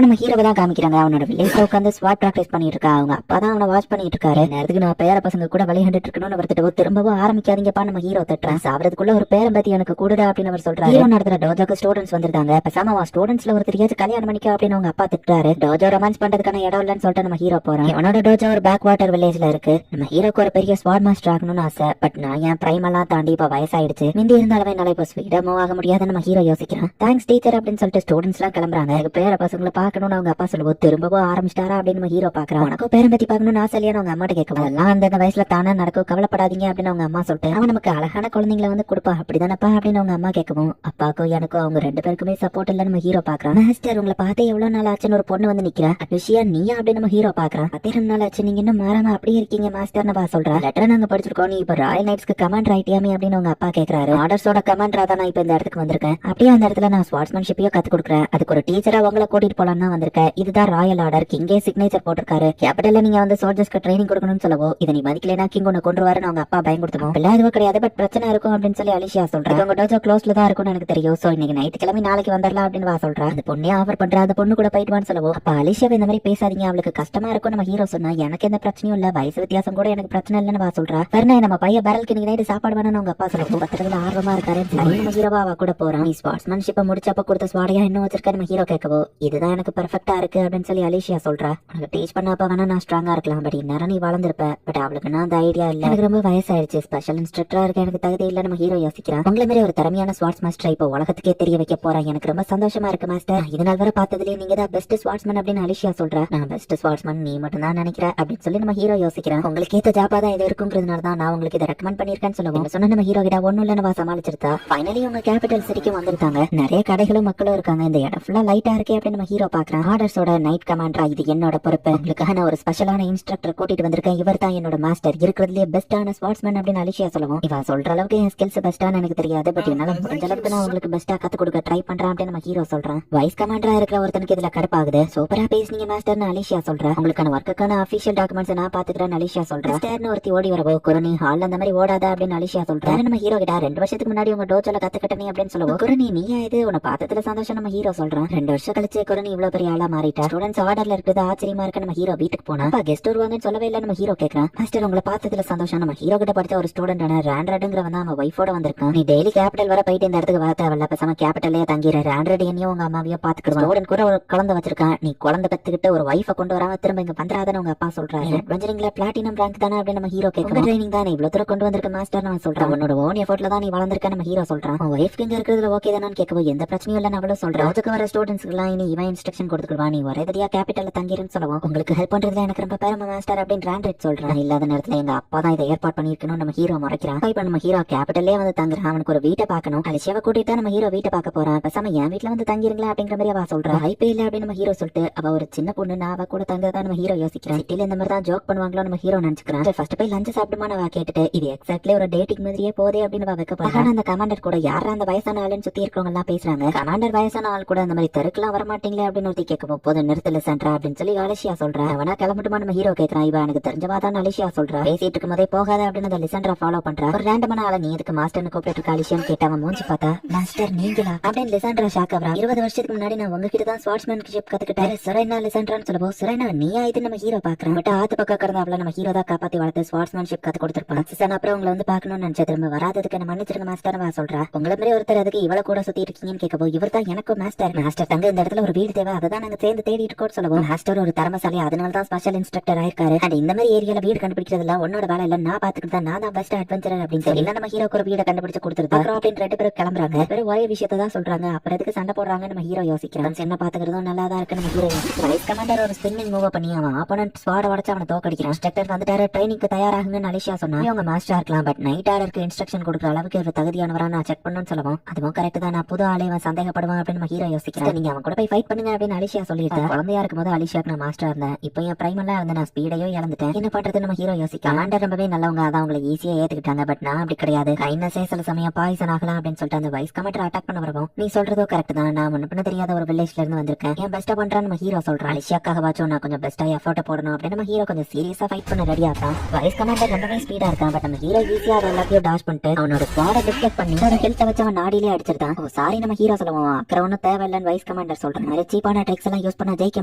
இப்ப நம்ம ஹீரோவை தான் காமிக்கிறாங்க. அவனோட வில்லேஜ்ல உட்காந்து ஸ்வாட் பிராக்டிஸ் பண்ணிட்டு இருக்கா. அவங்க அப்பா தான் அவனை வாட்ச் பண்ணிட்டு இருக்காரு. நேரத்துக்கு நான் பேர பசங்க கூட விளையாண்டுட்டு இருக்கணும்னு அவர் திரும்பவும் ஆரம்பிக்காதீங்கப்பா நம்ம ஹீரோ திட்டுறேன். சாவறதுக்குள்ள ஒரு பேரம் பத்தி எனக்கு கூடுடா அப்படின்னு அவர் சொல்றாரு. ஹீரோ நடத்துற டோஜோக்கு ஸ்டூடெண்ட்ஸ் வந்திருக்காங்க. பேசாம ஸ்டூடெண்ட்ஸ்ல ஒரு தெரியாச்சு கல்யாணம் பண்ணிக்க அப்படின்னு அவங்க அப்பா திட்டுறாரு. டோஜோ ரொமான்ஸ் பண்றதுக்கான இடம் இல்லன்னு சொல்லிட்டு நம்ம ஹீரோ போறோம். அவனோட டோஜோ ஒரு பேக் வாட்டர் வில்லேஜ்ல இருக்கு. நம்ம ஹீரோக்கு ஒரு பெரிய ஸ்வாட் மாஸ்டர் ஆகணும்னு ஆசை. பட் நான் என் பிரைம் எல்லாம் தாண்டி இப்ப வயசாயிடுச்சு. மிந்தி இருந்தாலும் என்னால இப்ப ஸ்பீடா மூவ் ஆக முடியாதுன்னு நம்ம ஹீரோ யோசிக்கிறான். தேங்க்ஸ் டீச்சர் அப்படின்னு சொல்லிட்டு ஸ்டூடெண்ட்ஸ் எல்லாம் கிளம்புறாங்க. பேர பசங்களை பாக்கணும்னு அவங்க அப்பா சொல்லுவோம். திரும்பவும் ஆரம்பிச்சிட்டாரா அப்படின்னு நம்ம ஹீரோ பாக்குறான். உனக்கும் பேரம் பத்தி பாக்கணும்னு ஆசை இல்லையா அவங்க அம்மாட்ட கேட்கலாம். அதெல்லாம் அந்த வயசுல தானே நடக்கும், கவலைப்படாதீங்க அப்படின்னு அவங்க அம்மா சொல்லிட்டு அவன் நமக்கு அழகான குழந்தைங்களை வந்து கொடுப்பா அப்படிதானப்பா அப்படின்னு அவங்க அம்மா கேட்கவும் அப்பாக்கும் எனக்கும் அவங்க ரெண்டு பேருக்குமே சப்போர்ட் இல்ல நம்ம ஹீரோ பாக்குறான். மாஸ்டர் உங்களை பார்த்து எவ்வளவு நாள் ஆச்சுன்னு ஒரு பொண்ணு வந்து நிக்கிறா. விஷயம் நீயா அப்படின்னு நம்ம ஹீரோ பாக்குறான். 10 நாள் ஆச்சு, நீங்க இன்னும் மாறாம அப்படியே இருக்கீங்க மாஸ்டர்னு பா சொல்றா. லெட்டர் நாங்க படிச்சிருக்கோம், நீ இப்ப ராயல் நைட்ஸ்க்கு கமாண்டர் ஆயிட்டியாமே அப்படின்னு அவங்க அப்பா கேக்குறாரு. ஆர்டர்ஸோட கமாண்டரா தான் நான் இப்ப இந்த இடத்துக்கு வந்திருக்கேன். அப்படியே அந்த இடத்துல நான் ஸ்வாட்ஸ்மேன்ஷிப்பையும் கத்து கொடுக்குறேன். அதுக்கு ஒரு டீச்சரா உங்களை கூட்டிட்டு போலான்னு தான் வந்திருக்கேன். இதுதான் ராயல் ஆர்டர். கிங்கே சிக்னேச்சர் போட்டிருக்காரு. கேபிட்டல்ல நீங்க வந்து சோல்ஜர்ஸ்க்கு ட்ரைனிங் கொடுக்கணும்னு சொல்லவோ இதை நீ மதிக்கலைன்னா கிங் ஒன்னு கொண்டு வரன்னு அவங்க அப்பா பயன்படுத்துவோம். இல்ல அதுவும் கிடையாது, பட் பிரச்சனை இருக்கும் அப்படின்னு சொல்லி அலிஷியா சொல்றாங்க. உங்க டோஜோ க்ளோஸ்ல தான் இருக்கும்னு எனக்கு தெரியும். சோ இன்னைக்கு நைட்டு கிளம்பி நாளைக்கு வந்துடலாம் அப்படின்னு வா சொல்றா. அந்த பொண்ணே ஆஃபர் பண்றா. அந்த பொண்ணு கூட போயிட்டு வான்னு சொல்லவோ அப்ப அலிஷியாவை இந்த மாதிரி பேசாதீங்க, அவளுக்கு கஷ்டமா இருக்கும் நம்ம ஹீரோ சொன்னா. எனக்கு எந்த பிரச்சனையும் இல்ல, வயசு வித்தியாசம் கூட எனக்கு பிரச்சனை இல்லன்னு வா சொல்றா. வேற நம்ம பையன் பேரலுக்கு இன்னைக்கு நைட்டு சாப்பாடு வேணும்னு அவங்க அப்பா சொல்லவும் பத்திரத்துல ஆர்வமா இருக்காரு. நம்ம ஹீரோவா அவ கூட போறான். நீ ஸ்பாட்ஸ்மேன்ஷிப்பை முடிச்சப்ப கொடுத்த ஸ்வாடையா இன்னும் வச்சிருக்க நம்ம ஹீரோ கேட்கவோ இதுதான் எனக்கு பெர்ஃபெக்ட்டா இருக்கு அப்படின்னு சொல்லி அலிஷியா சொல்றா. உனக்கு டீச் பண்ணப்ப வேணா நான் ஸ்ட்ராங்கா இருக்கலாம், பட் இந்நேரம் நீ வளர்ந்துருப்ப. பட் அவளுக்கு நான் அந்த ஐடியா இல்ல, எனக்கு ரொம்ப வயசாயிடுச்சு, ஸ்பெஷல் இன்ஸ்ட்ரக்டரா இருக்க எனக்கு தகுதி இல்ல நம்ம ஹீரோ யோசிக்கிறான். உங்களை மாதிரி ஒரு திறமையான ஸ்வாட்ஸ் மாஸ்டர் இப்போ உலகத்துக்கே தெரிய வைக்க போறேன். எனக்கு ரொம்ப சந்தோஷமா இருக்கு மாஸ்டர். இதனால் வரை பார்த்ததுலயே நீங்க தான் பெஸ்ட் ஸ்வாட்ஸ்மேன் அப்படின்னு அலிஷியா சொல்றா. நான் பெஸ்ட் ஸ்வாட்ஸ்மேன் நீ மட்டும் தான் நினைக்கிறேன் அப்படின்னு சொல்லி நம்ம ஹீரோ யோசிக்கிறான். உங்களுக்கு ஏத்த ஜாபா தான் இது இருக்குங்கிறதுனால தான் நான் உங்களுக்கு இதை ரெக்கமெண்ட் பண்ணிருக்கேன்னு சொல்லுவோம். சொன்ன நம்ம ஹீரோ கிட்ட ஒண்ணும் இல்லன்னு சமாளிச்சிருந்தா. ஃபைனலி உங்க கேபிட்டல் சிட்டிக்கு வந்திருக்காங்க. நிறைய கடைகளும் மக்களும் இருக்காங்க. இந்த இடம் ஃபுல்லா லைட்டா இருக்கே அப்படின்னு நம்ம ஹீரோ பாக்குறான். ஆர்டர்ஸோட நைட் கமாண்டரா இது என்னோட பொறுப்பு. உங்களுக்காக நான் ஒரு ஸ்பெஷலான இன்ஸ்ட்ரக்டர் கூட்டிட்டு வந்திருக்கேன். இவர் தான் என்னோட மாஸ்டர், இருக்கிறதுலயே பெஸ்டான ஸ்வாட்ஸ்மேன் அப்படின்னு அலிஷியா சொல்லுவோம். இவ சொல்ற அளவுக்கு என் ஸ்கில்ஸ் பெஸ்டான எனக்கு தெரியாது, பட் என்னால முடிஞ்ச அளவுக்கு நான் உங்களுக்கு பெஸ்டா கத்து கொடுக்க ட்ரை பண்றேன் அப்படின்னு நம்ம ஹீரோ சொல்றான். வைஸ் கமாண்டரா இருக்கிற ஒருத்தனுக்கு இதுல கடுப்பாகுது. சூப்பரா பேசுனீங்க மாஸ்டர்னு அலிஷியா சொல்றேன். உங்களுக்கான ஒர்க்குக்கான அபிஷியல் டாக்குமெண்ட்ஸ் நான் பாத்துக்கிறேன் அலிஷியா சொல்றேன். மாஸ்டர்னு ஒருத்தி ஓடி வரவோ குரணி ஹால் அந்த மாதிரி ஓடாத அப்படின்னு அலிஷியா சொல்றேன். நம்ம ஹீரோ கிட்ட 2 வருஷத்துக்கு முன்னாடி உங்க டோஜோல கத்துக்கிட்டனே அப்படின்னு சொல்லுவோம். குரணி நீயா இது உன பார்த்ததுல சந்தோஷம் நம்ம ஹீரோ சொல்றான். 2 வருஷம் கழிச்சு குரணி இவ்வளவு பெரிய ஆளா மாறிட்டா. ஸ்டூடெண்ட்ஸ் ஆர்டர்ல இருக்குது ஆச்சரியமா இருக்கு நம்ம ஹீரோ வீட்டுக்கு போனா கெஸ்ட் வருவாங்கன்னு சொல்லவே இல்ல நம்ம ஹீரோ கேக்குறான். மாஸ்டர் உங்களை பார்த்ததுல சந்தோஷம். நம்ம ஹீரோ கிட்ட படிச்ச ஒரு ஸ்டூடெண்டான ராண்ட்ரட்ங்கிறவன் தான் அவன் வைஃபோட வந்திருக்கான். நீ டெய்லி கேபிட்டல் வர போயிட்டு இந்த இடத்துக்கு வர தேவையில்ல, பேசாம கேபிட்டல்லே தங்கிற. ராண்ட்ரட் என்னையும் உங்க அம்மாவையோ பாத்துக்கிடுவான். ஸ்டூடெண்ட் கூட ஒரு குழந்தை வச்சிருக்கான். நீ குழந்தை பெத்துக்கிட்டு ஒரு வைஃபை கொண்டு வராம திரும்ப இங்க பண்றாதன்னு உங்க அப்பா சொல்றாரு. அட்வென்ச்சரிங்ல பிளாட்டினம் ரேங்க் தானே அப்படின்னு நம்ம ஹீரோ கேட்க ட்ரைனிங் தான் இவ்வளவு தூரம் கொண்டு வந்திருக்க மாஸ்டர் நான் சொல்றேன். உன்னோட ஓன் எஃபோர்ட்ல தான் நீ வளர்ந்திருக்க நம்ம ஹீரோ சொல்றான். உன் வைஃப்க்கு இங்க இருக்கிறதுல ஓகே தானு கேட்கவோ எந்த பிரச்சனையும் இல்லன்னு அவளும் சொல்றேன். அதுக்கு வர ஸ்டூடெண்ட்ஸ்க்கு எல்லாம் இனி இவன் இன்ஸ்ட்ரக்ஷன் கொடுத்துக்குவா. நீ ஒரே தடியா கேபிட்டல்ல தங்கிருன்னு சொல்லுவோம். உங்களுக்கு ஹெல்ப் பண்றதுல எனக்கு ரொம்ப பெருமை மாஸ்டர் அப்படின்னு ராண்ட்ரட் சொல்றான். இல்லாத நேரத்துல எங்க அப்பா தான் இதை ஏற்பாடு பண்ணிருக்கணும் நம்ம ஹீரோ மறைக்கிறான். இப்ப நம்ம ஹீரோ கேபிட்டல்லே வந்து தங்குறான். அவனுக்கு ஒரு வீட்டை பார்க்கணும். அலிஷியாவை கூட்டிட்டு நம்ம ஹீரோ வீட்டை பார்க்க போறான். பேசாம என் வீட்டுல வந்து தங்கிருங்களா அப்படிங்கிற மாதிரி அவ சொல்றா. வாய்ப்பே இல்ல அப்படின்னு நம்ம ஹீரோ சொல்லிட்டு அவ ஒரு சின்ன பொண்ணு, நான் அவ கூட தங்கதான் நம்ம ஹீரோ யோசிக்கிறான். சிட்டில இந்த மாதிரி தான் ஜோக் பண்ணுவாங்களோ நம்ம ஹீரோ நினைச்சுக்கிறான். ஃபர்ஸ்ட் போய் லஞ்ச் சாப்பிடுமான அவ கேட்டுட்டு இது எக்ஸாக்ட்லி ஒரு டேட்டிங் மாதிரியே போதே அப்படின்னு அவ வைக்கப்படுறா. அந்த கமாண்டர் கூட யாரா அந்த வயசான ஆளுன்னு சுத்தி இருக்கிறவங்க எல்லாம் பேசுறாங்க. கமாண்டர் வயசான ஆள் கூட அந்த மாதிரி தெருக்குலாம் வரமாட்டீங்களே அப்படின்னு ஒருத்தி கேட்கும் போது நிறுத்தல சென்றா அப்படின்னு சொல்லி அலிஷியா சொல்றா. அவனா கிளம்பட்டுமா நம்ம ஹீரோ கேட்கறான். இவ எனக்கு தெரிஞ்சவாதான் அலிஷியா சொல்றா. பேசிட்டு இருக்கும் போதே போகாத அப்படின்னு லிசன்ட்ரா ஃபாலோ பண்றா. ஒரு ரேண்டமான ஆள நீ எதுக்கு மாஸ்டர்னு கூப்பிட்டு அலிஷியான்னு கேட்டா அவன் மூஞ்சி பார்த்தா மாஸ்டர் நீங்களா அப்படின்னு லிசன்ட்ரா ஷாக் ஆகுறா. 20 வருஷத்துக்கு முன்னாடி நான் உங்ககிட்ட தான் ஸ்வாட்ஸ்மேன்ஷிப் கத்துக்கிட்டேன். சுரைனா லிசன்ட்ரான்னு சொல்லுவோம். சுரைனா நீயா இது நம்ம ஹீரோ பாக்குறான். பட் ஆத்து பக்கம் கிடந்த அவள நம்ம ஹீரோ தான் காப்பாத்தி வளர்த்து ஸ்வாட்ஸ்மேன்ஷிப் கத்து கொடுத்திருப்பான். சிசன் அப்புறம் உங்களை வந்து பாக்கணும்னு நினைச்ச திரும்ப வராததுக்கு என்ன மன்னிச்சிருங்க மாஸ்டர் சொல்றா. உங்களை மாதிரி ஒருத்தர் அதுக்கு இவ்வளவு கூட சுத்தி இருக்கீங்கன்னு கேட்கவோ இவர் தான் எனக்கும் மாஸ்டர். மாஸ்டர் தங்க இந்த இடத்துல ஒரு வீடு தேவை, அதான் நாங்க சேர்ந்து தேடி இருக்கோம்னு சொல்லுவோம். மாஸ்டர் ஒரு திறமசாலி, அதனால தான் ஸ்பெஷல் இன்ஸ்ட்ரக்டர் ஆயிருக்காரு. அண்ட் இந்த மாதிரி ஏரியால வீடு கண்டுபிடிக்கிறதுல உன்னோட வேலை இல்ல, நான் பாத்துக்கிட்டு நான் தான் பெஸ்ட் அட்வென்ச்சரர் அப்படின்னு சொல்லி நம்ம ஹீரோக்கு ஒரு வீடை கண்டுபிடிச்சு கொடுத்துருது. அப்புறம் அப்படின்னு 2 பேரும் கிளம்புறாங்க. ஒரே விஷயத்தை தான் சொல்றாங்க. அப்புறம் எதுக்கு சண்டை போடுறாங்க நம்ம ஹீரோ யோசிக்கிறான். என்ன பாத்துக்கிறதும் நல்லா தான் இருக்கு நம்ம ஹீரோ யோசிக்கிறான். வைஸ் கமாண்டர் ஒரு ஸ்பின்னிங் மூவ் பண்ணி அவன் ஆப்போனன்ட் ஸ்வாட உடைச்சு அவனை தோக்கடிக்கிறான். இன்ஸ்ட்ரக்டர் வந்துட்டாரு, ட்ரைனிங்க்கு தயாராகுங்கன்னு அலிஷியா சொன்னா. இவங்க மாஸ்டர் இருக்கலாம், பட் நைட் ஆர்டருக்கு இன்ஸ்ட்ரக்ஷன் கொடுக்குற அளவுக்கு ஒரு தகுதியானவரா நான் செக் பண்ணணும்னு சொல்லுவோம். அதுவும் கரெக்ட் தான். நான் புது ஆளே அவன் சந்தேகப்படுவான் அப்படின்னு நம்ம ஹீரோ யோசிக்கிறேன். நீங்க அவன் கூட போய் ஃபைட் பண்ணுங்க அப்படின்னு அலிஷியா சொல்லிட்டு குழந்தையா இருக்கும் போது அலிஷியாக்கு நான் மாஸ்டரா இருந்தேன். இப்போ என் பிரைம் எல்லாம் வந்து நான் ஸ்பீடையோ இழந்துட்டேன். என்ன பண்றது நம்ம ஹீரோ யோசிக்க. கமாண்டர் ரொம்பவே நல்லவங்க, அதான் அவங்களை ஈஸியா ஏத்துக்கிட்டாங்க. பட் நான் அப்படி கிடையாது. கைண்ட்னஸே சில சமயம் பாய்சன் ஆகலாம் அப்படின்னு சொல்லிட்டு அந்த வைஸ் கமாண்டர் அட்டாக் பண்ண வரவும் நீ சொல்றதோ கரெக்ட் தான். நான் முன்ன தெரியாத ஒரு வில்லேஜ்ல இருந்து வந்திருக்கேன். என் பெஸ்டா பண்றான்னு நம்ம ஹீரோ சொல்றான். அலிஷியாக்காக வாச்சும் நான் கொஞ்சம் பெஸ்டா எஃபோர்ட் போடணும் அப்படின்னு நம்ம ஹீரோ கொஞ்சம் சீரியஸா ஃபைட் பண்ண ரெடி ஆகிறான். வைஸ் கமாண்டர் ரொம்பவே ஸ்பீடா இருக்கான். பட் நம்ம ஹீரோ ஈஸியா எல்லாத்தையும் டாஷ் பண்ணிட்டு அவனோட ஸ்குவாட டிஸ்ட்ராக்ட் பண்ணி ஒரு ஹெல்த் வச்சு அவன் நாடிலே அடிச்சிருந்தான். ஓ சாரி நம்ம ஹீரோ சொல்லுவோம். அக்கறை ஒன்னும் தேவையில்லைன்னு வைஸ் கமாண்டர் சொல்றான். நிறைய சீப்பான தப்பான ட்ரிக்ஸ் எல்லாம் யூஸ் பண்ணா ஜெயிக்க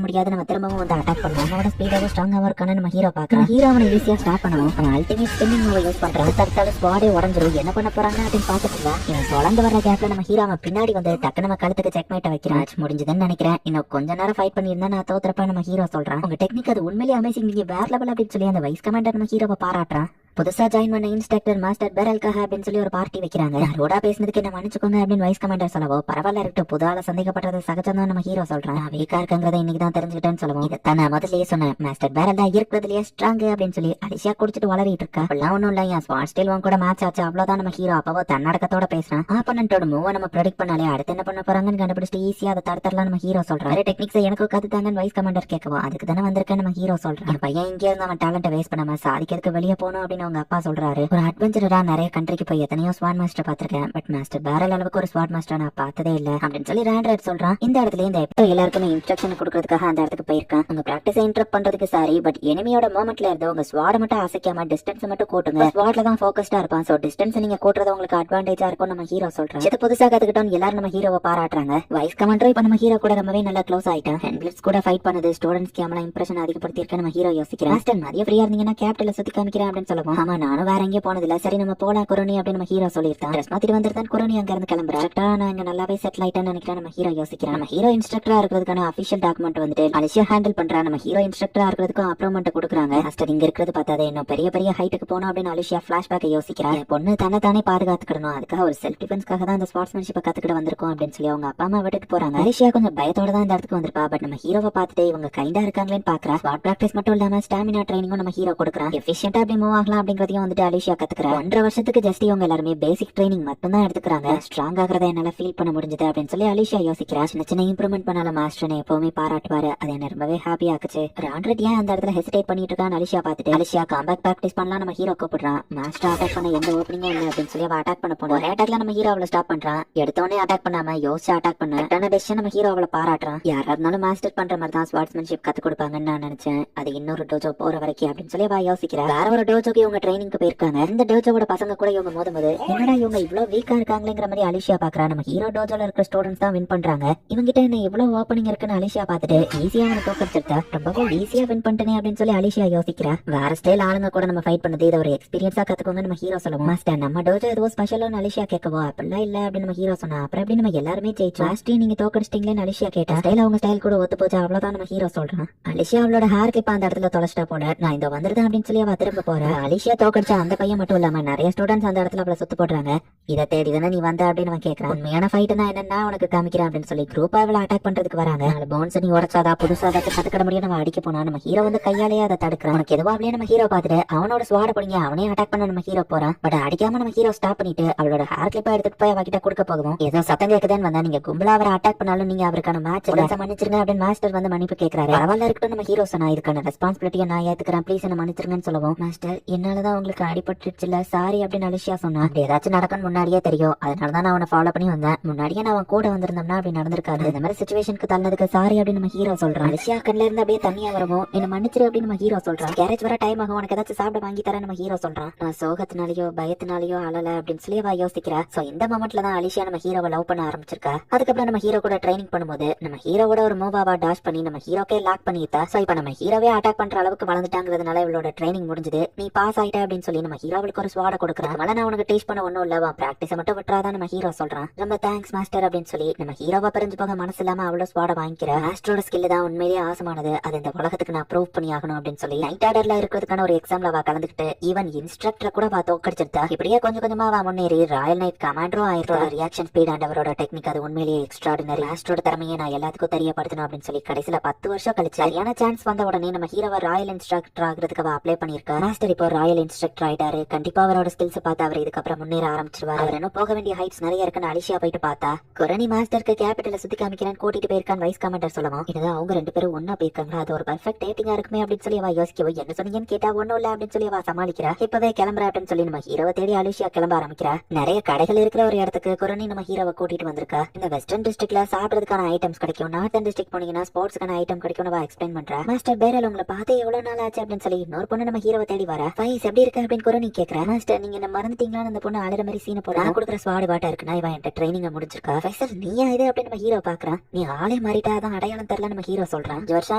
முடியாது. நம்ம திரும்பவும் வந்து அட்டாக் பண்ணுவோம். அவனோட ஸ்பீடாவும் ஸ்ட்ராங்காவும் இருக்கான நம்ம ஹீரோ பாக்குறோம். ஹீரோ அவனை ஈஸியா ஸ்டாப் பண்ணுவோம். அவன் அல்டிமேட் ஸ்பின்னிங் மூவ் யூஸ் பண்றான். தடுத்தாலும் ஸ்குவாடே உடஞ்சிரும். என்ன பண்ண போறாங்க அப்படின்னு பாத்துட்டு இவன் தொடர்ந்து வர்ற கேப்ல நம்ம ஹீரோ அவன் பின்னாடி வந்து டக்கு நம்ம கழுத்துக்கு செக் மேட்ட வைக்கிறான். முடிஞ்சதுன்னு நினைக்கிறேன். இன்னும் கொஞ்ச நேரம் ஃபைட் பண்ணியிருந்தா நான் தோத்துறப்ப நம்ம ஹீரோ சொல்றான், உங்க டெக்னிக் அது உண்மையிலேயே அமேசிங், நீங்க வேற லெவல் அப்படின்னு சொல்லி அந்த வைஸ் கமாண்டர் நம்ம ஹீரோவை பாராட்டுறான். புதுசா ஜாயின் பண்ண இன்ஸ்ட்ரக்டர் மாஸ்டர் பெரல்காக அப்படின்னு சொல்லி ஒரு பார்ட்டி வைக்கிறாங்க. ரோடா பேசினதுக்கு என்ன மன்னிச்சுக்கோங்க அப்படின்னு வைஸ் கமாண்டர் சொல்லவோ, பரவாயில்ல இருக்கட்டும், புது ஆள சந்தேகப்பட்டது சகஜம் தான் நம்ம ஹீரோ சொல்றான். வீக்கா இருக்கங்கிறத இன்னைக்கு தான் தெரிஞ்சுக்கிட்டேன்னு சொல்லுவோம். இதைத்தான் நான் முதல்லயே சொன்னேன், மாஸ்டர் பெரல் தான் இருக்கிறதுலயே ஸ்ட்ராங் அப்படின்னு சொல்லி அலிஷா குடிச்சிட்டு வளரிட்டு இருக்கா. அப்படிலாம் ஒன்னும் இல்ல, என் ஸ்வாட் ஸ்டைல் உன் கூட மேட்ச் ஆச்சு அவ்வளவுதான். நம்ம ஹீரோ அப்பவோ தன்னடக்கத்தோட பேசுறான். ஆப்பனண்டோட மூவ நம்ம ப்ரெடிக்ட் பண்ணாலே அடுத்து என்ன பண்ண போறாங்கன்னு கண்டுபிடிச்சிட்டு ஈஸியா அதை தடுத்தரலாம் நம்ம ஹீரோ சொல்றாரு. டெக்னிக்ஸ் எனக்கு கத்துத்தாங்கன்னு வைஸ் கமாண்டர் கேட்கவும், அதுக்கு தானே வந்திருக்கேன் நம்ம ஹீரோ சொல்றான். என் பையன் இங்கே இருந்து அவன் டேலண்ட்டை வேஸ்ட் பண்ணாம சாதிக்கிறதுக்கு வெளியே போகணும் அப்படின்னு அவங்க அப்பா சொல்றாரு. ஒரு அட்வென்ச்சரா நிறைய கண்ட்ரிக்கு போய் எத்தனையோ ஸ்வாட் மாஸ்டர் பாத்திருக்கேன், பட் மாஸ்டர் பேரல் அளவுக்கு ஒரு ஸ்வாட் மாஸ்டர் நான் பார்த்ததே இல்ல அப்படின்னு சொல்லி ரேண்ட்ரட் சொல்றான். இந்த இடத்துல இந்த எபிசோட் எல்லாருக்குமே இன்ஸ்ட்ரக்ஷன் கொடுக்கறதுக்காக அந்த இடத்துக்கு போயிருக்கேன். உங்க பிராக்டிஸ் இன்டரப்ட் பண்றதுக்கு சாரி, பட் எனிமியோட மூமெண்ட்ல இருந்து உங்க ஸ்வாட மட்டும் அசைக்காம டிஸ்டன்ஸ் மட்டும் கூட்டுங்க. ஸ்வாட்ல தான் ஃபோக்கஸ்டா இருப்பான். சோ டிஸ்டன்ஸ் நீங்க கூட்டுறது உங்களுக்கு அட்வான்டேஜா இருக்கும் நம்ம ஹீரோ சொல்றான். இது புதுசா கத்துக்கிட்டோம் எல்லாரும் நம்ம ஹீரோவை பாராட்டுறாங்க. வைஸ் கமாண்டர் இப்ப நம்ம ஹீரோ கூட ரொம்பவே நல்லா க்ளோஸ் ஆயிட்டான். ஹென்பிளிட்ஸ் கூட ஃபைட் பண்ணது ஸ்டூடெண்ட்ஸ் கேமரா இம்ப்ரெஷன் அதிகப்படுத்தி இருக்க நம்ம ஹீரோ யோசிக்கிறேன். மாஸ்டர் மதிய ஃப்ரீயா இருந்தீங்கன்னா கேப்டல சுத்தி காமிக்கிறேன் அப்படின்னு சொல்லுவோம். ஆமா நானும் வேற எங்கேயும் போனதில்ல, சரி நம்ம போலாம் குரோனி அப்படின்னு நம்ம ஹீரோ சொல்லியிருந்தான். ட்ரெஸ் மாத்திட்டு வந்துருந்தான் குரோனி அங்க இருந்து கிளம்புறா. நான் இங்க நல்லாவே செட்டில் ஆயிட்டேன்னு நினைக்கிறேன் நம்ம ஹீரோ யோசிக்கிறேன். நம்ம ஹீரோ இன்ஸ்ட்ரக்டரா இருக்கிறதுக்கான அபிஷியல் டாக்குமெண்ட் வந்துட்டு அலிஷியா ஹேண்டில் பண்றா. நம்ம ஹீரோ இன்ஸ்ட்ரக்டரா இருக்கிறதுக்கும் அப்ரூவ்மெண்ட் கொடுக்குறாங்க. மாஸ்டர் இங்க இருக்கிறது பார்த்தாதே இன்னும் பெரிய பெரிய ஹைட்டுக்கு போனோம் அப்படின்னு அலிஷியா பிளாஷ்பேக் யோசிக்கிறா. பொண்ணு தன்னை தானே பாதுகாத்துக்கணும், அதுக்காக ஒரு செல்ஃப் டிஃபென்ஸ்க்காக தான் அந்த ஸ்போர்ட்ஸ்மேன்ஷிப்பை கத்துக்கிட்டு வந்திருக்கோம் அப்படின்னு சொல்லி அவங்க அப்பா அம்மா விட்டுட்டு போறாங்க. அலிஷியா கொஞ்சம் பயத்தோட தான் இந்த இடத்துக்கு வந்திருப்பா. பட் நம்ம ஹீரோவை பார்த்துட்டு இவங்க கைண்டா இருக்காங்களேன்னு பாக்குறா. ஸ்பாட் பிராக்டிஸ் மட்டும் இல்லாம ஸ்டாமினா ட்ரைனிங்கும் நம்ம ஹீரோ கொடுக்குறான். எஃபிஷியன்ட்டா எப்படி மூவ் ஆகலாம் அப்படிங்கறதையும் வந்துட்டு அலிஷியா கத்துக்கிறா. 1.5 வருஷத்துக்கு ஜஸ்ட் இவங்க எல்லாருமே பேசிக் ட்ரைனிங் மட்டும் தான் எடுத்துக்கிறாங்க. ஸ்ட்ராங் ஆகிறத என்னால ஃபீல் பண்ண முடிஞ்சது அப்படின்னு சொல்லி அலிஷியா யோசிக்கிறா. சின்ன சின்ன இம்ப்ரூவ்மெண்ட் பண்ணால மாஸ்டர் எப்பவுமே பாராட்டுவாரு. அது என்ன ரொம்பவே ஹாப்பி ஆக்குச்சு. ராண்ட்ரட் ஏன் அந்த இடத்துல ஹெசிடேட் பண்ணிட்டு இருக்கான்னு அலிஷியா பார்த்துட்டு அலிஷியா காம்பேக் பிராக்டிஸ் பண்ணலாம் நம்ம ஹீரோ கூப்பிடுறான். மாஸ்டர் அட்டாக் பண்ண எந்த ஓப்பனிங்கும் இல்லை அப்படின்னு சொல்லி அவ அட்டாக் பண்ண போனோம். ஒரு அட்டாக்ல நம்ம ஹீரோ அவளை ஸ்டாப் பண்றான். எடுத்தோடனே அட்டாக் பண்ணாம யோசிச்சு அட்டாக் பண்ண டெசிஷன் நம்ம ஹீரோ அவளை பாராட்டுறான். யாரா இருந்தாலும் மாஸ்டர் பண்ற மாதிரி தான் ஸ்போர்ட்ஸ்மேன்ஷிப் கத்து கொடுப்பாங்கன்னு நான் நினைச்சேன். அது இன்னொரு டோஜோ போற வரைக்கும் அப்படின்னு சொல்லி அவ யோசிக்கிறா. வேற ஒரு டோஜோக்கு இவங்க ட்ரைனிங்க்கு போயிருக்காங்க. இந்த டோஜோட பசங்க கூட இவங்க மோதும்போது என்னடா இவங்க இவ்வளவு வீக்கா இருக்காங்களேங்கிற மாதிரி அலிஷியா பாக்குறா. நம்ம ஹீரோ டோஜோல இருக்கிற ஸ்டூடெண்ட்ஸ் தான் வின் பண்றாங்க. இவங்கிட்ட என்ன இவ்வளவு ஓப்பனிங் இருக்குன்னு அலிஷியா பார்த்துட்டு ஈஸியா அவனை தோக்கடிச்சிருக்கா. ரொம்பவே ஈஸியா வின் பண்ணிட்டேனே அப்படின்னு சொல்லி அலிஷியா யோசிக்கிறா. வேற ஸ்டைல் ஆளுங்க கூட நம்ம ஃபைட் பண்ணது இதை ஒரு எக்ஸ்பீரியன்ஸா கத்துக்கோங்க நம்ம ஹீரோ சொல்லுவோம். மாஸ்டர் நம்ம டோஜோ எதுவோ ஸ்பெஷல்னு அலிஷியா கேட்கவோ, அப்படிலாம் இல்ல அப்படின்னு நம்ம ஹீரோ சொன்னா. அப்புறம் எப்படி நம்ம எல்லாருமே ஜெயிச்சோம், லாஸ்ட் நீங்க தோக்கடிச்சிட்டீங்களேன்னு அலிஷியா கேட்டா. ஸ்டைல் அவங்க ஸ்டைல் கூட ஒத்து போச்சு அவ்வளவுதான் நம்ம ஹீரோ சொல்றான். அலிஷியா அவளோட ஹேர் கிளிப் அந்த இடத்துல தொலைச்சிட்டா போல. நான் இந்த வந்துருந்தேன் அப்படின்னு சொல்லி அவ திரும்ப போறேன். அலிஷியா தோக்கடிச்சா அந்த பையன் மட்டும் இல்லாம நிறைய ஸ்டூடெண்ட்ஸ் அந்த இடத்துல அவளை சுத்து போடுறாங்க. இதை தேடி தானே நீ வந்த அப்படின்னு அவன் கேட்கறான். உண்மையான ஃபைட் தான் என்னன்னா உனக்கு காமிக்கிறேன் அப்படின்னு சொல்லி குரூப்பா அவளை அட்டாக் பண்றதுக்கு வராங்க. போன்ஸ் நீ உடச்சாதா புதுசா ஏதாச்சும் கத்துக்கிட முடியும் நம்ம அடிக்க போனா நம்ம ஹீரோ வந்து கையாலேயே அதை தடுக்கிறான். உனக்கு எதுவா அப்படியே நம்ம ஹீரோ பார்த்துட்டு அவனோட ஸ்வாட பிடிங்க அவனே அட்டாக் பண்ண நம்ம ஹீரோ போறான். பட் அடிக்காம நம்ம ஹீரோ ஸ்டாப் பண்ணிட்டு அவளோட ஹேர் கிளிப்பா எடுத்துட்டு போய் அவகிட்ட கொடுக்க போகும். ஏதோ சத்தம் கேக்குதுன்னு வந்தா நீங்க கும்பலா அவரை அட்டாக் பண்ணாலும் நீங்க அவருக்கான மேட்ச் மன்னிச்சிருங்க அப்படின்னு மாஸ்டர் வந்து மன்னிப்பு கேட்கிறாரு. பரவாயில்ல இருக்கட்டும் நம்ம ஹீரோ சொன்னா இதுக்கான ரெஸ்பான்சிபிலிட்டியை நான் ஏத்துக்கிறேன், ப்ளீஸ் என்ன மன்னிச்சிருங்கன்னு சொல்லுவோம். மாஸ்டர் என்னாலதான் உங்களுக்கு அடிபட்டுச்சுல சாரி அப்படின்னு அலிஷியா சொன்னா. அப்படி ஏதாச்சும் நடக்கும் முன்னாடியே தெரியும், அதனாலதான் நான் அவனை ஃபாலோ பண்ணி வந்தேன். முன்னாடியே நான் அவன் கூட வந்திருந்தோம்னா அப்படி நடந்திருக்காது. இந்த மாதிரி சிச்சுவேஷனுக்கு தள்ளதுக்கு சாரி அப்படின்னு நம்ம ஹீரோ சொல்றான். அலிஷியா கண்ணுல இருந்து அப்படியே தண்ணியா வரவும் என்ன மன்னிச்சிரு அப்படின்னு நம்ம ஹீரோ சொல்றான். கேரேஜ் வர டைம் ஆகும், உனக்கு ஏதாச்சும் சாப்பிட வாங்கி தரேன் நம்ம ஹீரோ சொல்றான். நான் சோகத்தினாலயோ பயத்தினாலயோ அழல அப்படின்னு சொல்லி அவ யோசிக்கிறா. சோ இந்த மொமெண்ட்ல தான் அலிஷியா நம்ம ஹீரோவை லவ் பண்ண ஆரம்பிச்சிருக்கா. அதுக்கப்புறம் நம்ம ஹீரோ கூட ட்ரைனிங் பண்ணும்போது நம்ம ஹீரோவோட ஒரு மூவாவா டாஷ் பண்ணி நம்ம ஹீரோக்கே லாக் பண்ணிட்டா. சோ இப்ப நம்ம ஹீரோவே அட்டாக் பண்ற அளவுக்கு வளர்ந்துட்டாங்கிறதுனால இவளோட ட்ரைனிங் முடிஞ்சது, நீ பாஸ் ஆயிட்ட அப்படின்னு சொல்லி நம்ம ஹீரோவுக்கு ஒரு ஸ்வாட கொடுக்குறான். அதனால நான் உனக்கு டீச் பண்ண ஒண்ணும் இல்ல, பிராக்டிஸை மட்டும் விட்டுறாதான் நம்ம ஹீரோ சொல்றான். ரொம்ப தேங்க்ஸ் மாஸ்டர் அப்படின்னு சொல்லி நம்ம ஹீரோவை பிரிஞ்சு போக மனசு இல்லாம அவளோட ஸ்வாட வாங்கிக்கிற. மாஸ்டரோட ஸ்கில் தான் உண்மையிலேயே ஆசமானது, அது இந்த உலகத்துக்கு நான் ப்ரூவ் பண்ணி ஆகணும் அப்படின்னு சொல்லி நைட் ஆர்டர்ல இருக்கிறதுக்கான ஒரு எக்ஸாம்ல அவ கலந்துக்கிட்டு ஈவன் இன்ஸ்ட்ரக்டர் கூட அவ தோக்கடிச்சிருந்தா. இப்படியே கொஞ்சம் கொஞ்சமா அவ முன்னேறி ராயல் நைட் கமாண்டரும் ஆயிரம். ரியாக்ஷன் ஸ்பீட் அண்ட் அவரோட டெக்னிக் அது உண்மையிலேயே எக்ஸ்ட்ராடினரி. மாஸ்டரோட திறமையை நான் எல்லாத்துக்கும் தெரியப்படுத்தணும் அப்படின்னு சொல்லி கடைசியில 10 வருஷம் கழிச்சு சரியான சான்ஸ் வந்த உடனே நம்ம ஹீரோவை ராயல் இன்ஸ்ட்ரக்டர் ஆகிறதுக்கு அவ அப்ளை பண்ணிருக்கா. மாஸ்டர் இப்போ ராயல் இன்ஸ்ட்ரக்டர் ஆயிட்டாரு. கண்டிப்பா அவரோட ஸ்கில்ஸ் பார்த்து அவர் இதுக்கப்புறம் முன்னேற ஆரம்பிச்சிருவாரு. அவர் இன்னும் போக வேண்டிய ஹைட்ஸ் நிறைய இருக்குன்னு அலிஷியா போயிட்டு பார்த்தா குரணி மாஸ்டருக்கு கேபிட்டல சுத்தி காமிக்கிறேன்னு கூட்டிட்டு போயிருக்கான் வைஸ் கமாண்டர் சொல்லவும். இதுதான் அவங்க 2 பேரும் ஒன்னா போயிருக்காங்க, அது ஒரு பர்ஃபெக்ட் டேட்டிங்கா இருக்குமே அப்படின்னு சொல்லி அவ யோசிக்கவோ. என்ன சொன்னீங்கன்னு கேட்டா ஒண்ணும் இல்ல அப்படின்னு சொல்லி அவ சமாளிக்கிறா. இப்பவே கிளம்புற அப்படின்னு சொல்லி நம்ம ஹீரோவை தேடி அலிஷியா கிளம்ப ஆரம்பிக்கிறா. நிறைய கடைகள் இருக்கிற ஒரு இடத்துக்கு குரணி நம்ம ஹீரோவை கூட்டிட்டு வந்திருக்கா. இந்த வெஸ்டர்ன் டிஸ்ட்ரிக்ட்ல சாப்பிடுறதுக்கான ஐட்டம்ஸ் கிடைக்கும், நார்த்தன் டிஸ்ட்ரிக்ட் போனீங்கன்னா ஸ்போர்ட்ஸ்க்கான ஐட்டம் கிடைக்கும் எக்ஸ்பிளைன் பண்றா. மாஸ்டர் பேரல் உங்களை பார்த்து எவ்வளவு நாள் ஆச்சு அப்படின்னு சொல்லி இன்னொரு பொண்ணு நம்ம ஹீரோவை தேடி வர. 5 கைஸ் எப்படி இருக்கு அப்படின்னு கூட நீ கேக்குற. மாஸ்டர் நீங்க என்ன மறந்துட்டீங்களான்னு அந்த பொண்ணு அழுற மாதிரி சீனை போட நான் கொடுக்குற ஸ்வாடு பாட்டா இருக்குன்னா இவன் என்கிட்ட ட்ரைனிங்க முடிச்சிருக்கா. ஃபைசல் நீயா இது அப்படின்னு நம்ம ஹீரோ பாக்குறான். நீ ஆளே மாறிட்டாதான் அடையாளம் தெரியல நம்ம ஹீரோ சொல்றான். 5 வருஷம்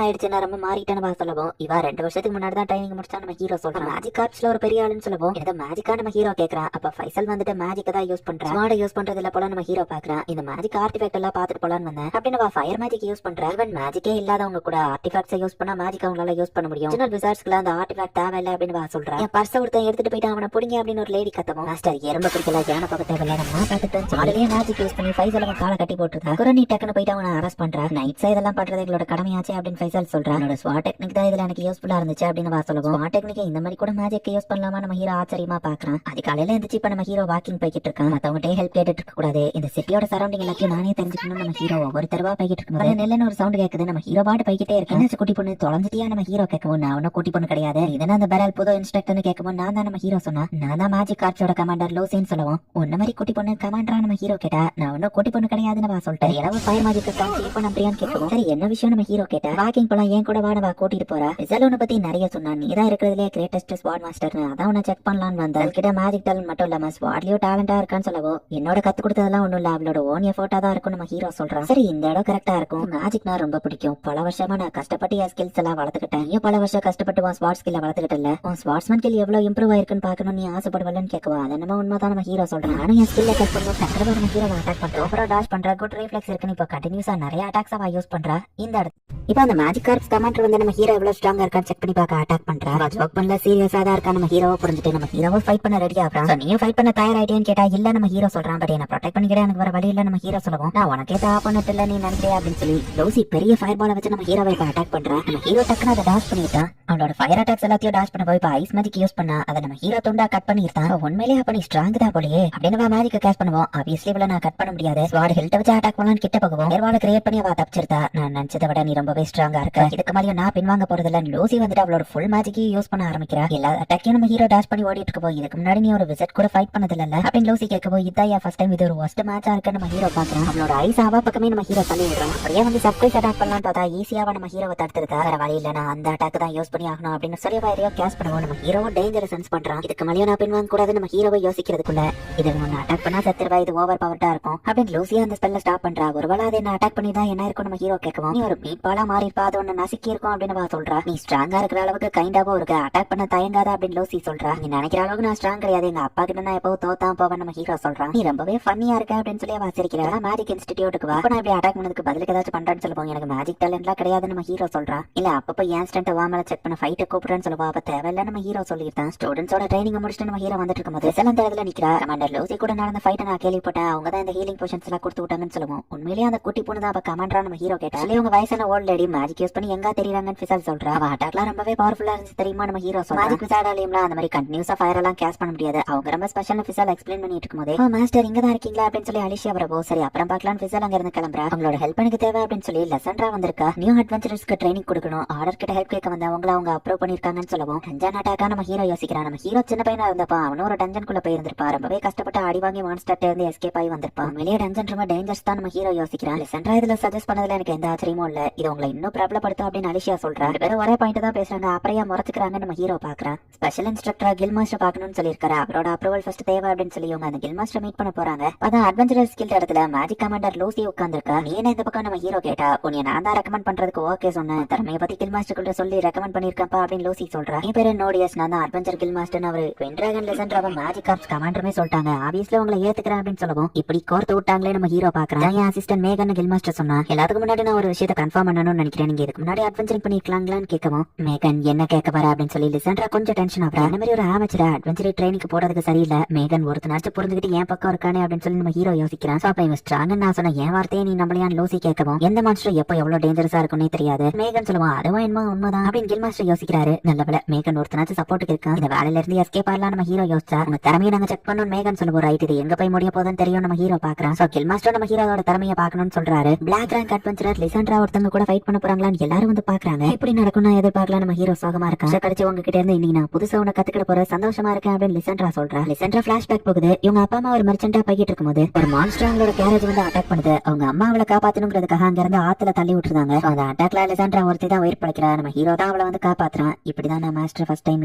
ஆயிடுச்சு நான் ரொம்ப மாறிட்டேன்னு சொல்லவும் இவா 2 வருஷத்துக்கு முன்னாடி தான் ட்ரைனிங் முடிச்சா நம்ம ஹீரோ சொல்றான். மேஜிக் கார்ப்ஸ்ல ஒரு பெரிய ஆளுன்னு சொல்லவும் ஏதோ மேஜிக்கா நம்ம ஹீரோ கேக்குறான். அப்ப ஃபைசல் வந்துட்டு மேஜிக் தான் யூஸ் பண்றான். ஸ்வாட யூஸ் பண்றது இல்ல போல நம்ம ஹீரோ பாக்குறான். இந்த மேஜிக் ஆர்டிஃபேக்ட் எல்லாம் பாத்துட்டு போலான்னு வந்தேன் அப்படின்னு ஃபயர் மேஜிக் யூஸ் பண்றேன். இவன் மேஜிக்கே இல்லாதவங்க கூட ஆர்டிஃபேக்ட்ஸை யூஸ் பண்ணா மேஜிக் அவங்களால யூஸ் பண்ண முடியும். ஒரிஜினல் விசார்ட்ஸ்க்குலாம் அந்த ஆர்டிஃபேக்ட் தேவையில்லை அப்படின்னு சொல்றான். என் பர்ஸை ஒருத்தன் எடுத்துட்டு போயிட்டு அவனை புடிங்க அப்படின்னு ஒரு லேடி கத்தவும் மாஸ்டர் எறும்ப பிடிக்கல ஜான பக்க தேவையில்ல நம்ம பாத்துட்டு அதுலயே மேஜிக் யூஸ் பண்ணி ஃபைசல் அவன் காலை கட்டி போட்டுருக்கா. குரணி டக்குன்னு போயிட்டு அவனை அரெஸ்ட் பண்றா. நைட்ஸா இதெல்லாம் பண்றது எங்களோட கடமையாச்சு அப்படின்னு ஃபைசல் சொல்றான். என்னோட ஸ்வாட் டெக்னிக் தான் இதுல எனக்கு யூஸ்ஃபுல்லா இருந்துச்சு அப்படின்னு சொல்லுவோம். ஸ்வாட் டெக்னிக் இந்த மாதிரி கூட மேஜிக் யூஸ் பண்ணலாமா நம்ம ஹீரோ ஆச்சரியமா பாக்குறான். அது காலையில இருந்துச்சு இப்ப நம்ம ஹீரோ வாக்கிங் போய்கிட்டு இருக்கான். மத்தவங்க ஹெல்ப் கேட்டுட்டு இருக்க கூடாது. இந்த சிட்டியோட சரௌண்டிங் எல்லாத்தையும் நானே தெரிஞ்சுக்கணும். நம்ம ஹீரோ ஒவ்வொரு தடவை போய்கிட்டு இருக்கும் நெல்லன்னு ஒரு சவுண்ட் கேக்குது. நம்ம ஹீரோ பாட்டு போய்கிட்டே இருக்கு. என்ன குட்டி பொண்ணு தொலைஞ்சிட்டியா நம்ம ஹீரோ கேட்கவும் நான் ஒன்னும் குட்டி பொண்ணு கிடையாது இதனா அந்த பெரல் புது இன்ஸ்ட்ரக்டர்னு கேட்கவும் நான் தான் நம்ம ஹீரோ சொன்னா நான் தான் மேஜிக் கார்ப்ஸோட கமாண்டர் லூசின்னு சொல்லுவோம். உன்ன மாதிரி குட்டி பொண்ணு கமாண்டரா நம்ம ஹீரோ கேட்டா நான் ஒன்னும் குட்டி பொண்ணு கிடையாதுன்னு சொல்லிட்டேன். ஏதாவது ஃபயர் மேஜிக் இப்ப நம்பியான்னு கேட்கவும் சரி என்ன விஷயம் நம்ம ஹீரோ கேட்டா வாக்கிங் போலாம் ஏன் கூட வாடவா கூட்டிட்டு போறா. ரிசல்ட் உன்னை பத்தி நிறைய சொன்னா நீ தான் இருக்கிறதுலே கிரேட்டஸ்ட் ஸ்வாட் மாஸ்டர்னு அதான் உன்னை செக் பண்ணலான்னு வந்தேன். கிட்ட மேஜிக் டேலண்ட் மட்டும் இல்லாம ஸ்வாட்லயும் டேலண்டா இருக்கான்னு சொல்லவும் என்னோட கத்து கொடுத்ததெல்லாம் ஒண்ணும் இல்ல அவளோட ஓன் எஃபோர்ட்டா தான் இருக்கும் நம்ம ஹீரோ சொல்றான். சரி இந்த இடம் கரெக்டா இருக்கும். மேஜிக்னா ரொம்ப பிடிக்கும். பல வருஷமா நான் கஷ்டப்பட்டு என் ஸ்கில்ஸ் எல்லாம் வளர்த்துக்கிட்டேன். நீ பல வருஷம் கஷ்டப்பட்டு உன் ஸ்வாட் ஸ்கில்ல வளர்த்துக்கிட்டல உன் ஸ்வாட்ஸ்மேன் ஸ்கில் எவ்வளவு இம்ப்ரூவ் ஆயிருக்குன்னு பாக்கணும் நீ ஆசைப்படுவலன்னு கேட்கவா. அது நம்ம உண்மைதான் நம்ம ஹீரோ சொல்றான். நானும் என் ஸ்கில்ல டெஸ்ட் பண்ணுவோம் டக்குனு நம்ம ஹீரோ அட்டாக் பண்றோம். அப்புறம் டாஷ் பண்ற குட் ரிஃப்ளெக்ஸ் இருக்குன்னு இப்ப கண்டினியூஸா நிறைய அட்டாக்ஸ் அவ யூஸ் பண்றா. இந்த இடத்துல இப்ப அந்த மேஜிக் கார்ப்ஸ் கமாண்டர் வந்து நம்ம ஹீரோ எவ்வளவு ஸ்ட்ராங்கா இருக்கான்னு செக் பண்ணி பார்க்க அட்டாக் பண்றா. ஜோக் பண்ணல சீரியஸா தான் இருக்கா நம்ம ஹீரோவை புரிஞ்சுட்டு நம்ம ஹீரோவை ஃபைட் பண்ண ரெடி ஆகுறான். நீயும் ஃபைட் பண்ண தயாராயிட்டேன்னு கேட்டா இல்ல நம்ம ஹீரோ சொல்றான். பட் என்ன ப்ரொடெக்ட் பண்ணிக்கிட்டே எனக்கு வர வழி இல்ல நம்ம ஹீரோ சொல்லுவோம். நான் உனக்கே ஆப்போனட் இல்ல நீ நினைக்கிறியா அப்படின்னு சொல்லி லூசி பெரிய ஃபயர் பாலை வச்சு நம்ம ஹீரோவை இப்ப அட்டாக் பண்றான். நம்ம ஹீரோ டக்குன்னு அதை டாஷ் பண்ணிட்டான். அவளோட ஃபயர் அட்டாக்ஸ் எல்லாத்தையும் டாஷ் பண்ண போய் இப்ப ஐஸ் மேஜிக் யூஸ் பண்ணா அதை நம்ம ஹீரோ துண்டா கட் பண்ணிருந்தான். உண்மையிலேயே அப்ப நீ ஸ்ட்ராங் தான் போலயே அப்படின்னு மேஜிக் கேஷ் பண்ணுவோம். ஆப்வியஸ்லி இவள நான் கட் பண்ண முடியாது. ஸ்வாட் ஹெல்த் வச்சு அட்டாக் பண்ணலாம்னு கிட்ட போகும். ஏர்வால கிரியேட் பண்ணி அவ தப்பிச்சிருந்தா. நான் நினைச்சதை விட நீ ரொம்பவே ஸ்ட்ராங்கா இருக்க. இதுக்கு மேலே நான் பின்வாங்க போறது இல்ல. லூசி வந்துட்டு அவளோட ஃபுல் மேஜிக்கையும் யூஸ் பண்ண ஆரம்பிக்கிறா. எல்லா அட்டாக்கையும் நம்ம ஹீரோ டாஷ் பண்ணி ஓடிட்டு இருக்கோம். இதுக்கு முன்னாடி நீ ஒரு விசிட் கூட ஃபைட் பண்ணது இல்ல அப்படின்னு லூசி கேட்கவும் இதான் ஃபர்ஸ்ட் டைம் இது ஒரு ஒஸ்ட் மேட்சா இருக்கு நம்ம ஹீரோ பாக்குறான். அவளோட ஐஸ் அவ பக்கமே நம்ம ஹீரோ தள்ளி விடுறான். அப்படியே வந்து சர்ப்ரைஸ் அட்டாக் பண்ணலாம்னு பார்த்தா ஈஸியாவா நம்ம ஹீரோவை தடுத்துருக்கா. வேற வழி இல்ல நான் அந்த அட்டாக் தான் யூஸ் பண்ணி ஆகணும் அப்படின்னு சொல்லி வேறையோ கேஷ் பண்ணுவோம். நம்ம ஹீரோ டேஞ்சர் சென்ஸ் பண்றான். இதுக்கு மேலே நான் பின்வாங்க கூடாது நம்ம ஹீரோவை யோசிக்கிறதுக்குள்ள இது ஒன்னு அட்டாக் பண்ணா செத்துருவா இது ஓவர் பவர்டா இருக்கும் அப்படின்னு லூசியா அந்த ஸ்பெல்ல ஸ்டாப் பண்றா. ஒருவேளை அதை என்ன அட்டாக் பண்ணி தான் என்ன இருக்கும் நம்ம ஹீரோ கேட்கவும் நீ ஒரு மீட் பாலா மாறி இருப்பா அது ஒன்னு நசுக்கி இருக்கும் அப்படின்னு சொல்றா. நீ ஸ்ட்ராங்கா இருக்கிற அளவுக்கு கைண்டாவும் இருக்கு அட்டாக் பண்ண தயங்காத அப்படின்னு லூசி சொல்றா. நீ நினைக்கிற அளவுக்கு நான் ஸ்ட்ராங் கிடையாது எங்க அப்பா கிட்ட நான் எப்போ தோத்தான் போவேன் நம்ம ஹீரோ சொல்றான். நீ ரொம்பவே ஃபன்னியா இருக்க அப்படின்னு சொல்லி வாசிக்கிறா. மேஜிக் இன்ஸ்டிடியூட்டுக்கு வா நான் இப்படி அட்டாக் பண்ணதுக்கு பதிலுக்கு ஏதாச்சும் பண்றேன்னு சொல்லுவோம். எனக்கு மேஜிக் டேலண்ட்லாம் கிடையாது நம்ம ஹீரோ சொல்றான். இல்ல அப்பப்போ ஏன் ஸ்டண்ட் வாமல செக் பண்ண ஃபைட்டை கூப்பிடுறேன்னு சொல்லுவா. அப்ப தேவையில்ல நம்ம ஹீரோ சொல்லிட்டான். ஸ்டூடெண்ட்ஸோட ட்ரைனிங் முடிச்சுட்டு நம்ம ஹீரோ வந்துட்டு இருக்கும்போது சில இடத்துல நிக்கிறா. கமாண்டர் லூசி கூட நடந்த ஃபைட்டை நான் கேள்விப்பட்டேன். அவங்க தான் இந்த ஹீலிங் போஷன்ஸ் எல்லாம் கொடுத்து விட்டாங்கன்னு சொல்லுவோம். உண்மையிலேயே அந்த குட்டி பொண்ணு தான் அப்ப கமாண்டரா நம்ம ஹீரோ கேட்டா. அவங்க வயசான ஓல்ட் லேடி மேஜிக் யூஸ் பண்ணி எங்க தெரியுறாங்கன்னு ஃபிசல் சொல்றா. அவ அட்டாக்லாம் ரொம்பவே பவர்ஃபுல்லா இருந்துச்சு தெரியுமா நம்ம ஹீரோ சொல்றா. மேஜிக் விசாடாலியம்லாம் அந்த மாதிரி கண்டினியூஸா ஃபயர் எல்லாம் கேஷ் பண்ண முடியாது. அவங்க ரொம்ப ஸ்பெஷல் ஃபிசல் எக்ஸ்பிளைன் பண்ணிட்டு இருக்கும்போது மாஸ்டர் இங்க தான் இருக்கீங்களா அப்படின்னு சொல்லி அலிஷியா வரவோ சரி அப்புறம் பார்க்கலாம்னு ஃபிசல் அங்க இருந்து கிளம்புறா. அவங்களோட ஹெல்ப் எனக்கு தேவை அப்படின்னு சொல்லி லெசன்ரா வந்திருக்கா. நியூ அட்வென்ச்சரஸ்க்கு ட்ரைனிங் கொடுக்கணும் ஆர்டர் கிட்ட ஹெல்ப் கேட்க வந்த அவங்க அப்ரூவ் பண்ணிருக்காங்கன்னு சொல்லவும் டஞ்சன் அட்டாக்கா நம்ம ஹீரோ யோசிக்கிறான். நம்ம ஹீரோ சின்ன பையனா இருந்தப்பா அவனும் ஒரு டஞ்சன்குள்ள போயிருந்திருப்பா. ரொம்பவே கஷ்டப்பட்டு அடி வாங்கி மான்ஸ்டர்ட்ட இருந்து எஸ்கேப் ஆகி வந்திருப்பான். வெளியே டஞ்சன் ரொம்ப டேஞ்சர்ஸ் தான் நம்ம ஹீரோ யோசிக்கிறான். லெசன்ரா இதுல சஜஸ்ட் பண்ணதுல எனக்கு எந்த ஆச்சரியமும் இல்ல. இது உங்களை இன்னும் பிரபலப்படுத்தும் அப்படின்னு அலிஷியா சொல்றா. வேற ஒரே பாயிண்ட் தான் பேசுறாங்க. அப்புறம் முறைச்சுக்கிறாங்க நம்ம ஹீரோ பாக்குறான். ஸ்பெஷல் இன்ஸ்ட்ரக்டரா கில் மாஸ்டர் பாக்கணும்னு சொல்லிருக்காரு. அவரோட அப்ரூவல் ஃபர்ஸ்ட் தேவை அப்படின்னு சொல்லி அந்த கில் மாஸ்டர் மீட் பண்ண போறாங்க. அதான் அட்வென்ச்சரஸ் ஸ்கில் இடத்துல மேஜிக் கமாண்டர் லூசி உட்கார்ந்திருக்கா. நீ என்ன இந்த பக்கம் நம்ம ஹீரோ கேட்டா உன்னை நான் தான் ரெக்கமெண்ட் பண்றதுக்கு ஓகே சொன்னேன். திறமையை பத்தி கில் மாஸ்டர் கிட்ட சொல்லி ரெக்கமெண்ட் பண்ணிருக்கப்பா அப்படின்னு லூசி சொல்றா. என் பேரு நோடியஸ் நான் தான் அட்வென்ச்சர் கில் மாஸ்டர். அவரு ட்வின் டிராகன் லெசன்ட்ராவ மேஜிக் கார்ப்ஸ் கமாண்டருமே சொல்லிட்டாங்க. ஆப்வியஸ்லி உங்களை ஏத்துக்கிறேன் அப்படின்னு சொல்லவும் இப்படி கோர்த்து விட்டாங்களே நம்ம ஹீரோ பாக்குறான். என் அசிஸ்டன்ட் மேகன் கில் மாஸ்டர் சொன்னா எல்லாத்துக்கும் முன்னாடி நான் ஒரு விஷயத்தை கன்ஃபார்ம் பண்ணணும்னு நினைக்கிறேன். நீங்க இதுக்கு முன்னாடி அட்வென்ச்சரிங் பண்ணிருக்கலாங்களான்னு கேட்கவும் மேகன் என்ன கேட்க வர அப்படின்னு சொல்லி லிசன்ட்ரா கொஞ்சம் டென்ஷன் ஆகுறா. அந்த மாதிரி ஒரு ஆமச்சரா அட்வென்ச்சர் ட்ரைனிங்க்கு போறதுக்கு சரியில்லை. மேகன் ஒருத்தனாச்சும் புரிஞ்சுக்கிட்டு என் பக்கம் இருக்கானே அப்படின்னு சொல்லி நம்ம ஹீரோ யோசிக்கிறான். சோ அப்ப இவன் ஸ்ட்ராங் நான் சொன்ன என் வார்த்தையை நீ நம்மளையான் லூசி கேட்கவும் எந்த மாஸ்டர் எப்போ எவ்வளவு டேஞ்சரஸா இருக்கும்னே தெரியாது. மேகன் சொல்லுவான் அதுவும் என்ன உண்மைதான் அப்படின்னு கில் மாஸ்டர் யோசிக்கிறாரு. நல்ல மேகன் ஒருத்தனாச்சும் சப்போர்ட்டுக்கு இருக்கான். இந்த வேலையில இருந்து எஸ்கேப் ஆகலாம் நம்ம ஹீரோ யோசிச்சா. உங்க திறமையை நாங்க செக் பண்ணணும் மேகன் சொல்லுவோம். ரைட் இது எங்க போய் முடிய போதுன்னு தெரியும் நம்ம ஹீரோ பாக்குறான். சோ கில் மாஸ்டர் நம்ம ஹீரோட திறமையை பாக்கணும்னு சொல்றாரு. பிளாக் ரேங்க் அட்வென்ச்சரர் லிசன்ட்ரா ஒருத்தவங்க கூட ஃபைட் பண்ண போறாங்களான்னு எல்லாரும் வந்து பாக்குறாங்க. இப்படி நடக்கும் எதிர்பார்க்கலாம் நம்ம ஹீரோ சோகமா இருக்கான். கடிச்சு உங்ககிட்ட இருந்து இன்னைக்கு நான் புதுசா உன கத்துக்கிட போற சந்தோஷமா இருக்கேன் அப்படின்னு லிசன்ட்ரா சொல்றா. லிசன்ட்ரா பிளாஷ்பேக் போகுது. இவங்க அப்பா அம்மா ஒரு மெர்ச்சன்டா போய்கிட்டு இருக்கும்போது ஒரு மான்ஸ்டர் அவங்களோட கேரேஜ் வந்து அட்டாக் பண்ணுது. அவங்க அம்மா அவளை காப்பாத்தணுங்கிறதுக்காக அங்க இருந்து ஆத்துல தள்ளி விட்டுருந்தாங்க. அந்த அட்டாக்ல லிசன்ட்ரா ஒருத்தி தான் உயிர் பழைக்கிறா. நம்ம ஹீரோ தான் அவளை வந்து காப்பாத்துறான். இப்படிதான் நான் மாஸ்டர் ஃபர்ஸ்ட் டைம்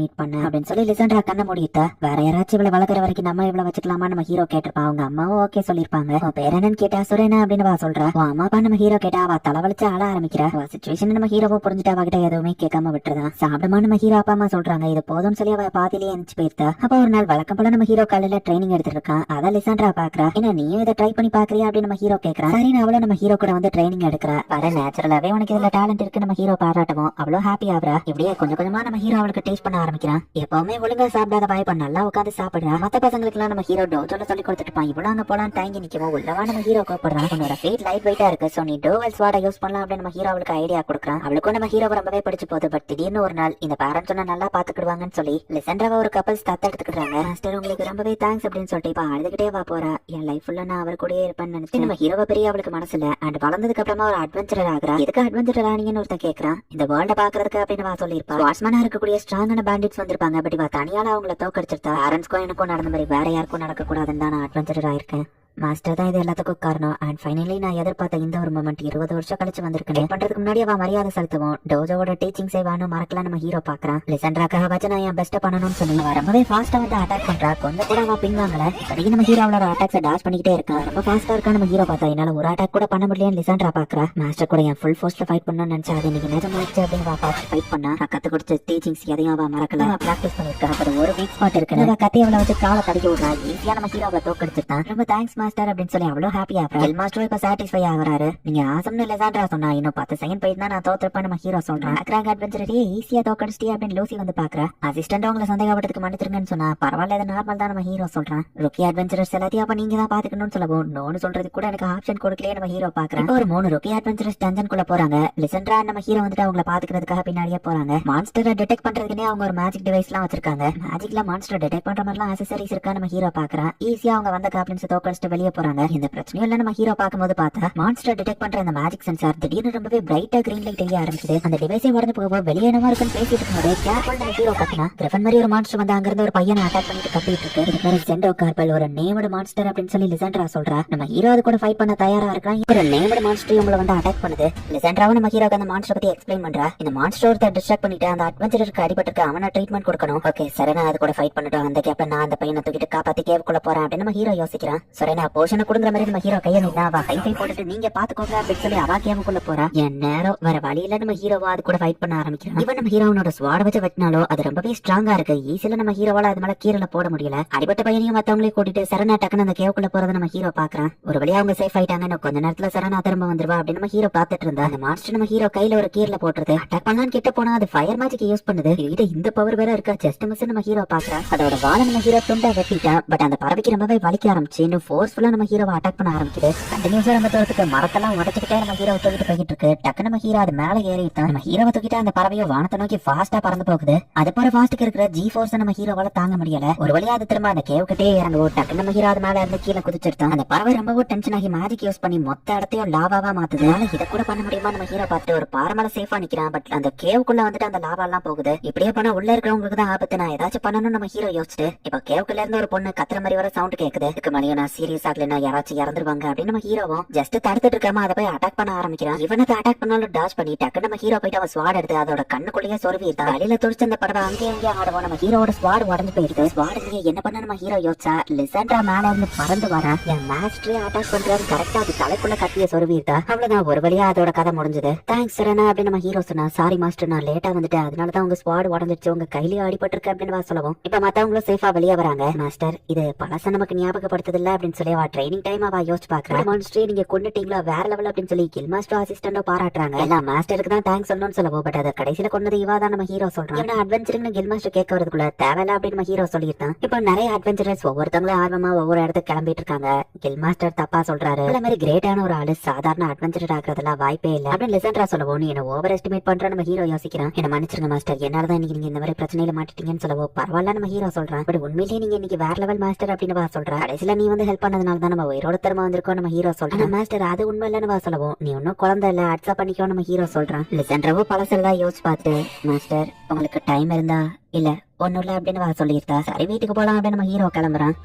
மீட் பண்ணு அப்படின்னு சொல்லி லிசன்ட்ரா கண்ண மூடிட்டா. வேற யாராச்சும் இவ்வளவு வளர்க்குற வரைக்கும் நம்ம இவ்வளவு வச்சுக்கலாமா நம்ம ஹீரோ கேட்டிருப்பான். அவங்க அம்மாவும் ஓகே சொல்லிருப்பாங்க. உன் பேர் என்னன்னு கேட்டா சுரேனா அப்படின்னு சொல்றா. உன் அம்மா அப்பா நம்ம ஹீரோ கேட்டா அவ தலைவலிச்சு ஆள ஆரம்பிக்கிறா. சிச்சுவேஷன் நம்ம ஹீரோவை புரிஞ்சுட்டா அவகிட்ட எதுவுமே கேட்காம விட்டுறதான். சாப்பிடுமா நம்ம ஹீரோ அப்பா அம்மா சொல்றாங்க. இது போதும்னு சொல்லி அவ பாதியிலேயே எந்திச்சு போயிருந்தா. அப்ப ஒரு நாள் வழக்கம் போல நம்ம ஹீரோ காலையில ட்ரைனிங் எடுத்துட்டு இருக்கான். அத லிசாண்ட்ரா பாக்குறா. என்ன நீயும் இதை ட்ரை பண்ணி பாக்குறியா அப்படின்னு நம்ம ஹீரோ கேக்குறான். சரி அவளும் நம்ம ஹீரோ கூட வந்து ட்ரைனிங் எடுக்கிறா. வர நேச்சுரலாவே உனக்கு இதுல டேலண்ட் இருக்கு நம்ம ஹீரோ பாராட்டவும் அவ்வளவு ஹாப்பி ஆகுறா. இப்படியே கொஞ்சம் கொஞ்சமா நம்ம ஹீரோ அவளுக்கு டேஸ்ட் பண்ண ஆரம்பிக்கிறான். எப்பவுமே ஒழுங்கா சாப்பிடாத வாய்ப்பா நல்லா உட்காந்து சாப்பிடுறா. மத்த பசங்களுக்கு எல்லாம் நம்ம ஹீரோ டோஜோல சொல்லி கொடுத்துட்டு இருப்பான். இவ்வளவு அங்க போலாம் தயங்கி நிக்கவும் உள்ளவா நம்ம ஹீரோ கூப்பிடுறான். உன்னோட ஃபேட் லைட் வெயிட்டா இருக்கு, சோ நீ டோவல் ஸ்வாட யூஸ் பண்ணலாம் அப்படின்னு நம்ம ஹீரோ அவளுக்கு ஐடியா கொடுக்குறான். அவளுக்கும் நம்ம ஹீரோ ரொம்பவே பிடிச்சு போகுது. பட் திடீர்னு ஒரு நாள் இந்த பேரண்ட்ஸ் சொன்னா நல்லா பாத்துக்கிடுவாங்கன்னு சொல்லி லிசன்ட்ராவை ஒரு கப்பல்ஸ் தத்த எடுத்துக்கிறாங்க. மாஸ்டர் உங்களுக்கு ரொம்பவே தேங்க்ஸ் அப்படின்னு சொல்லிட்டு இப்ப அழுதுகிட்டே வா போறா. என் லைஃப் ஃபுல்லா நான் அவர் கூடயே இருப்பேன்னு நினைச்சு நம்ம ஹீரோவை பெரிய அவளுக்கு மனசுல அண்ட் வளர்ந்ததுக்கு அப்புறமா ஒரு அட்வென்ச்சரர் ஆகுறா. எதுக்கு அட்வென்ச்சரர் ஆனீங்கன்னு ஒருத்தன் கேட்கறான். இந்த வேர்ல்ட பாக்குறதுக்கு அப்படின்னு சொல்லிருப்பா. வாட்ச்மேனா இருக்கக்கூடிய ஸ்ட்ராங்கான பேண்டிட்ஸ் வந்திருப்பாங்க. பட் இவ தனியால அவங்கள தோக்கடிச்சிருத்தா. பேரண்ட்ஸ்க்கும் எனக்கும் நடந்த மாதிரி வேற யாருக்கும் நடக்க கூடாதுன்னு தான் நான் அட்வென்ச்சரர் ஆயிருக்கேன். மாஸ்டர் தான் இது எல்லாத்துக்கும் காரணம். அண்ட் ஃபைனலி நான் எதிர்பார்த்த இந்த ஒரு மொமெண்ட் 20 வருஷம் கழிச்சு வந்திருக்கேன். பண்றதுக்கு முன்னாடி அவ மரியாதை செலுத்துவோம். டோஜோட டீச்சிங் செய்வானு மறக்கல நம்ம ஹீரோ பாக்குறான். லிசன்ட்ராக்காக வச்சு நான் என் பெஸ்ட் பண்ணணும்னு சொல்லி ரொம்பவே ஃபாஸ்டா வந்து அட்டாக் பண்றா. கொஞ்சம் கூட அவ பின்வாங்கல. இப்படிக்கு நம்ம ஹீரோ அவளோட அட்டாக்ஸை டாஷ் பண்ணிக்கிட்டே இருக்கா. ரொம்ப ஃபாஸ்டா இருக்கா நம்ம ஹீரோ பார்த்தா. என்னால ஒரு அட்டாக் கூட பண்ண முடியலன்னு லிசன்ட்ரா பாக்குறா. மாஸ்டர் கூட என் ஃபுல் ஃபோர்ஸ்ல ஃபைட் பண்ணணும்னு நினைச்சா அது இன்னைக்கு நிஜமாச்சு அப்படின்னு பார்த்து ஃபைட் பண்ணா. கத்து கொடுத்த டீச்சிங்ஸ் எதையும் அவ மறக்கல. அவ பிராக்டிஸ் பண்ணிருக்கா. அப்புறம் ஒரு வீக் ஸ்பாட் இருக்கு. அவ கத்தி அவளை வச்சு காலை தடுக்கி விடுறா. ஈஸியா நம்ம ஹீரோவை தோக்கடிச்சிருந்தான். ரொம்ப தேங்க்ஸ் மாஸ்டர் அப்படின்னு சொல்லி அவ்வளவு ஹாப்பியா மாஸ்டர் இப்ப சாட்டிஸ்ஃபை ஆகுறாரு. நீங்க ஆசம்னு லிசாண்ட்ரா சொன்னா இன்னும் 10 செகண்ட் போயிருந்தா நான் தோத்துருப்பேன் நம்ம ஹீரோ சொல்றான். கிராக் அட்வென்ச்சரே ஈஸியா தோக்கடிச்சிட்டே அப்படின்னு லூசி வந்து பாக்குறா. அசிஸ்டன்ட் உங்களை சந்தேகப்பட்டதுக்கு மன்னிச்சிருங்கன்னு சொன்னா பரவாயில்ல இது நார்மல் தான் நம்ம ஹீரோ சொல்றான். ருக்கி அட்வென்ச்சரஸ் எல்லாத்தையும் அப்ப நீங்க தான் பாத்துக்கணும்னு சொல்லவும் நோன்னு சொல்றது கூட எனக்கு ஆப்ஷன் கொடுக்கலையே நம்ம ஹீரோ பாக்குறேன். ஒரு 3 ருக்கி அட்வென்ச்சரஸ் டஞ்சன் குள்ள போறாங்க. லிசன்ட்ரா நம்ம ஹீரோ வந்துட்டு அவங்கள பாத்துக்கிறதுக்காக பின்னாடியே போறாங்க. மான்ஸ்டரை டிடெக்ட் பண்றதுக்குனே அவங்க ஒரு மேஜிக் டிவைஸ் எல்லாம் வச்சிருக்காங்க. மேஜிக்ல மான்ஸ்டர் டிடெக்ட் பண்ற மாதிரி எல்லாம் அக்சசரிஸ் இருக்கா நம்ம ஹீரோ பாக்குறான். ஈஸியா அவங்க வந்த காப்ளின்ஸ் தோக்கடிச்சிட்டு வெளியே போறாங்க. இந்த பிரச்சனையும் நம்ம ஹீரோ பாக்கும்போது பார்த்தா மான்ஸ்டர் டிடெக்ட் பண்ற அந்த மேஜிக் சென்சார் திடீர்னு ரொம்பவே பிரைட்டா கிரீன் லைட் தெரிய ஆரம்பிச்சது. அந்த டிவைஸை உடனே போக வெளியே என்னமா இருக்குன்னு பேசிட்டு இருக்கும்போது கேர்ஃபுல் நம்ம ஹீரோ கத்தினா கிரிஃபன் மாதிரி ஒரு மான்ஸ்டர் வந்து அங்கிருந்து ஒரு பையனை அட்டாக் பண்ணிட்டு கத்திட்டு இருக்கு. இது பேரு சென்டோ கார்பல், ஒரு நேம்டு மான்ஸ்டர் அப்படின்னு சொல்லி லிசன்ட்ரா சொல்றா. நம்ம ஹீரோ அது கூட ஃபைட் பண்ண தயாரா இருக்கான். ஒரு நேம்டு மான்ஸ்டர் உங்களை வந்து அட்டாக் பண்ணுது. லிசன்ட்ராவும் நம்ம ஹீரோக்கு அந்த மான்ஸ்டர் பத்தி எக்ஸ்பிளைன் பண்றா. இந்த மான்ஸ்டர் ஒருத்தர் டிஸ்ட்ராக்ட் பண்ணிட்டு அந்த அட்வென்ச்சருக்கு அடிபட்டு அவனை ட்ரீட்மெண்ட் கொடுக்கணும். ஓகே சரேனா அது கூட ஃபைட் பண்ணிட்டோம். அந்த கேப்ல நான் அந்த பையனை தூக்கிட்டு காப்பாத்தி கேவுக்குள்ள போறேன் அப்படின்னு நம்ம ஹீரோ யோசிக்கிறான். சரேனா போஷனை கொடுக்குற மாதிரி நம்ம ஹீரோ கையை நீட்டா அவ ஹைஃபை போட்டுட்டு நீங்க பாத்துக்கோங்க அப்படின்னு சொல்லி அவா கேமுக்குள்ள போறா. என் நேரம் வர வழியில நம்ம ஹீரோவா அது கூட ஃபைட் பண்ண ஆரம்பிக்கிறான். இவன் நம்ம ஹீரோனோட ஸ்வாட வச்சு வெட்டினாலோ அது ரொம்பவே ஸ்ட்ராங்கா இருக்கு. ஈஸியில நம்ம ஹீரோவால அது மேல கீழே போட முடியல. அடிபட்ட பையனையும் மத்தவங்களையும் கூட்டிட்டு சரணா டக்குன்னு அந்த கேவுக்குள்ள போறத நம்ம ஹீரோ பாக்குறான். ஒரு வழியா அவங்க சேஃப் ஆயிட்டாங்க. கொஞ்ச நேரத்துல சரணா திரும்ப வந்துருவா அப்படின்னு நம்ம ஹீரோ பாத்துட்டு இருந்தா. அந்த மாஸ்டர் நம்ம ஹீரோ கையில ஒரு கீரல போட்டுருது. அட்டாக் பண்ணலான்னு கிட்ட போனா அது ஃபயர் மேஜிக் யூஸ் பண்ணுது. இது இந்த பவர் வேற இருக்கா. ஜஸ்ட் மிஸ் நம்ம ஹீரோ பாக்குறான். அதோட வாழை நம்ம ஹீரோ துண்டா வெட்டிட்டான். பட் அந்த பறவைக்கு ரொம்பவே வலிக்க ஆரம்பிச்சு இன்னும் ஃபோர்ஸ்ஃபுல்லா நம்ம ஹீரோவை அட்டாக் பண்ண ஆரம்பிக்குது. கண்டினியூஸா நம்ம தோறதுக்கு மரத்தெல்லாம் உடச்சுக்கிட்டே நம்ம ஹீரோ தூக்கிட்டு போயிட்டு இருக்கு. டக்கு நம்ம ஹீரோ அது மேல ஏறிட்டான். நம்ம ஹீரோவை தூக்கிட்டு அந்த பறவையை வானத்தை நோக்கி ஃபாஸ்டா பறந்து போகுது. அது போற ஃபாஸ்ட்டுக்கு இருக்கிற ஜி ஃபோர்ஸ் நம்ம ஹீரோவால தாங்க முடியல. ஒரு வழியா அது திரும்ப அந்த கேவ் கிட்டே இறங்கும். டக்கு நம்ம ஹீரோ அது மேல இருந்து கீழே குதிச்சிருத்தான். அந்த பறவை ரொம்பவும் டென்ஷன் ஆகி மேஜிக் யூஸ் பண்ணி மொத்த இடத்தையும் லாவாவா மாத்துது. இதை கூட பண்ண முடியுமா நம்ம ஹீரோ பார்த்து ஒரு பாறை சேஃபா நிக்கிறான். பட் அந்த கேவுக்குள்ள வந்துட்டு அந்த லாவா எல்லாம் போகுது. இப்படியே பண்ணா உள்ள இருக்கிறவங்களுக்கு தான் ஆபத்து. நான் ஏதாச்சும் பண்ணணும்னு நம்ம ஹீரோ யோசிச்சுட்டு இப்ப கேவுக்குள்ள இருந்து ஒரு பொண்ணு கத்துற மாதிரி வர சவுண்ட் கேக்குது. இதுக்கு மேலேயும் நான் சீரியஸ் ஆகலன்னா யாராச்சும் இறந்துருவாங்க அப்படின்னு நம்ம ஹீரோவும் ஜஸ்ட் தடுத்துட்டு இருக்காம அதை போய் அட்டாக் பண்ண ஆரம்பிக்கிறான். இவனத்தை அட்டாக் பண்ணாலும் டாஷ் பண்ணி டக்கு நம்ம ஹீரோ போயிட்டு அவன் ஸ்வாட் எடுத்து அதோட கண்ணுக்குள்ளேயே சொருவி இருந்தா. வழியில துடிச்சு அந்த பறவை அங்கேயே ஆடுவோம். நம்ம ஹீரோட ஸ்வாட் உடஞ்சு போயிருக்கு. ஸ்வாட் என்ன பண்ண நம்ம ஹீரோ யோசிச்சா லிசன்ட்ரா மேல இருந்து பறந்து வர என் மாஸ்டரே அட்டாக் பண்றாரு. கரெக்டா அது தலைக்குள்ள கத்திய சொருவி இருந்தா. அவ்வளவுதான், ஒரு வழியா அதோட கதை முடிஞ்சது. தேங்க்ஸ் சரணா அப்படின்னு நம்ம ஹீரோ சொன்னா. சாரி மாஸ்டர் நான் லேட்டா வந்துட்டேன். அதனாலதான் உங்க ஸ்வாட் உடஞ்சிருச்சு. உங்க கையிலேயே அடிபட்டு இருக்கு அப்படின்னு சொல்லவும் இப்ப மத்தவங்களும் சேஃபா வெளியே வராங்க. மாஸ்டர் இது பழச நமக்கு ஞாபகப்படுத்தது இல்ல அப்படின்னு சொல்லி அவ ட்ரைனிங் டைம் அவ யோசிச்சு பாக்குறா. மாஸ்டர் நீங்க கொண்டுட்டீங்களா வேற லெவல் அப்படின்னு சொல்லி கில் மாஸ்டர் அசிஸ்டன்டோ பாராட்டுறாங்க. எல்லாம் மாஸ்டருக்கு தான் தேங்க்ஸ் சொல்லணும்னு சொல்லவும் பட் அதை கடைசியில கொண்டது இவா தான் நம்ம ஹீரோ சொல்றான். இவன அட்வென்ச்சரிங் கில் மாஸ்டர் கேட்க வரதுக்குள்ள தேவையில்ல அப்படின்னு நம்ம ஹீரோ சொல்லியிருந்தான். இப்போ நிறைய அட்வென்ச்சரர்ஸ் ஒவ்வொருத்தவங்களும் ஆர்வமா ஒவ்வொரு இடத்துக்கு கிளம்பிட்டு இருக்காங்க. கில் மாஸ்டர் தப்பா சொல்றாரு. அதே மாதிரி கிரேட்டான ஒரு ஆளு சாதாரண அட்வென்ச்சரர் ஆகிறதுலாம் வாய்ப்பே இல்ல அப்படின்னு லிசன்ட்ரா சொல்லவும் நீ என்ன ஓவர் எஸ்டிமேட் பண்ற நம்ம ஹீரோ யோசிக்கிறான். என்ன மன்னிச்சிருங்க மாஸ்டர், என்னாலதான் இன்னைக்கு நீங்க இந்த மாதிரி பிரச்சனையில மாட்டிட்டீங்கன்னு சொல்லவோ பரவாயில்ல நம்ம ஹீரோ சொல்றான். பட் உண்மையிலேயே நீங்க இன்னைக்கு வேற லெவல் மாஸ்டர் அப்படின்னு சொல்ற. கடைசியில நீ வந்து ஹெல்ப் பண்ணதுனால தான் நம்ம உயிரோட திரும்ப வந்திருக்கோம் நம்ம ஹீரோ சொல்றான். மாஸ்டர் அது உண்மை இல்லன்னு சொல்லவும் நீ ஒன்னும் குழந்தை இல்ல அட்சா பண்ணிக்கோ நம்ம ஹீரோ சொல்றான். லிசன்ட்ராவோ பழசெல்லாம் யோசிச்சு பார்த்து மாஸ்டர் உங்களுக்கு டைம் இருந்தா இல்ல ஒன்னும் இல்ல அப்படின்னு சொல்லியிருந்தா. சரி வீட்டுக்கு போலாம் அப்படின்னு நம்ம ஹீரோ கிளம்புறான்.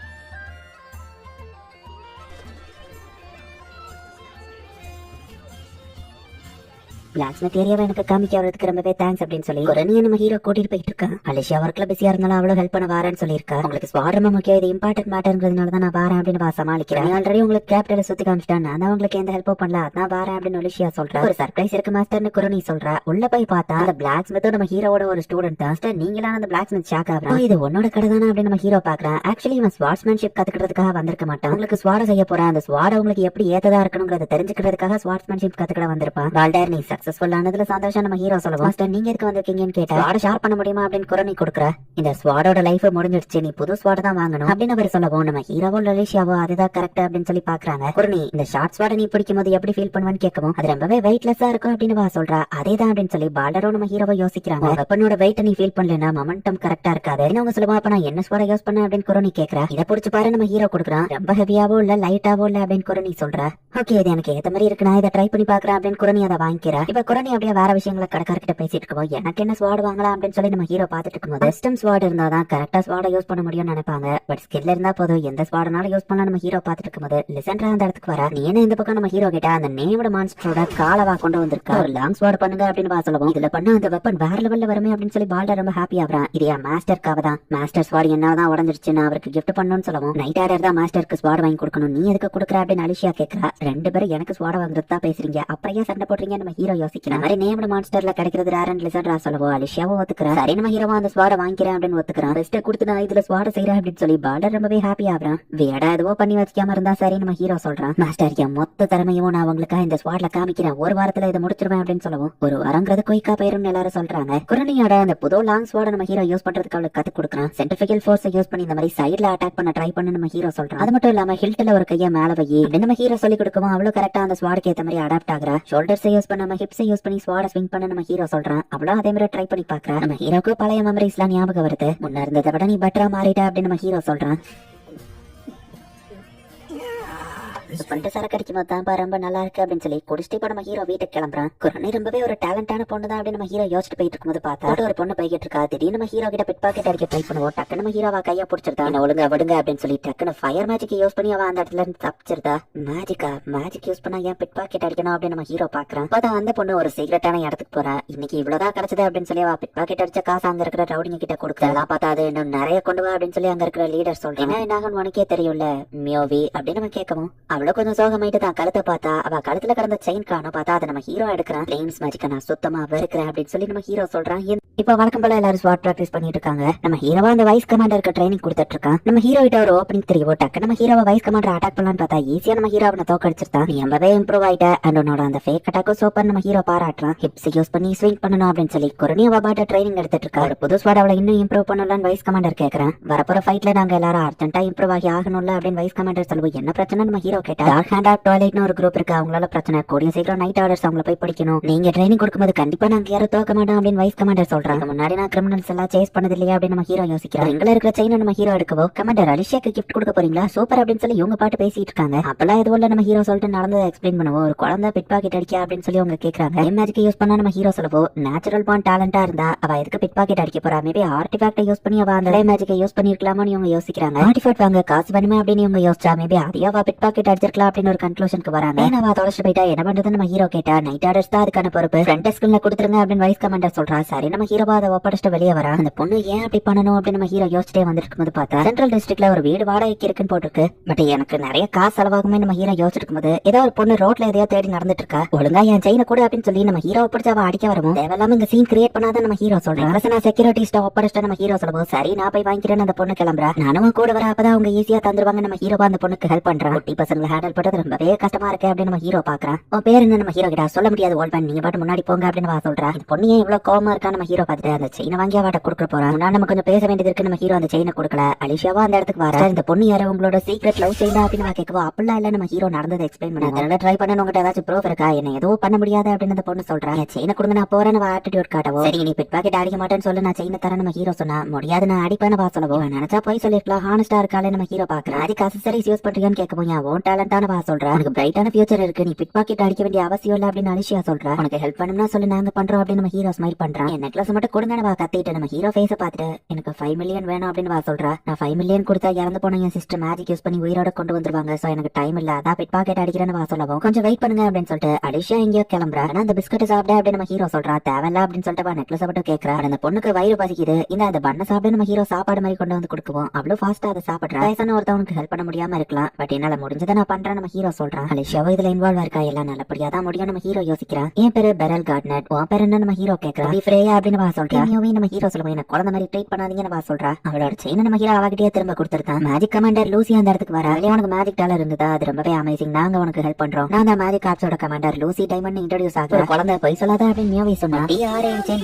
பிளாக் ஸ்மித் ஏரியாவை எனக்கு காமிக்க வரதுக்கு ரொம்பவே தேங்க்ஸ் அப்படின்னு சொல்லி குரணியை நம்ம ஹீரோ கூட்டிட்டு போயிட்டு இருக்கான். அலிஷா ஒர்க்ல பிஸியா இருந்தாலும் அவ்வளவு ஹெல்ப் பண்ண வரேன்னு சொல்லியிருக்கா. உங்களுக்கு ஸ்வாட் ரொம்ப முக்கியம், இது இம்பார்ட்டன்ட் மேட்டர்ங்கிறதுனால தான் நான் வரேன் அப்படின்னு சமாளிக்கிறேன். ஆல்ரெடி உங்களுக்கு கேபிட்டல சுத்தி காமிச்சிட்டேன், நான் உங்களுக்கு எந்த ஹெல்ப்பும் பண்ணல, அதான் வரேன் அப்படின்னு அலிஷா சொல்றேன். ஒரு சர்ப்ரைஸ் இருக்கு மாஸ்டர்னு குரணி சொல்றா. உள்ள போய் பார்த்தா அந்த பிளாக் ஸ்மித் நம்ம ஹீரோவோட ஒரு ஸ்டூடெண்ட் தான். நீங்களான அந்த பிளாக் ஸ்மித் ஷாக் ஆகுறா. இது உன்னோட கடை தானே அப்படின்னு நம்ம ஹீரோ பாக்குறேன். ஆக்சுவலி இவன் ஸ்வாட்ஸ்மேன்ஷிப் கத்துக்கிறதுக்காக வந்திருக்க மாட்டான். உங்களுக்கு ஸ்வாட செய்ய போறேன், அந்த ஸ்வாட உங்களுக்கு எப்படி ஏத்ததா இருக்கணும்ங்கறத தெரிஞ்சுக்கிறதுக்காக ஸ்வாட்ஸ்மேன்ஷிப் கத்துக்கிட வந்திருப்பான். வால்டர் நீ சக்சஸ்ஃபுல் ஆனதுல சந்தோஷம் நம்ம ஹீரோ சொல்லுவோம். மாஸ்டர் நீங்க எதுக்கு வந்திருக்கீங்கன்னு கேட்டா ஸ்வாட ஷேர் பண்ண முடியுமா அப்படின்னு குரணி கொடுக்குற. இந்த ஸ்வாடோட லைஃப் முடிஞ்சிடுச்சு, நீ புது ஸ்வாட தான் வாங்கணும் அப்படின்னு அவர் சொல்லவும் நம்ம ஹீரோவோ லலிஷாவோ அதுதான் கரெக்ட் அப்படின்னு சொல்லி பாக்குறாங்க. குரணி இந்த ஷார்ட் ஸ்வாட நீ பிடிக்கும் போது எப்படி ஃபீல் பண்ணுவான்னு கேட்கவும் அது ரொம்பவே வெயிட்லெஸ்ஸா இருக்கும் அப்படின்னு சொல்றா. அதேதான் அப்படின்னு சொல்லி பால்டரோ நம்ம ஹீரோவோ யோசிக்கிறாங்க. வெப்பனோட வெயிட் நீ ஃபீல் பண்ணலனா மொமெண்டம் கரெக்டா இருக்காது. அவங்க சொல்லுவா அப்ப நான் என்ன ஸ்வாட யூஸ் பண்ண அப்படின்னு குரணி கேக்குறா. இதை பிடிச்சு பாரு நம்ம ஹீரோ கொடுக்குறான். ரொம்ப ஹெவியாவோ இல்ல லைட்டாவோ இல்ல அப்படின்னு குரணி சொல்றா. ஓகே இது எனக்கு ஏத்த மாதிரி இருக்கு, நான் இதை ட்ரை பண்ணி பாக்குறேன் அப்படின்னு குரணி அதை வாங்கிக்கிறா. இப்ப குரணி அப்படியே வேற விஷயங்களை கடைக்காரர்கிட்ட பேசிட்டு இருக்கோம். எனக்கு என்ன ஸ்வாட் வாங்கலாம் அப்படின்னு சொல்லி நம்ம ஹீரோ பாத்துட்டு இருக்கும்போது வெஸ்டம் ஸ்வாட் இருந்தாதான் கரெக்டா ஸ்வாட யூஸ் பண்ண முடியும்னு நினைப்பாங்க. பட் ஸ்கில் இருந்தா போதும், எந்த ஸ்வாடனாலும் யூஸ் பண்ணலாம். நம்ம ஹீரோ பாத்துட்டு இருக்கும்போது லிசன்ட்ரா அந்த இடத்துக்கு வர. நீ என்ன இந்த பக்கம் நம்ம ஹீரோ கிட்ட அந்த நேமோட மான்ஸ்டரோட காலவா கொண்டு வந்திருக்கா, ஒரு லாங் ஸ்வாட் பண்ணுங்க அப்படின்னு சொல்லுவோம். இதுல பண்ண அந்த வெப்பன் வேற லெவல்ல வருமே அப்படின்னு சொல்லி பால்டர் ரொம்ப ஹாப்பி ஆகுறான். இது என் மாஸ்டருக்காக தான், மாஸ்டர் ஸ்வாட் என்னதான் உடஞ்சிருச்சுன்னு அவருக்கு கிஃப்ட் பண்ணணும்னு சொல்லுவோம். நைட் ஆர்டர் தான் மாஸ்டருக்கு ஸ்வாட் வாங்கி கொடுக்கணும், நீ எதுக்கு கொடுக்குற அப்படின்னு அலிஷியா கேட்கறா. ரெண்டு பேரும் எனக்கு ஸ்வாட வாங்குறது தான் பேசுறீங்க, அப்புறம் ஏன் சண்டை போடுறீங்க நம்ம ஹீரோ யோசிக்கிறேன். மாதிரி நேமோட மான்ஸ்டர்ல கிடைக்கிறது ரேரன் லிசன்ட்ரா சொல்லுவோம். அலிஷியாவும் ஒத்துக்கிறேன். சரி நம்ம ஹீரோவா அந்த ஸ்வாட வாங்கிக்கிறேன் அப்படின்னு ஒத்துக்கிறான். ரெஸ்ட் கொடுத்து நான் இதுல ஸ்வாட செய்யறேன் அப்படின்னு சொல்லி பால்டர் ரொம்பவே ஹாப்பி ஆகுறான். வேடா எதுவோ பண்ணி வச்சுக்காம இருந்தா சரி நம்ம ஹீரோ சொல்றான். மாஸ்டர் என் மொத்த திறமையும் நான் உங்களுக்காக இந்த ஸ்வாட்ல காமிக்கிறேன், ஒரு வாரத்துல இதை முடிச்சிருவேன் அப்படின்னு சொல்லுவோம். ஒரு வாரங்கிறது குயிக்கா போயிரும் எல்லாரும் சொல்றாங்க. குரணியோட அந்த புது லாங் ஸ்வாட நம்ம ஹீரோ யூஸ் பண்றதுக்கு அவளுக்கு கத்து கொடுக்குறான். சென்ட்ரிஃபிகல் ஃபோர்ஸ் யூஸ் பண்ணி இந்த மாதிரி சைடுல அட்டாக் பண்ண ட்ரை பண்ண நம்ம ஹீரோ சொல்றான். அது மட்டும் இல்லாம ஹில்ட்ல ஒரு கையை மேல வை அப்படின்னு நம்ம ஹீரோ சொல்லி கொடுக்கவும் அவ்வளவு கரெக்டா அந்த ஸ்வாடுக்கு ஏத்த மாதிரி அடாப்ட் ஆகுறா. ஷோல்டர்ஸ் யூஸ் பண்ணாம ஹிப்ஸ் யூஸ் பண்ணி ஸ்வாட ஸ்விங் பண்ண நம்ம ஹீரோ சொல்றான். அவ்வளவு அதே மாதிரி ட்ரை பண்ணி பாக்குறா. நம்ம ஹீரோக்கு பழைய மெமரிஸ்லாம் ஞாபகம் வருது. முன்ன இருந்ததை விட நீ பெட்டரா மாறிட்ட அப்படின்னு நம்ம ஹீரோ சொல்றான். பண்ணிட்டு சரக்கு அடிக்கும் போது தான் ரொம்ப நல்லா இருக்கு அப்படின்னு சொல்லி குடிச்சிட்டு இப்ப நம்ம ஹீரோ வீட்டுக்கு கிளம்புறான். குரணி ரொம்பவே ஒரு டேலண்டான பொண்ணு தான் அப்படின்னு நம்ம ஹீரோ யோசிச்சுட்டு போயிட்டு இருக்கும்போது பார்த்தா ஒரு பொண்ணு போய்கிட்டு இருக்கா. திடீர்னு நம்ம ஹீரோ கிட்ட பிட் பாக்கெட் அடிக்க ட்ரை பண்ணுவோம். டக்கு நம்ம ஹீரோவா கையா பிடிச்சிருந்தா என்ன ஒழுங்க விடுங்க அப்படின்னு சொல்லி டக்குன்னு ஃபயர் மேஜிக் யூஸ் பண்ணி அவன் அந்த இடத்துல இருந்து தப்பிச்சிருந்தா. மேஜிக் யூஸ் பண்ணா ஏன் பிட் பாக்கெட் அடிக்கணும் அப்படின்னு நம்ம ஹீரோ பாக்குறான். பார்த்தா அந்த பொண்ணு ஒரு சீக்ரெட்டான இடத்துக்கு போறா. இன்னைக்கு இவ்வளவுதான் கிடைச்சது அப்படின்னு சொல்லி அவ பிட் பாக்கெட் அடிச்ச காசு அங்க இருக்கிற ரவுடிங்க கிட்ட கொடுக்கலாம். பார்த்தா அது இன்னும் நிறைய கொண்டு வா அப்படின்னு சொல்லி அங்க இருக்கிற லீடர் சொல்றேன். என்ன ஆகும் உனக்கே தெரியும்ல மியோவி அப்படின்னு நம்ம கேட்கவும் அவ்வளவு கொஞ்சம் சோகமாயிட்டு தான் கழுத்தை பார்த்தா அவ கழுத்துல கடந்த செயின் காணும். பார்த்தா அதை நம்ம ஹீரோ எடுக்கிறான். பிளேம்ஸ் மேஜிக்க நான் சுத்தமா வெறுக்கிறேன் அப்படின்னு சொல்லி நம்ம ஹீரோ சொல்றான். இப்ப வழக்கம் போல எல்லாரும் ஸ்வாட் பிராக்டிஸ் பண்ணிட்டு இருக்காங்க. நம்ம ஹீரோவா அந்த வைஸ் கமாண்டருக்கு ட்ரைனிங் கொடுத்துட்டு இருக்கான். நம்ம ஹீரோ கிட்ட ஒரு ஓப்பனிங் தெரியும். டக்கு நம்ம ஹீரோவை வைஸ் கமாண்டர் அட்டாக் பண்ணலான்னு பார்த்தா ஈஸியா நம்ம ஹீரோ அவனை தோக்கடிச்சிருந்தான். நீ ரொம்பவே இம்ப்ரூவ் ஆயிட்ட அண்ட் உன்னோட அந்த ஃபேக் அட்டாக்கும் சூப்பர் நம்ம ஹீரோ பாராட்டுறான். ஹிப்ஸ் யூஸ் பண்ணி ஸ்விங் பண்ணணும் அப்படின்னு சொல்லி குரணி அவ பாட்ட ட்ரைனிங் எடுத்துட்டு இருக்கா. ஒரு புது ஸ்வாட் அவளை இன்னும் இம்ப்ரூவ் பண்ணலான்னு வைஸ் கமாண்டர் கேட்கறான். வரப்போற ஃபைட்ல நாங்க எல்லாரும் அர்ஜென்ட்டா இம்ப்ரூவ் ஆகி ஆகணும்ல அப்படின்னு வைஸ் கமாண்டர் சொல்லுவோம். என்ன பிரச்சனை நம்ம ஹீரோ கேட்டா டார்க் ஹேண்ட் ஆஃப் டாய்லெட்னு ஒரு குரூப் இருக்கு, அவங்களால பிரச்சனை கூடிய சீக்கிரம் நைட் ஆர்டர்ஸ் அவங்கள போய் படிக்கணும். நீங்க ட்ரைனிங் கொடுக்கும்போது கண்டிப்பா நாங்க யாரும் தோக்க மாட்டோம் அப்படின்னு வைஸ் கமாண்டர் சொல்றாங்க. முன்னாடி நான் கிரிமினல்ஸ் எல்லாம் சேஸ் பண்ணது இல்லையா அப்படின்னு நம்ம ஹீரோ யோசிக்கிறான். எங்களை இருக்கிற செயினை நம்ம ஹீரோ எடுக்கவோ கமாண்டர் அலிஷியாக்கு கிஃப்ட் கொடுக்க போறீங்களா சூப்பர் அப்படின்னு சொல்லி இவங்க பாட்டு பேசிட்டு இருக்காங்க. அப்பெல்லாம் எதுவும் இல்ல நம்ம ஹீரோ சொல்லிட்டு நடந்ததை எக்ஸ்பிளைன் பண்ணுவோம். ஒரு குழந்தை பிட் பாக்கெட் அடிக்க அப்படின்னு சொல்லி அவங்க கேட்கறாங்க. மேஜிக் யூஸ் பண்ணா நம்ம ஹீரோ சொல்லுவோம் நேச்சுரல் பான் டேலண்டா இருந்தா அவ எதுக்கு பிட் பாக்கெட் அடிக்க போறா, மேபி ஆர்டிஃபேக்ட் யூஸ் பண்ணி அவ அந்த மேஜிக்கை யூஸ் பண்ணிருக்கலாமான்னு இவங்க யோசிக்கிறாங்க. ஆர்டிஃபேக்ட் வாங்க காசு வேணுமே அப்படின்னு இவங்க யோசிச்சா மேபி அதையா பிட் பாக்கெட் அடிச்சிருக்கலாம் அப்படின்னு ஒரு கன்க்ளூஷனுக்கு வராங்க. அவ தொலைச்சு போயிட்டா என்ன பண்றது நம்ம ஹீரோ கேட்டா நைட் ஆர்டர்ஸ் தான் அதுக்கான பொறுப்பு, ஃப்ரண்ட் டெஸ்க்ல கொடுத்துருங்க அப்படின்னு வைஸ் கமாண்டர் சொல்றா. சரி நம்ம ஹீரோவா அதை ஒப்படைச்சிட்டு வெளியே வரா. அந்த பொண்ணு ஏன் அப்படி பண்ணணும் அப்படின்னு நம்ம ஹீரோ யோசிச்சிட்டே வந்துட்டு இருக்கும்போது பார்த்தா சென்ட்ரல் டிஸ்ட்ரிக்ட்ல ஒரு வீடு வாடகைக்கு இருக்குன்னு போட்டிருக்கு. பட் எனக்கு நிறைய காசு செலவாகுமே நம்ம ஹீரோ யோசிச்சிருக்கும் போது ஏதோ ஒரு பொண்ணு ரோட்ல எதையோ தேடி நடந்துட்டு இருக்கா. ஒழுங்கா என் செயினை கூட அப்படின்னு சொல்லி நம்ம ஹீரோ பிடிச்ச அவ அடிக்க வரவும் தேவையில்லாம இந்த சீன் கிரியேட் பண்ணாத நம்ம ஹீரோ சொல்றேன். அரசனா செக்யூரிட்டிஸ்ட ஒப்படைச்சிட்டு நம்ம ஹீரோ சொல்லுவோம். சரி நான் போய் வாங்கிக்கிறேன்னு அந்த பொண்ணு கிளம்புறா. நானும் கூட வர அப்பதான் அவங்க ஈஸியா தந்துருவாங்க. நம்ம ஹீரோவா அந்த பொண்ணுக்கு ஹெல்ப் பண்றான். குட்டி பசங்களை ஹேண்டில் பண்றது ரொம்பவே கஷ்டமா இருக்கு அப்படின்னு நம்ம ஹீரோ பாக்குறான். உன் பேர் என்ன நம்ம ஹீரோ கிட்ட சொல்ல முடியாது ஓல்பன், நீங்க பாட்டு முன்னாடி போங்க அப்படின்னு சொல்றா. இந்த பொண்ணு ஏன் இவ்வளவு கோவமா இருக்கா நம்ம ஹீரோ பார்த்துட்டு அந்த செயினை வாங்கி அவட்ட கொடுக்க போறான். முன்னாடி நம்ம கொஞ்சம் பேச வேண்டியது இருக்கு. நம்ம ஹீரோ அந்த செயினை கொடுக்கல. அலிஷாவா அந்த இடத்துக்கு வர இந்த பொண்ணு யாரு உங்களோட சீக்ரெட் லவ் செயினா அப்படின்னு கேட்கவோ அப்படிலாம் இல்ல நம்ம ஹீரோ நடந்ததை எக்ஸ்பிளைன் பண்ண அதனால ட்ரை பண்ண உங்ககிட்ட ஏதாச்சும் ப்ரூஃப் இருக்கா, என்ன எதுவும் பண்ண முடியாது அப்படின்னு அந்த பொண்ணு சொல்றா. என் செயினை கொடுங்க நான் போறேன்னு ஆட்டிடியூட் காட்டவோ சரி நீ பிட் பாக்கெட் அடிக்க மாட்டேன்னு சொல்லு நான் செயினை தரேன் நம்ம ஹீரோ சொன்னா முடியாது நான் அடிப்பேன்னு சொல்லவோ நினைச்சா போய் சொல்லிருக்கலாம் ஹானஸ்டா இருக்காலே நம்ம ஹீரோ பாக்குறேன். அதுக்கு அசசரிஸ் யூஸ் பண்றீங்கன்னு கேட்கவும் என் ஓன் டேலண்டானவா சொல்ற, உனக்கு பிரைட்டான ஃபியூச்சர் இருக்கு, நீ பிட் பாக்கெட் அடிக்க வேண்டிய அவசியம் இல்ல அப்படின்னு அலிஷியா சொல்ற. உனக்கு ஹெல்ப் பண்ணணும்னா சொல்லி நாங்க பண்றோம் அப்படின்னு நம்ம ஹீரோ ஸ்மைல் பண்றான். என் நெக்லஸ் மட்டும் கொடுங்கன்னு கத்திட்டு நம்ம ஹீரோ ஃபேஸ பார்த்துட்டு எனக்கு 5 மில்லியன் வேணும் அப்படின்னு சொல்றா. நான் 5 மில்லியன் கொடுத்தா இறந்து போன என் சிஸ்டர் மேஜிக் யூஸ் பண்ணி உயிரோட கொண்டு வந்துருவாங்க. சோ எனக்கு டைம் இல்ல, அதான் பிட் பாக்கெட் அடிக்கிறேன்னு சொல்லவும் கொஞ்சம் வெயிட் பண்ணுங்க அப்படின்னு சொல்லிட்டு அலிஷியா எங்கேயோ கிளம்புறா. ஆனா அந்த பிஸ்கட் சாப்பிட அப்படின்னு நம்ம ஹீரோ சொல்றா. தேவையில்ல அப்படின்னு சொல்லிட்டு நெக்லஸ் மட்டும் கேட்கறா. அந்த பொண்ணுக்கு வயிறு பசிக்குது, இந்த அந்த பண்ண சாப்பிட நம்ம ஹீரோ சாப்பாடு மாதிரி கொண்டு வந்து கொடுக்குவோம். அவ்வளவு ஃபாஸ்டா அதை சாப்பிடுறா. வயசான ஒருத்தவனுக்கு ஹெல்ப் பண்ண முடியாம இருக்கலாம், பட் என்னால முடிஞ்சதை நான் பண்றேன் நம்ம ஹீரோ சொல்றான். அலிஷியாவும் இதுல இன்வால்வ் இருக்கா, எல்லாம் நல்லபடியா தான் முடியும் நம்ம ஹீரோ யோசிக்கிறான். என் பேரு பெரல் கார்ட்னர், உன் பேர் என்ன நம்ம ஹீரோ கேட்கறான். ஃப்ரேயா அப்படின்னு சொல்றா. நம்ம ஹீரோ சொல்லுவோம் என்ன குழந்தை மாதிரி ட்ரீட் பண்ணாதீங்கன்னு சொல்றா. அவளோட செயினை நம்ம ஹீரோ அவகிட்டே திரும்ப கொடுத்துருக்கான். மேஜிக் கமாண்டர் லூசி அந்த இடத்துக்கு வர. உனக்கு மேஜிக் டாலர் இருந்ததா, அது ரொம்பவே அமேசிங், நாங்க உனக்கு ஹெல்ப் பண்றோம். நான் தான் மேஜிக் ஆப்ஸோட கமாண்டர் லூசி டைமண்ட் இன்ட்ரோடியூஸ் ஆகுற குழந்தை போய் சொல்லாத அப்படின்னு மியோவி சொன்னா.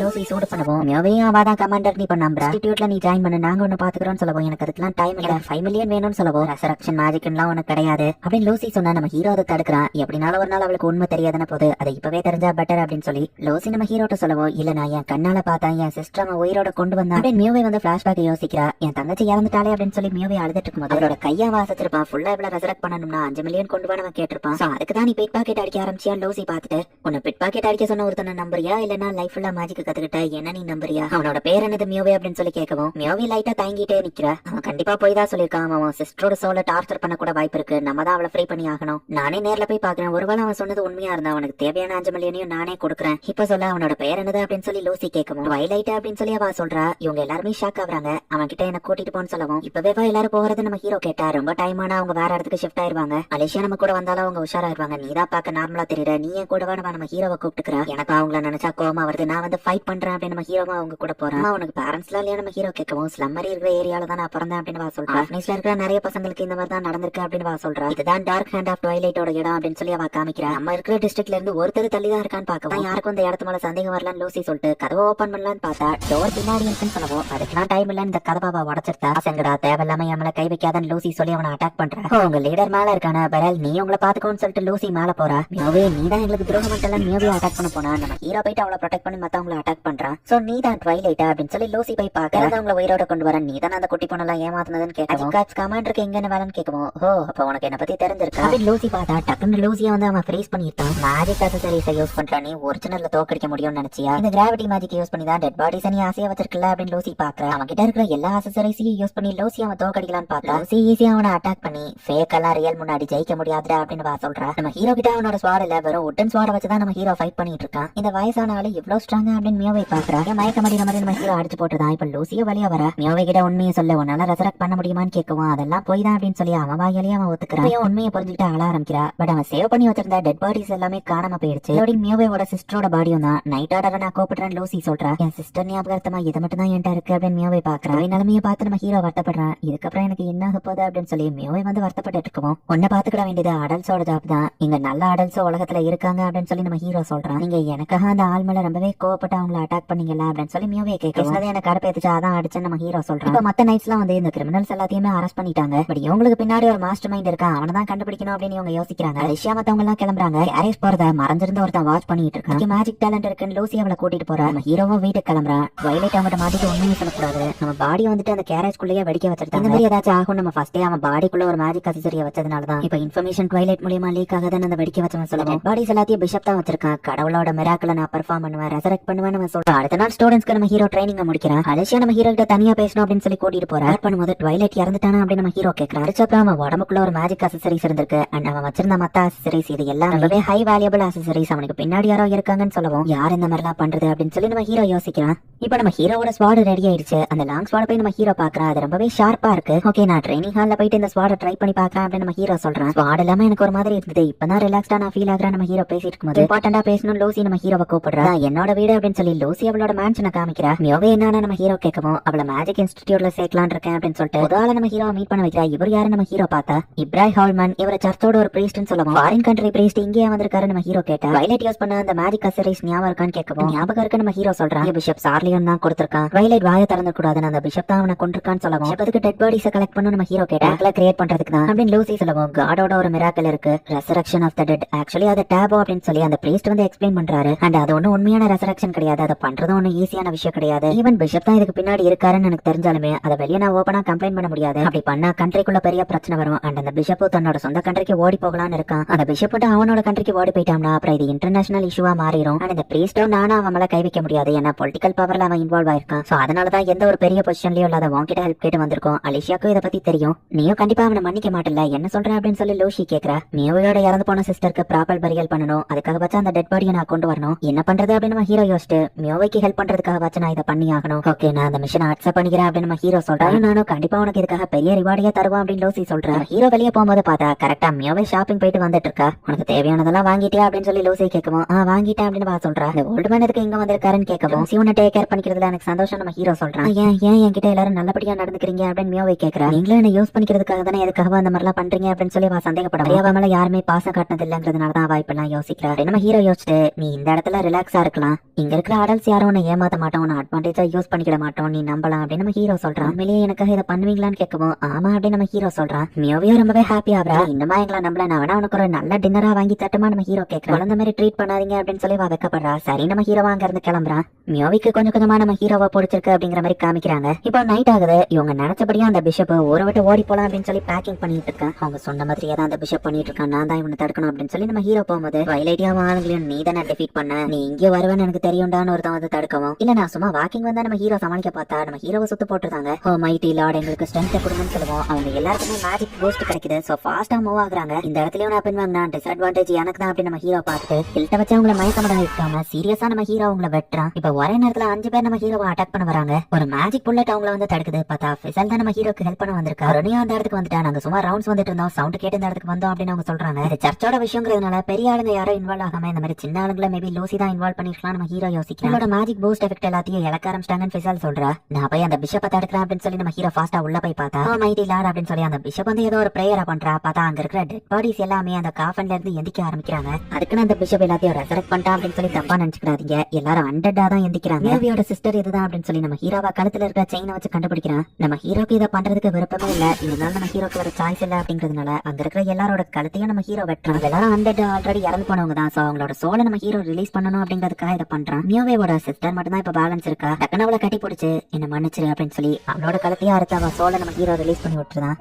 லூசி சூடு பண்ணுவோம். மியோவியும் அவதான் கமாண்டர், நீ இப்ப நம்புற இன்ஸ்டிடியூட்ல நீ ஜாயின் பண்ணு, நாங்க ஒன்னு பாத்துக்கிறோம் சொல்லவும். எனக்கு அதுக்கெல்லாம் டைம் இல்ல, 5 மில்லியன் வேணும்னு சொல்லவும். ரெசரக்ஷன் மேஜிக் எல்லாம் உனக்கு கிடையாது அப்படின்னு லூசி சொன்னா. நம்ம ஹீரோ அதை தடுக்கிறான். எப்படினாலும் ஒரு நாள் அவளுக்கு உண்மை தெரியாதுன்னு போது, அதை இப்பவே தெரிஞ்சா பெட்டர் அப்படின்னு சொல்லி லூசி நம்ம ஹீரோட்ட சொல்லவும். இல்ல நான் என் கண்ணால பார்த்தேன், என் சிஸ்டர் அவன் உயிரோட கொண்டு வந்தான் அப்படின்னு மியோவை வந்து பிளாஷ்பேக் யோசிக்கிறா. என் தங்கச்சி இறந்துட்டாலே அப்படின்னு சொல்லி மியோவை அழுதுட்டு இருக்கும்போது அவரோட கையா வாசிச்சிருப்பான். ஃபுல்லா இவ்வளவு ரெசரக்ட் பண்ணணும்னா 5 மில்லியன் கொண்டு வரவன் கேட்டிருப்பான். அதுக்கு தான் நீ பிட் பாக்கெட் அடிக்க ஆரம்பிச்சியா லூசி பார்த்துட்டு. உன்னை பிட் பாக்கெட் அடிக்க சொன்ன ஒருத்தனை நம்புறியா, இல்லன்னா லைஃப் ஃபுல்லா மேஜிக் கத்துக்கிட்ட என்ன நீ நம்புறியா? அவனோட பேர் என்னது மியோவே அப்படின்னு சொல்லி கேட்கவும் மியோவி லைட்டா தயங்கிட்டே நிக்கிறா. அவன் கண்டிப்பா போய் தான் சொல்லிருக்கான். அவன் சிஸ்டரோட சோலை டார்ச்சர் பண்ண கூட வாய்ப்பு இருக்கு, நம்ம தான் அவளை ஃப்ரீ பண்ணி ஆகணும். நானே நேர்ல போய் பாக்குறேன், ஒருவேளை அவன் சொன்னது உண்மையா இருந்தா அவனுக்கு தேவையான 5 மில்லியனையும் நானே கொடுக்குறேன். இப்ப சொல்ல அவனோட பேர் என்னது அப்படின்னு சொல்லி லூசி கேட்கவும் ட்வைலைட் அப்படின்னு சொல்லி அவ சொல்றா. இவங்க எல்லாருமே ஷாக் ஆகுறாங்க. அவன் கிட்ட என்ன கூட்டிட்டு போன்னு சொல்லவும் இப்பவே எல்லாரும் போகிறது நம்ம ஹீரோ கேட்டா. ரொம்ப டைம் ஆனா அவங்க வேற இடத்துக்கு ஷிஃப்ட் ஆயிருவாங்க. அலிஷியா நம்ம கூட வந்தாலும் அவங்க உஷாராயிருவாங்க. நீதான் பாக்க நார்மலா தெரியற, நீ என் கூட நம்ம ஹீரோவை கூப்பிட்டுக்கிறா. எனக்கு அவங்கள நினைச்சா கோவமா வருது, நான் வந்து ஃபைட் பண்றேன் அப்படின்னு நம்ம ஹீரோவா அவங்க கூட போறேன். உனக்கு பேரண்ட்ஸ் எல்லாம் இல்லையா நம்ம ஹீரோ கேட்கவும். ஸ்லம் மாதிரி இருக்கிற ஏரியால தான் நான் பிறந்தேன் அப்படின்னு சொல்றா. ஆஃப்னிஸ்ல இருக்கிற நிறைய பசங்களுக்கு இந்த மாதிரி தான் நடந்திருக்கு அப்படின்னு சொல்றா. இதுதான் டார்க் ஹேண்ட் ஆஃப் ட்வைலைட்டோட இடம் அப்படின்னு சொல்லி அவ காமிக்கிறா. நம்ம இருக்கிற டிஸ்ட்ரிக்ட்ல இருந்து ஒருத்தர் தள்ளி தான் இருக்கான்னு பாக்கவும் யாருக்கும் இந்த இடத்து மேல சந்தேகம் வரலான்னு லூசி சொல்லிட்டு கதவை ஓபன் பண்ணலான்னு பார்த்தா டோர் பின்னாடி இருக்குன்னு சொல்லவும் அதுக்கெல்லாம் டைம் இல்ல, இந்த கதவை உடச்சிருத்தா. செங்கடா தேவையில்லாம எம்மள கை வைக்காதன்னு லூசி சொல்லி அவனை அட்டாக் பண்றா. உங்க லீடர் மேல இருக்கான பெரல், நீ உங்களை பாத்துக்கோன்னு சொல்லிட்டு லூசி மேல போறா. மியோவே நீ தான் எங்களுக்கு துரோகம் பண்ணல, மியோவே அட்டாக் பண்ண போனா. நம்ம ஹீரோ போயிட்டு அவளை ப்ரொடெக்ட் பண்ணி மத்தவங்களை அட்டாக் பண்றான். சோ நீ தான் ட்வைலைட்டா அப்படின்னு சொல்லி லூசி போய் பாக்க அவங்களை உயிரோட கொண்டு வர. நீ தான் அந்த குட்டி பொண்ணெல்லாம் ஏமாத்துனதுன்னு கேட்கவும் கமாண்டருக்கு எங்க என்ன வேலைன்னு கேட்கவும் ஓ அப்ப உனக்கு என்ன பத்தி தெரிஞ்சிருக்கா அப்படின்னு லூசி பார்த்தா. டக்குன்னு லூசியா வந்து அவன் ஃப்ரீஸ் பண்ணிருக்கான். மேஜிக் அக்சசரிஸை யூஸ் பண்ற நீ ஒரிஜினல்ல தோக்கடிக்க முடியும்னு நினைச்சியா? இந்த கிராவிட்டி மேஜிக் யூஸ் பண்ணி தான் டெட் பாடிஸ் நீ ஆசையா வச்சிருக்கல அப்படின்னு லூசி பாக்குற. அவன் கிட்ட இருக்கிற எல்லா அக்சசரிஸையும் யூஸ் பண்ணி லூசி அவன் தோக்கடிக்கலான்னு பார்த்தா லூசி ஈஸியா அவனை அட்டாக் பண்ணி ஃபேக் எல்லாம் ரியல் முன்னாடி ஜெயிக்க முடியாதுடா அப்படின்னு சொல்றா. நம்ம ஹீரோ கிட்ட அவனோட ஸ்வாட் இல்ல, வெறும் உட்டன் ஸ்வாட வச்சுதான் நம்ம ஹீரோ ஃபைட் பண்ணிட்டு இருக்கான். இந்த வயசான ஆளு இவ்வளவு ஸ்ட்ராங்கா அப்படின்னு மியோவை பாக்குறா. மயக்க மடிக்கிற மாதிரி நம்ம ஹீரோ அடிச்சு போட்டுதான். இப்ப லூசியோ வழியா வர. மியோவை கிட்ட உண்மையை சொல்ல, உன்னால ரெசரக்ட் பண்ண முடியுமான்னு கேட்கவும் அதெல்லாம் போய் தான் அப்படின்னு சொல்லி அவன் வாயிலேயே அவன் ஒத்துக்கிறான். உண்மையை புரிஞ்சுக்கிட்டு அழ ஆரம்பிக்கிறா. பட் அவன் சேவ் பண்ணி வச்சிருந்த டெட் பாடிஸ் எல்லாமே காணாம போயிடுச்சு. மியோவையோட சிஸ்டரோட பாடியும் தான். நைட் ஆர்டர் நான் கூப்பிடுறேன் லூசி சொல்றா. என் சிஸ்டர் ஞாபகமா இது மட்டும் தான் என்கிட்ட இருக்கு அப்படின்னு மியோவை பாக்குறான். நிலைமையை பார்த்து நம்ம ஹீரோ வருத்தப்படுறான். இதுக்கப்புறம் எனக்கு என்ன ஆக போகுது அப்படின்னு சொல்லி மியோவை வந்து வருத்தப்பட்டு இருக்கவும் உன்னை பாத்துக்கிட வேண்டியது அடல்ட்ஸோட ஜாப் தான், இங்க நல்ல அடல்ட்ஸ் உலகத்துல இருக்காங்க அப்படின்னு சொல்லி நம்ம ஹீரோ சொல்றான். நீங்க எனக்காக அந்த ஆள் மேல ரொம்பவே கோவப்பட்டு அவங்களை அட்டாக் பண்ணீங்கல்ல அப்படின்னு சொல்லி மியோவை கேட்கறது எனக்கு கடுப்பேத்துச்சு, அதான் அடிச்சு நம்ம ஹீரோ சொல்றான். இப்ப மத்த நைட்ஸ் எல்லாம் வந்து இந்த கிரிமினல்ஸ் எல்லாத்தையுமே அரெஸ்ட் பண்ணிட்டாங்க. பட் இவங்களுக்கு பின்னாடி ஒரு மாஸ்டர் மைண்ட் இருக்கான், அவனை தான் கண்டுபிடிக்கணும் அப்படின்னு இவங்க யோசிக்கிறாங்க. அலிஷியா மத்தவங்க எல்லாம் கிளம்புறாங்க. கேரேஜ் போறத மறைஞ்சிருந்த ஒருத்தன் வாட்ச் பண்ணிட்டு இருக்கான். மேஜிக் டேலண்ட் இருக்குன்னு லூசி அவளை கூட்டிட்டு போறா. நம்ம ஹீரோவும் வீட்டுக்கு கிளம்புறான். ட்வைலைட் அவங்கிட்ட மாட்டிட்டு உண்மையை சொல்லக்கூடாது, நம்ம பாடி வந்துட்டு அந்த கேரேஜ்குள்ளேயே வெடிக்க வச்சிருக்காங்க. இந்த மாதிரி ஏதாச்சும் ஆகும், நம்ம ஃபர்ஸ்டே அவன் பாடிக்குள்ள ஒரு மேஜிக் அக்சசரியை வச்சதுனாலதான் இப்ப இன்ஃபர்மேஷன் ட்வைலைட் மூலியமா லீக் ஆகாதுன்னு அந்த வெடிக்க வச்சவன் சொல்லுவோம். பாடிஸ் எல்லாத்தையும் பிஷப் தான் வச்சிருக்கான். கடவுளோட மிராக்கிள நான் பெர்ஃபார்ம் பண்ணுவேன், ரெசரக்ட் பண்ணுவேன் நம்ம சொல்றான். அடுத்த நாள் ஸ்டூடெண்ட்ஸ்க்கு நம்ம ஹீரோ ட்ரைனிங் முடிக்கிறான். அலிஷியா நம்ம ஹீரோ கிட்ட தனியா பேசணும் அப்படின்னு சொல்லி கூட்டிட்டு போறா. பண்ணும்போது ட்வைலைட் இறந்துட்டானா அப்படின்னு நம்ம ஹீரோ கேட்கறான். அதுக்கப்புறம் அவன் உடம்புக்குள்ள ஒரு மேஜிக் அக்சசரிஸ் இருந்திருக்கு. அண்ட் அவன் வச்சிருந்த மத்த அக்சசரிஸ் இது எல்லாம் ரொம்பவே ஹை வேல்யூபிள் அக்சசரிஸ். அவனுக்கு பின்னாடி யாரோ இருக்காங்கன்னு சொல்லவும் யார் இந்த மாதிரி எல்லாம் பண்றது அப்படின்னு சொல்லி நம்ம ஹீரோ யோசிக்கிறான். இப்ப நம்ம ஹீரோவோட ஸ்வாட் ரெடி ஆயிடுச்சு. அந்த லாங் ஸ்வாட் போய் நம்ம ஹீரோ பாக்குறான். அது ரொம்பவே ஷார்ப்பா இருக்கு. ஓகே நான் ட்ரைனிங் ஹால்ல போயிட்டு இந்த ஸ்வாட ட்ரை பண்ணி பாக்குறேன் அப்படின்னு நம்ம ஹீரோ சொல்றான். ஸ்வாட் எல்லாமே எனக்கு ஒரு மாதிரி இருந்தது, இப்பதான் ரிலாக்ஸ்டா நான் ஃபீல் ஆகுறேன் நம்ம ஹீரோ பேசிட்டு இருக்கும்போது இம்பார்ட்டண்டா பேசணும் லூசி நம்ம ஹீரோவை கூப்பிடுறா. என்னோட வீடு அப்படின்னு சொல்லி லூசி அவளோட மேன்ஷனை காமிக்கிறா. மியோவே என்னன்னு நம்ம ஹீரோ கேட்கவும் அவளை மேஜிக் இன்ஸ்டிடியூட்ல சேர்க்கலான் இருக்கேன் அப்படின்னு சொல்லிட்டு முதல்ல நம்ம ஹீரோ மீட் பண்ண வைக்கிறா. இவர் யாரு நம்ம ஹீரோ பார்த்தா இப்ராஹிம் ஹால்மன், இவர சர்ச்சோட ஒரு பிரீஸ்ட்னு சொல்லவும் ஃபாரின் கண்ட்ரி பிரீஸ்ட் இங்கே வந்திருக்காரு நம்ம ஹீரோ கேட்டா. ட்வைலைட் யூஸ் பண்ண அந்த மேஜிக் அக்சசரிஸ் ஞாபகம் இருக்கான்னு கேட்கவும் ஞாபகம் இருக்கு நம்ம ஹீரோ சொல்றான். பிஷப் சார்லியன் தான் கொடுத்திருக்கான். ட்வைலைட் வாயை திறந்து கூடாதுன்னு அந்த பிஷப் தான் அவனை கொண்டிருக்கான்னு சொல்லவும் அதுக்கு டெட் பாடிஸை கலெக்ட் பண்ண நம்ம ஹீரோ கேட்டா கிரியேட் பண்றதுக்கு தான் அப்படின்னு லூசி சொல்லவும் காடோட ஒரு மிராக்கிள் இருக்கு, resurrection of the dead. Actually அது டேபோ அப்படின்னு சொல்லி அந்த பிரீஸ்ட் வந்து எக்ஸ்பிளைன் பண்றாரு. அண்ட் அது ஒன்னும் உண்மையான ரெசரக்ஷன் கிடையாது, அதை பண்றது ஒன்னும் ஈஸியான விஷயம் கிடையாது. ஈவன் பிஷப் தான் இதுக்கு பின்னாடி இருக்காருன்னு எனக்கு தெரிஞ்சாலுமே அதை வெளியே நான் ஓபனா கம்ப்ளைண்ட் பண்ண முடியாது. அப்படி பண்ணா கண்ட்ரிக்குள்ள பெரிய பிரச்சனை வரும். அண்ட் அந்த பிஷப் தன்னோட சொந்த கண்ட்ரிக்கு ஓடி போகலான்னு இருக்கான். அந்த பிஷப் மட்டும் அவனோட கண்ட்ரிக்கு ஓடி போயிட்டான்னா அப்புறம் இது இன்டர்நேஷனல் இஷ்யூவா மாறிடும். இந்த பிரீஸ்டும் நானும் அவன் மேல கை வைக்க முடியாது, ஏன்னா பொலிட்டிக்கல் பவர்ல அவன் இன்வால்வ் ஆயிருக்கான். சோ அதனாலதான் எந்த ஒரு பெரிய பொசிஷன்லயும் இல்லாத உன்கிட்ட ஹெல்ப் கேட்டு வந்திருக்கோம். அலிஷியாக்கும் இதை பத்தி தெரியும், நீயும் கண்டிப்பா அவனை மன்னிக்க மாட்டல, என்ன சொல்ற அப்படின்னு சொல்லி லூசி கேக்குறா. மியோவோட இறந்து போன சிஸ்டருக்கு ப்ராப்பர் பரியல் பண்ணணும், அதுக்காக வச்சு அந்த டெட் பாடியை நான் கொண்டு வரணும், என்ன பண்றது அப்படின்னு நம்ம ஹீரோ யோசிச்சு மியோவைக்கு ஹெல்ப் பண்றதுக்காக வச்சு நான் இதை பண்ணி ஆகணும். ஓகே நான் அந்த மிஷனை அக்செப்ட் பண்ணிக்கிறேன் அப்படின்னு நம்ம ஹீரோ சொல்றேன். நானும் கண்டிப்பா உனக்கு இதுக்காக பெரிய ரிவார்டையே தருவான் அப்படின்னு லூசி சொல்றேன். ஹீரோ வெளியே போகும்போது பார்த்தா கரெக்டா மியோவை ஷாப்பிங் போயிட்டு வந்துட்டு இருக்கா. உனக்கு தேவையானதெல்லாம் வாங்கிட்டியா அப்படின்னு சொல்லி லூசி கேட்கவும் வாங்கிட்டேன் அப்படின்னு சொல்றேன். இந்த ஓல்டு மேன் எதுக்கு இங்க வந்திருக்காருன்னு கேட்கவும் சிவனை டேக் கேர் பண்ணிக்கிறதுல எனக்கு சந்தோஷம் நம்ம ஹீரோ சொல்றான். ஏன் என்கிட்ட எல்லாரும் நல்லபடியா நடந்துக்கிறீங்க அப்படின்னு மியோவை கேட்கறா. நீங்களும் என்ன யூஸ் பண்ணிக்கிறதுக்காக தானே எதுக்காக அந்த மாதிரிலாம் பண்றீங்க அப்படின்னு சொல்லி சந்தேகப்படும். அவ மேல யாருமே பாசம் காட்டினது இல்லங்கிறதுனாலதான் வாய்ப்பெல்லாம் யோசிக்கிறா. நம்ம ஹீரோ யோசிச்சுட்டு நீ இந்த இடத்துல ரிலாக்ஸா இருக்கலாம், இங்க இருக்கிற அடல்ட்ஸ் யாரும் உன்னை ஏமாத்த மாட்டோம், உன்னை அட்வான்டேஜா யூஸ் பண்ணிக்கிட மாட்டோம், நீ நம்பலாம் அப்படின்னு நம்ம ஹீரோ சொல்றான். உண்மையிலேயே எனக்காக இதை பண்ணுவீங்களான்னு கேட்கவும் ஆமா அப்படின்னு நம்ம ஹீரோ சொல்றான். மியோவியோ ரொம்பவே ஹாப்பி ஆகுறா. இன்னுமா எங்களை நம்பல, நான் வேணா உனக்கு ஒரு நல்ல டின்னரா வாங்கி தட்டுமா நம்ம ஹீரோ கேட்கறா. குழந்தை மாதிரி ட்ரீட் பண்ணாதீங்க அப்படின்னு சொல்லி வைக்கப்படுறா. சரி நம்ம ஹீரோவா அங்க இருந்து கிளம்புறான். மியோவிக்கு கொஞ்சம் கொஞ்சமா நம்ம ஹீரோவா பிடிச்சிருக்கு அப்படிங்கிற மாதிரி காமிக்கிறாங்க. இப்போ நைட் ஆகுது. இவங்க நினைச்சபடியா அந்த பிஷப் ஊரை விட்டு ஓடி போலாம் அப்படின்னு சொல்லி பேக்கிங் பண்ணிட்டு இருக்கான். அவங்க சொன்ன மாதிரியே தான் அந்த பிஷப் பண்ணிட்டு இருக்கான். நான் தான் இவனை தடுக்கணும் அப்படின்னு சொல்லி நம்ம ஹீரோ போகும்போது வைலைட்டியா ஆளுங்களையும் நீ தானே டிஃபீட் பண்ண, நீ இங்கே வருவேன்னு எனக்கு தெரியும்டான்னு ஒருத்தன் வந்து தடுக்கவும் இல்ல நான் சும்மா வாக்கிங் வந்தா நம்ம ஹீரோ சமாளிக்க பார்த்தா நம்ம ஹீரோவை சுத்து போட்டுருக்காங்க. ஓ மைட்டி லார்ட் எங்களுக்கு ஸ்ட்ரென்த் கொடுங்கன்னு சொல்லுவோம். அவங்க எல்லாருக்குமே மேஜிக் பூஸ்ட் கிடைக்குது. சோ ஃபாஸ்டா மூவ் ஆகுறாங்க. இந்த இடத்துலயும் நான் பின்வாங்க டிஸ்அட்வான்டேஜ் எனக்கு தான் அப்படின்னு நம்ம ஹீரோ பார்த்துட்டு ஹில்ட்ட வச்சு அவங்கள மயக்கமட இருக்காம சீரியஸா நம்ம ஹீரோ அவங்கள வெட்டுறான். இப்ப ஒரே நேரத்துல 5 பேர் நம்ம ஹீரோவை அட்டாக் பண்ண வராங்க. ஒரு மேஜிக் புல்லட் அவங்கள வந்து தடுக்குது. பார்த்தா ஃபிசல் தான் நம்ம ஹீரோக்கு ஹெல்ப் பண்ண வந்திருக்கா. ருனியா அந்த இடத்துக்கு வந்துட்டா. நாங்க சும்மா ரவுண்ட்ஸ் வந்துட்டு இருந்தோம், சவுண்ட் கேட்டு இந்த இடத்துக்கு வந்தோம் அப்படின்னு அவங்க சொல்றாங்க. இது சர்ச்சோட விஷயங்கிறதுனால பெரிய ஆளுங்க யாரும் இன்வால்வ் ஆகாம இந்த மாதிரி சின்ன ஆளுங்களை மேபி லூசி தான் இன்வால்வ் பண்ணிருக்கலாம் நம்ம ஹீரோ யோசிக்கிறோம். என்னோட மேஜிக் பூஸ்ட் எஃபெக்ட் எல்லாத்தையும் இழக்க ஆரம்பிச்சிட்டாங்கன்னு ஃபிசல் சொல்றா. நான் போய் அந்த பிஷப்பை தடுக்கிறேன் அப்படின்னு சொல்லி நம்ம ஹீரோ ஃபாஸ்டா உள்ள போய் பார்த்தா மைட்டி லார்ட் அப்படின்னு சொல்லி அந்த பிஷப் வந்து ஏதோ ஒரு பிரேயரா பண்றா. பார்த்தா அங்க இருக்கிற டெட் பாடிஸ் எல்லாமே அந்த காஃபன்ல இருந்து எந்திக்க ஆரம்பிக்கிறாங்க. அதுக்குன்னு அந்த பிஷப் எல்லாத்தையும் ரெசரக்ட் பண்ணிட்டா அப்படின்னு சொல்லி தப்பா நினைச்சுக்கிறாதீங்க. எல்லாரும் அண்டடா தான் எந்திக்கிறாங்க. மேவியோட சிஸ்டர் இதுதான் அப்படின்னு சொல்லி நம்ம ஹீரோவா கழுத்துல இருக்கிற செயினை வச்சு கண்டுபிடிக்கிறான். நம்ம ஹீரோக்கு இதை பண்றதுக்கு விருப்பமே இல்ல, இருந்தாலும் நம்ம ஹீரோக்கு ஒரு சாய்ஸ் இல்ல அப்படிங்கிறதுனால அங்க இருக்கிற எல்லாரோட கழுத்தையும் நம்ம ஹீரோ வெட்டுறான். எல்லாரும் அண்டட் ஆல்ரெடி இறந்து போனவங்க தான். சோ அவங்களோட சோலை நம்ம ஹீரோ ரிலீஸ் பண்ணணும் அப்படிங்கிறதுக்காக இதை பண்றான். மியோவேவோட சிஸ்டர் மட்டும் தான் இப்ப பேலன்ஸ் இருக்கா. டக்குனு அவளை கட்டி பிடிச்சு என்ன மன்னிச்சிரு அப்படின்னு சொல்லி அவளோட கழுத்தையும் அறுத்து அவ சோலை நம்ம ஹீரோ ரிலீஸ் பண்ணி விட்டுருதான்.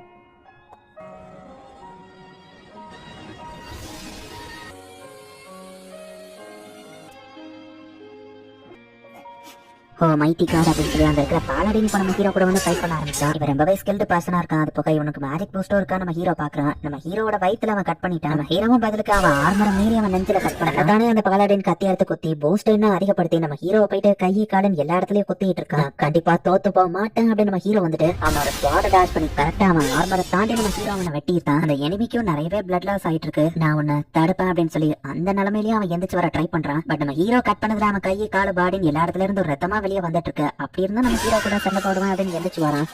ஓ மைட்டி கார்டு அப்படின்னு சொல்லி அந்த இருக்கிற பாலடின் இப்போ நம்ம ஹீரோ கூட வந்து ஃபைட் பண்ண ஆரம்பிச்சான். இவன் ரொம்பவே ஸ்கில்டு பர்சனா இருக்கான். அது போக இவனுக்கு மேஜிக் பூஸ்டோ இருக்கா நம்ம ஹீரோ பாக்குறான். நம்ம ஹீரோட வயித்துல அவன் கட் பண்ணிட்டான். நம்ம ஹீரோவும் பதிலுக்கு அவன் ஆர்மரை மீறி அவன் நெஞ்சில கட் பண்ண அதானே அந்த பாலடின் கத்தி எடுத்து குத்தி பூஸ்ட் என்ன அதிகப்படுத்தி நம்ம ஹீரோவை போயிட்டு கை காலன் எல்லா இடத்துலயும் குத்திட்டு இருக்கான். கண்டிப்பா தோத்து போக மாட்டேன் அப்படின்னு நம்ம ஹீரோ வந்துட்டு அவனோட ஸ்குவாட டாஷ் பண்ணி கரெக்டா அவன் ஆர்மரை தாண்டி நம்ம ஹீரோ அவனை வெட்டிட்டான். அந்த எனிமிக்கும் நிறையவே பிளட் லாஸ் ஆயிட்டு இருக்கு. நான் உன்னை தடுப்பேன் அப்படின்னு சொல்லி அந்த நிலைமையிலேயே அவன் எந்திரிச்சு வர ட்ரை பண்றான். பட் நம்ம ஹீரோ கட் பண்ணதுல அவன் கை காலு பாடின்னு எல்லா இடத்துல இருந்து ரத்தமா வெளியே வந்துட்டு இருக்கு. அப்படி இருந்தா நம்ம ஹீரோ கூட சண்டை போடுவான் அப்படின்னு எந்திரிச்சு வரான்.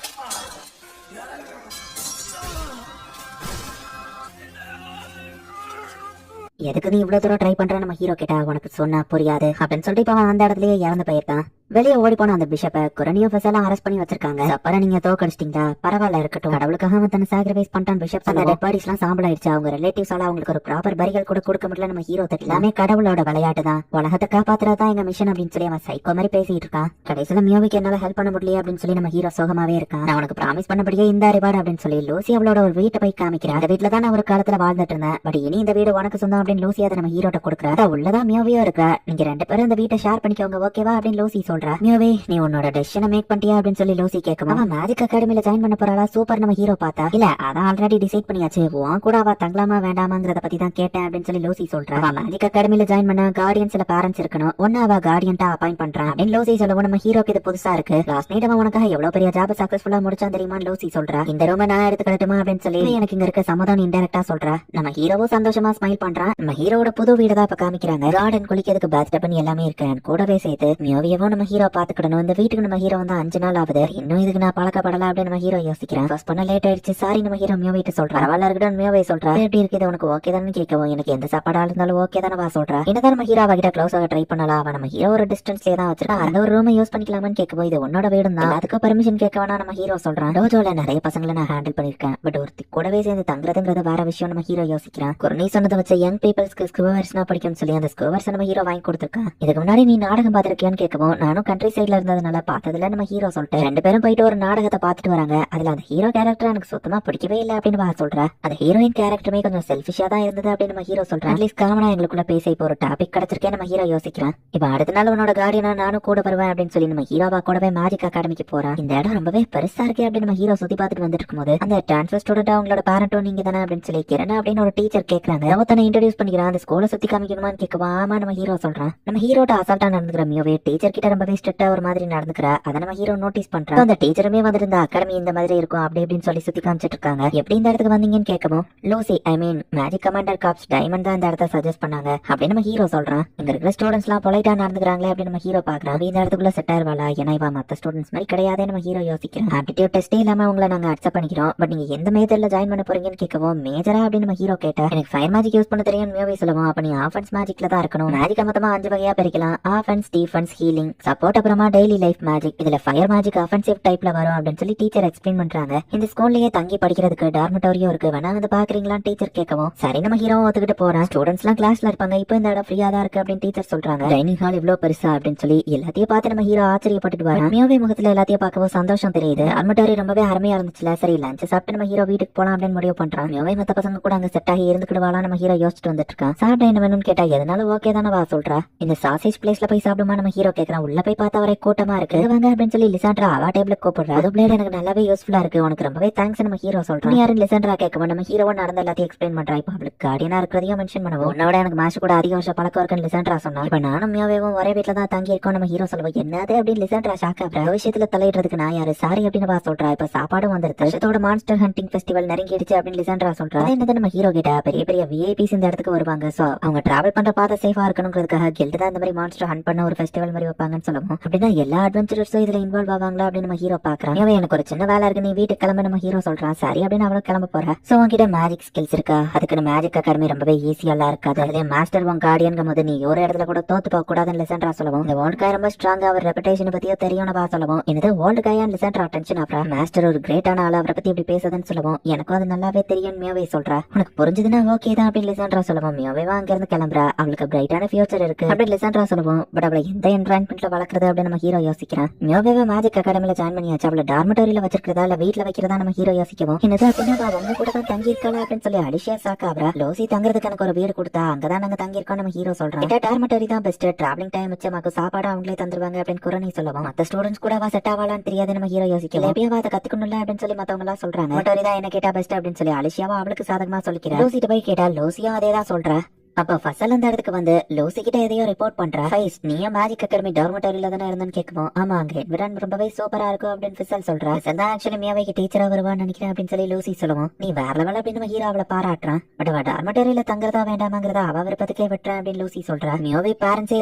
எதுக்கு நீ இவ்வளவு தூரம் ட்ரை பண்ற நம்ம ஹீரோ கிட்ட உனக்கு சொன்னா புரியாது அப்படின்னு சொல்லிட்டு இப்ப அவன் அந்த இடத்துலயே இறந்து போயிருக்கான். வெளியே ஓடி போன அந்த பிஷப்பை குரனியோ ஃபெசலாம் அரெஸ்ட் பண்ணி வச்சிருக்காங்க. அப்புறம் நீங்க தோக்கடிச்சிட்டீங்களா, பரவாயில்ல இருக்கட்டும், கடவுளுக்காக அவன் தன்னை சாக்ரிஃபைஸ் பண்ணிட்டான். பிஷப் அந்த டெட் பாடிஸ் எல்லாம் சாம்பல் ஆயிடுச்சு. அவங்க ரிலேட்டிவ்ஸால அவங்களுக்கு ஒரு ப்ராப்பர் பரிகள் கூட கொடுக்க முடியல. நம்ம ஹீரோ எல்லாமே கடவுளோட விளையாட்டு தான், உலகத்தை காப்பாத்துறதா எங்க மிஷன் அப்படின்னு சொல்லி அவன் சைக்கோ மாதிரி பேசிட்டு இருக்கான். கடைசியில மியோவிக்கு என்னால ஹெல்ப் பண்ண முடியல அப்படின்னு சொல்லி நம்ம ஹீரோ சோகமாவே இருக்கான். நான் உனக்கு ப்ராமிஸ் பண்ணபடியே இந்த ரிவார்டு அப்படின்னு சொல்லி லூசி அவளோட ஒரு வீட்டை போய் காமிக்கிறான். அந்த வீட்டுல தான் நான் ஒரு காலத்துல வாழ்ந்துட்டு இருந்தேன், பட் இனி இந்த வீடு உனக்கு சொந்தம் அப்படின்னு லூசி அதை நம்ம ஹீரோட்ட கொடுக்குறா. உள்ளதான் மியோவியோ இருக்கா, நீங்க 2 பேரும் இந்த வீட்டை ஷேர் பண்ணிக்கோங்க ஓகேவா அப்படின்னு லூசி சொல்றா. மியோவே நீ உன்னோட டெசிஷனை மேக் பண்ணிட்டியா அப்படின்னு சொல்லி லூசி கேட்கும். அவன் மேஜிக் அகாடமில ஜாயின் பண்ண போறாளா, சூப்பர் நம்ம ஹீரோ பார்த்தா இல்ல அதான் ஆல்ரெடி டிசைட் பண்ணியாச்சு, உன் கூட அவ தங்கலாமா வேண்டாமாங்கிறத பத்தி தான் கேட்டேன் அப்படின்னு சொல்லி லூசி சொல்றா. அவன் மேஜிக் அகாடமில ஜாயின் பண்ண கார்டியன்ஸ்ல பேரண்ட்ஸ் இருக்கணும், ஒன்னு அவ கார்டியன்ட்டா அப்பாயிண்ட் பண்றான் அப்படின்னு லூசி சொல்லவும் நம்ம ஹீரோக்கு இது புதுசா இருக்கு. லாஸ்ட் நைட் அவன் உனக்காக எவ்வளவு பெரிய ஜாப் சக்சஸ்ஃபுல்லா முடிச்சான் தெரியுமான்னு லூசி சொல்றா. இந்த ரூமை நான் எடுத்துக்கட்டுமா அப்படின்னு சொல்லி எனக்கு இங்க இருக்க சமாதானம் இன்டெரக்டா சொல்றா. நம்ம ஹீரோவும் சந்தோஷமா ஸ்மைல் பண்றான். நம்ம ஹீரோட புது வீடு தான் இப்ப காமிக்கிறாங்க. கார்டன் குளிக்கிறதுக்கு பேத் டப் எல்லாமே இருக்கு. கூடவே சேர்த்து மியோவியவும் நம்ம ஹீரோ பாத்துக்கிடணும். இந்த வீட்டுக்கு நம்ம ஹீரோ வந்து 5 நாள் ஆகுது, இன்னும் இதுக்கு நான் பழக்கப்படல அப்படின்னு நம்ம ஹீரோ யோசிக்கிறேன். ஃபர்ஸ்ட் பண்ண லேட் ஆயிடுச்சு, சாரி நம்ம ஹீரோ மியோவிட்டு சொல்றா. பரவாயில்ல இருக்கட்டும் மியோவை சொல்றா. எப்படி இருக்குது உனக்கு ஓகே தானே கேட்கவும் எனக்கு எந்த சாப்பாடா இருந்தாலும் ஓகே தானே வா சொல்றா. என்னதான் நம்ம ஹீரோ அவகிட்ட க்ளோஸ் ஆக ட்ரை பண்ணலாம். அவன் நம்ம ஹீரோ ஒரு டிஸ்டன்ஸ்லயே தான் வச்சிருக்கா. அந்த ஒரு ரூமை யூஸ் பண்ணிக்கலாமான்னு கேட்கவும் இது உன்னோட வீடு தான், அதுக்கு பர்மிஷன் கேட்க வேணா நம்ம ஹீரோ சொல்றான். டோஜோல நிறைய பசங்களை நான் ஹேண்டில் பண்ணிருக்கேன், பட் ஒருத்தி கூடவே சேர்ந்து தங்குறதுங்கிறது வேற விஷயம் நம்ம ஹீரோ யோசிக்கிறான். குர்னி சொன்னதை வச்ச யங் பீப்பிள்ஸ்க்கு ஸ்கூவர்ஸ்னா படிக்கும்னு சொல்லி அந்த ஸ்கூவர்ஸ் நம்ம ஹீரோ வாங்கி கொடுத்துருக்கான். இதுக்கு முன்னாடி நீ நாடகம் பார்த்திருக்கியான்னு கேட்கவும் நானும் கண்ட்ரி சைட்ல இருந்ததுனால பார்த்ததுல நம்ம ஹீரோ சொல்லிட்டு 2 பேரும் போயிட்டு ஒரு நாடகத்தை பார்த்துட்டு வராங்க. அதுல அந்த ஹீரோ கேரக்டர் எனக்கு சுத்தமா பிடிக்கவே இல்லை அப்படின்னு சொல்ற. அந்த ஹீரோயின் கேரக்டருமே கொஞ்சம் செல்ஃபிஷா தான் இருந்தது அப்படின்னு நம்ம ஹீரோ சொல்றேன். அட்லீஸ்ட் காமனா எங்களுக்குள்ள பேச இப்போ ஒரு டாபிக் கிடைச்சிருக்கேன் நம்ம ஹீரோ யோசிக்கிறேன். இப்ப அடுத்த நாள் உன்னோட கார்டியனா நானும் கூட வருவேன் அப்படின்னு சொல்லி நம்ம ஹீரோவா கூடவே மேஜிக் அகாடமிக்கு போறேன். இந்த இடம் ரொம்பவே பெருசா இருக்கு அப்படின்னு நம்ம ஹீரோ சுத்தி பார்த்துட்டு வந்துட்டு இருக்கும்போது அந்த டிரான்ஸ்ஃபர் ஸ்டூடெண்ட் அவங்களோட பேரண்ட்டும் நீங்க தானே அப்படின்னு சொல்லி கிரண் அப்படின்னு ஒரு டீச்சர் கேட்கறாங்க. அவத்தனை இன்ட்ரோடியூஸ் பண்ணிக்கிறான். அந்த ஸ்கூலை சுத்தி காமிக்கணுமான்னு கேட்கவா ஆமா நம்ம ஹீரோ சொல்றான். நம்ம ஹீரோட அசால்ட்டா நடந்துக்கிற மியோவே டீச்சர் கிட்ட ரொம்பவே ஸ்ட்ரிக்ட்டா ஒரு மாதிரி நடந்துக்கிறா. அதை நம்ம ஹீரோ நோட்டீஸ் பண்றான். அந்த டீச்சருமே வந்துட்டு இந்த அகாடமி இந்த மாதிரி இருக்கும் அப்படி இப்படின்னு சொல்லி சுத்தி காமிச்சிட்டு இருக்காங்க. எப்படி இந்த இடத்துக்கு வந்தீங்கன்னு கேட்கவும் லூசி ஐ மீன் மேஜிக் கமாண்டர் காப்ஸ் டைமண்ட் தான் இந்த இடத்த சஜஸ்ட் பண்ணாங்க அப்படின்னு நம்ம ஹீரோ சொல்றான். இங்க இருக்கிற ஸ்டூடெண்ட்ஸ் எல்லாம் பொலைட்டா நடந்துக்கிறாங்களே அப்படின்னு நம்ம ஹீரோ பாக்குறான். இந்த இடத்துக்குள்ள செட் ஆயிருவாளா? ஏன்னா இவ மத்த ஸ்டூடெண்ட்ஸ் மாதிரி கிடையாதே நம்ம ஹீரோ யோசிக்கிறேன். ஆப்டிடியூட் டெஸ்டே இல்லாம உங்களை நாங்க அக்செப்ட் பண்ணிக்கிறோம். பட் நீங்க எந்த மேஜர்ல ஜாயின் பண்ண போறீங்கன்னு கேட்கவும் மேஜரா அப்படின்னு நம்ம ஹீரோ கேட்டா எனக்கு ஃபயர் மேஜிக் யூஸ் பண்ண தெரியும் மியோவே சொல்லுவோம். அப்ப நீ ஆஃபென்ஸ் மேஜிக்ல தான் இருக்கணும். மேஜிக் மொத்தமா 5 வகையா பிரிக்கலாம். ஆஃபென்ஸ், டிஃபென்ஸ், ஹீலிங், சப்போர்ட், அப்புறமா டெய்லி லைஃப் மேஜிக். இதுல ஃபயர் மேஜிக் ஆஃபென்சிவ் டைப்ல வரும் அப்படின்னு சொல்லி டீச்சர் எக்ஸ்பிளைன் பண்றாங்க. இந்த ஸ்கூல்லயே தங்கி படிக்கிறதுக்கு டார்மெட்டோரியும் இருக்கு, வேணா வந்து பாக்குறீங்களான்னு டீச்சர் கேட்கவும் சரி நம்ம ஹீரோ ஒத்துக்கிட்டு போறேன். ஸ்டூடெண்ட்ஸ் எல்லாம் கிளாஸ்ல இருப்பாங்க, இப்போ இந்த இடம் ஃப்ரீயா தான் இருக்கு அப்படின்னு டீச்சர் சொல்றாங்க. டைனிங் ஹால் இவ்வளவு பெருசா அப்படின்னு சொல்லி எல்லாத்தையும் பார்த்து நம்ம ஹீரோ ஆச்சரியப்பட்டுட்டு வர. மியோவே முகத்துல எல்லாத்தையும் பார்க்கவும் சந்தோஷம் தெரியுது. டார்மெட்டோரி ரொம்பவே அருமையா இருந்துச்சுல. சரி லஞ்ச் சாப்பிட்டு நம்ம ஹீரோ வீட்டுக்கு போலாம் அப்படின்னு முடிவு பண்றான். மியோவே மத்த பசங்க கூட அங்க செட் ஆகி இருந்துக்கிடுவாளா நம்ம ஹீரோ யோசிச்சுட்டு வந்துட்டு இருக்கான். சாப்பிட என்ன வேணும்னு கேட்டா எதனால ஓகே தானே வா சொல்றா. இந்த சாசேஜ் பிளேஸ்ல போய் சாப்பிடுமா நம்ம ஹீரோ கேக்குறான். உள்ள போய் பார்த்தா வரை கூட்டமா இருக்கு வாங்க அப்படின்னு சொல்லி லிசாண்ட்ரா அவா டேபிளுக்கு கூப்பிடுறா. அது பிளேட் எனக்கு நல்லாவே யூஸ்ஃபுல்லா இருக்கு, உனக்கு ரொம்பவே தேங்க்ஸ் நம்ம ஹீரோ சொல்றான். யாரும் லிசாண்ட்ரா கேட்கவும் நம்ம ஹீரோவை நடந்த எல்லாத்தையும் எக்ஸ்பிளைன் பண்றா. இப்ப அவளுக்கு கார்டியனா இருக்கிறதையும் மென்ஷன் பண்ணுவோம். உன்னோட எனக்கு மாஸ்டர் கூட அதிக வருஷம் பழக்கம் இருக்குன்னு லிசாண்ட்ரா சொன்னா. இப்ப நானும் மியோவேவும் ஒரே வீட்டுல தான் தங்கி இருக்கோம் நம்ம ஹீரோ சொல்லுவோம். என்னது அப்படின்னு லிசாண்ட்ரா ஷாக் ஆகுறா. விஷயத்துல தலையிடுறதுக்கு நான் யாரு சாரி அப்படின்னு வா சொல்றா. இப்ப சாப்பாடும் வந்துருது. வருஷத்தோட மான்ஸ்டர் ஹண்டிங் ஃபெஸ்டிவல் நெருங்கிடுச்சு அப்படின்னு லிசாண்ட்ரா சொல்றா. என்னது நம்ம ஹீரோ கிட்ட பெரிய பெரிய விஐபிஸ் இந்த இடத்துக்கு வருவாங்க. சோ அவங்க டிராவல் பண்ற பாதை சேஃபா இருக்கணுங்கிறதுக்காக கில்ட் தான் இந்த மாதிரி மான்ஸ்டர் ஹண்ட் பண்ண ஒரு ஃபெஸ்டிவல் மாதிரி வைப்பாங்கன்னு சொல்லுவோம். அப்படின்னா எல்லா அட்வென்ச்சரர்ஸும் இதுல இன்வால்வ் ஆவாங்களா அப்படின்னு நம்ம ஹீரோ பாக்குறான். எனக்கு ஒரு சின்ன வேலை இருக்கு, நீ வீட்டுக்கு கிளம்ப நம்ம ஹீரோ சொல்றான். சரி அப்படின்னு அவளும் கிளம்ப போறா. சோ உங்ககிட்ட மேஜிக் ஸ்கில்ஸ் இருக்கா? அதுக்கு மேஜிக் அகாடமி ரொம்பவே ஈஸியெல்லாம் இருக்காது. அதுல மாஸ்டர் உன் கார்டியன் போது நீ ஒரு இடத்துல கூட தோத்து போக கூடாதுன்னு லிசன்ட்ரா சொல்லுவோம். இந்த வேர்ல்ட் காய் ரொம்ப ஸ்ட்ராங்கா அவர் ரெபுடேஷன் பத்தியோ தெரியும்னு சொல்லுவோம். என்னது வேர்ல்ட் காயான்னு லிசன்ட்ரா டென்ஷன் ஆஃப்ரா. மாஸ்டர் ஒரு கிரேட்டான ஆள், அவரை பத்தி இப்படி பேசுதுன்னு சொல்லுவோம். எனக்கும் அது நல்லாவே தெரியும் மியோவே சொல்றா. உனக்கு புரிஞ்சதுன்னா ஓகே தான் அப்படின்னு லிசன்ட்ரா சொல்லுவோம். மியோவேவா அங்க இருந்து கிளம்புறா. அவளுக்கு பிரைட்டான ஃபியூச்சர் இருக்கு அப்படின்னு லிசன்ட்ரா சொல்லுவோம். பட் அவளை எந்த என்வரான்மெண்ட்ல வளர்க்கறது அப்படின்னு நம்ம ஹீரோ யோசிக்கிறான். மியோவேவை மேஜிக் அகாடமில ஜாயின் பண்ணியாச்சு. அவளை டார்மெட்டோரியில வச்சிருக்கிறதா இல்ல வீட்டுல வைக்கிறதா நம்ம ஹீரோ யோசிக்கவும். என்னது அப்படின்னா அவங்க கூட தான் தங்கி இருக்காளா அப்படின்னு சொல்லி அடிஷியா சாக்கா. அவரா லோசி தங்குறதுக்கு எனக்கு ஒரு வீடு கொடுத்தா அங்கதான் நாங்க தங்கி இருக்கோம் நம்ம ஹீரோ சொல்றோம். டார்மெட்டோரி தான் பெஸ்ட், டிராவலிங் டைம் மிச்சமாக்கு சாப்பாடு அவங்களே தந்துருவாங்க அப்படின்னு குரணி சொல்லுவோம். மத்த ஸ்டூடெண்ட்ஸ் கூட செட் ஆகலான்னு தெரியாது நம்ம ஹீரோ யோசிக்கலாம். எப்படியாவா அதை கத்துக்கணும்ல அப்படின்னு சொல்லி மத்தவங்க எல்லாம் சொல்றாங்க. டார்மெட்டோரி தான் என்ன கேட்டா பெஸ்ட் அப்படின்னு சொல்லி அலிஷியாவா அவளுக்கு சாதகமா சொல்லிக்கிறா. லோசிட்ட போய் கேட்டா லோசியும் அதே தான் சொல்றா. அப்ப ஃபசல் அந்த இடத்துக்கு வந்து லூசி கிட்ட எதையோ ரிப்போர்ட் பண்றா. ஃபைஸ் நீயும் மேஜிக் அகாடமி டார்மெட்டோரியில தானே இருந்தேன்னு கேட்கும். ஆமா அங்க என்விரான்மெண்ட் ரொம்பவே சூப்பரா இருக்கும் அப்படின்னு ஃபிசல் சொல்றா. ஃபிசல் தான் ஆக்சுவலி மியாவைக்கு டீச்சரா வருவான்னு நினைக்கிறேன் அப்படின்னு சொல்லி லூசி சொல்லுவோம். நீ வேற லெவல் அப்படின்னு நம்ம ஹீரோ அவளை பாராட்டுறான். பட் அவ டார்மெட்டோரியில தங்குறதா வேண்டாமாங்கிறதா அவ விருப்பத்துக்கே விட்டுறேன் அப்படின்னு லூசி சொல்றா. மியாவை பேரண்ட்ஸே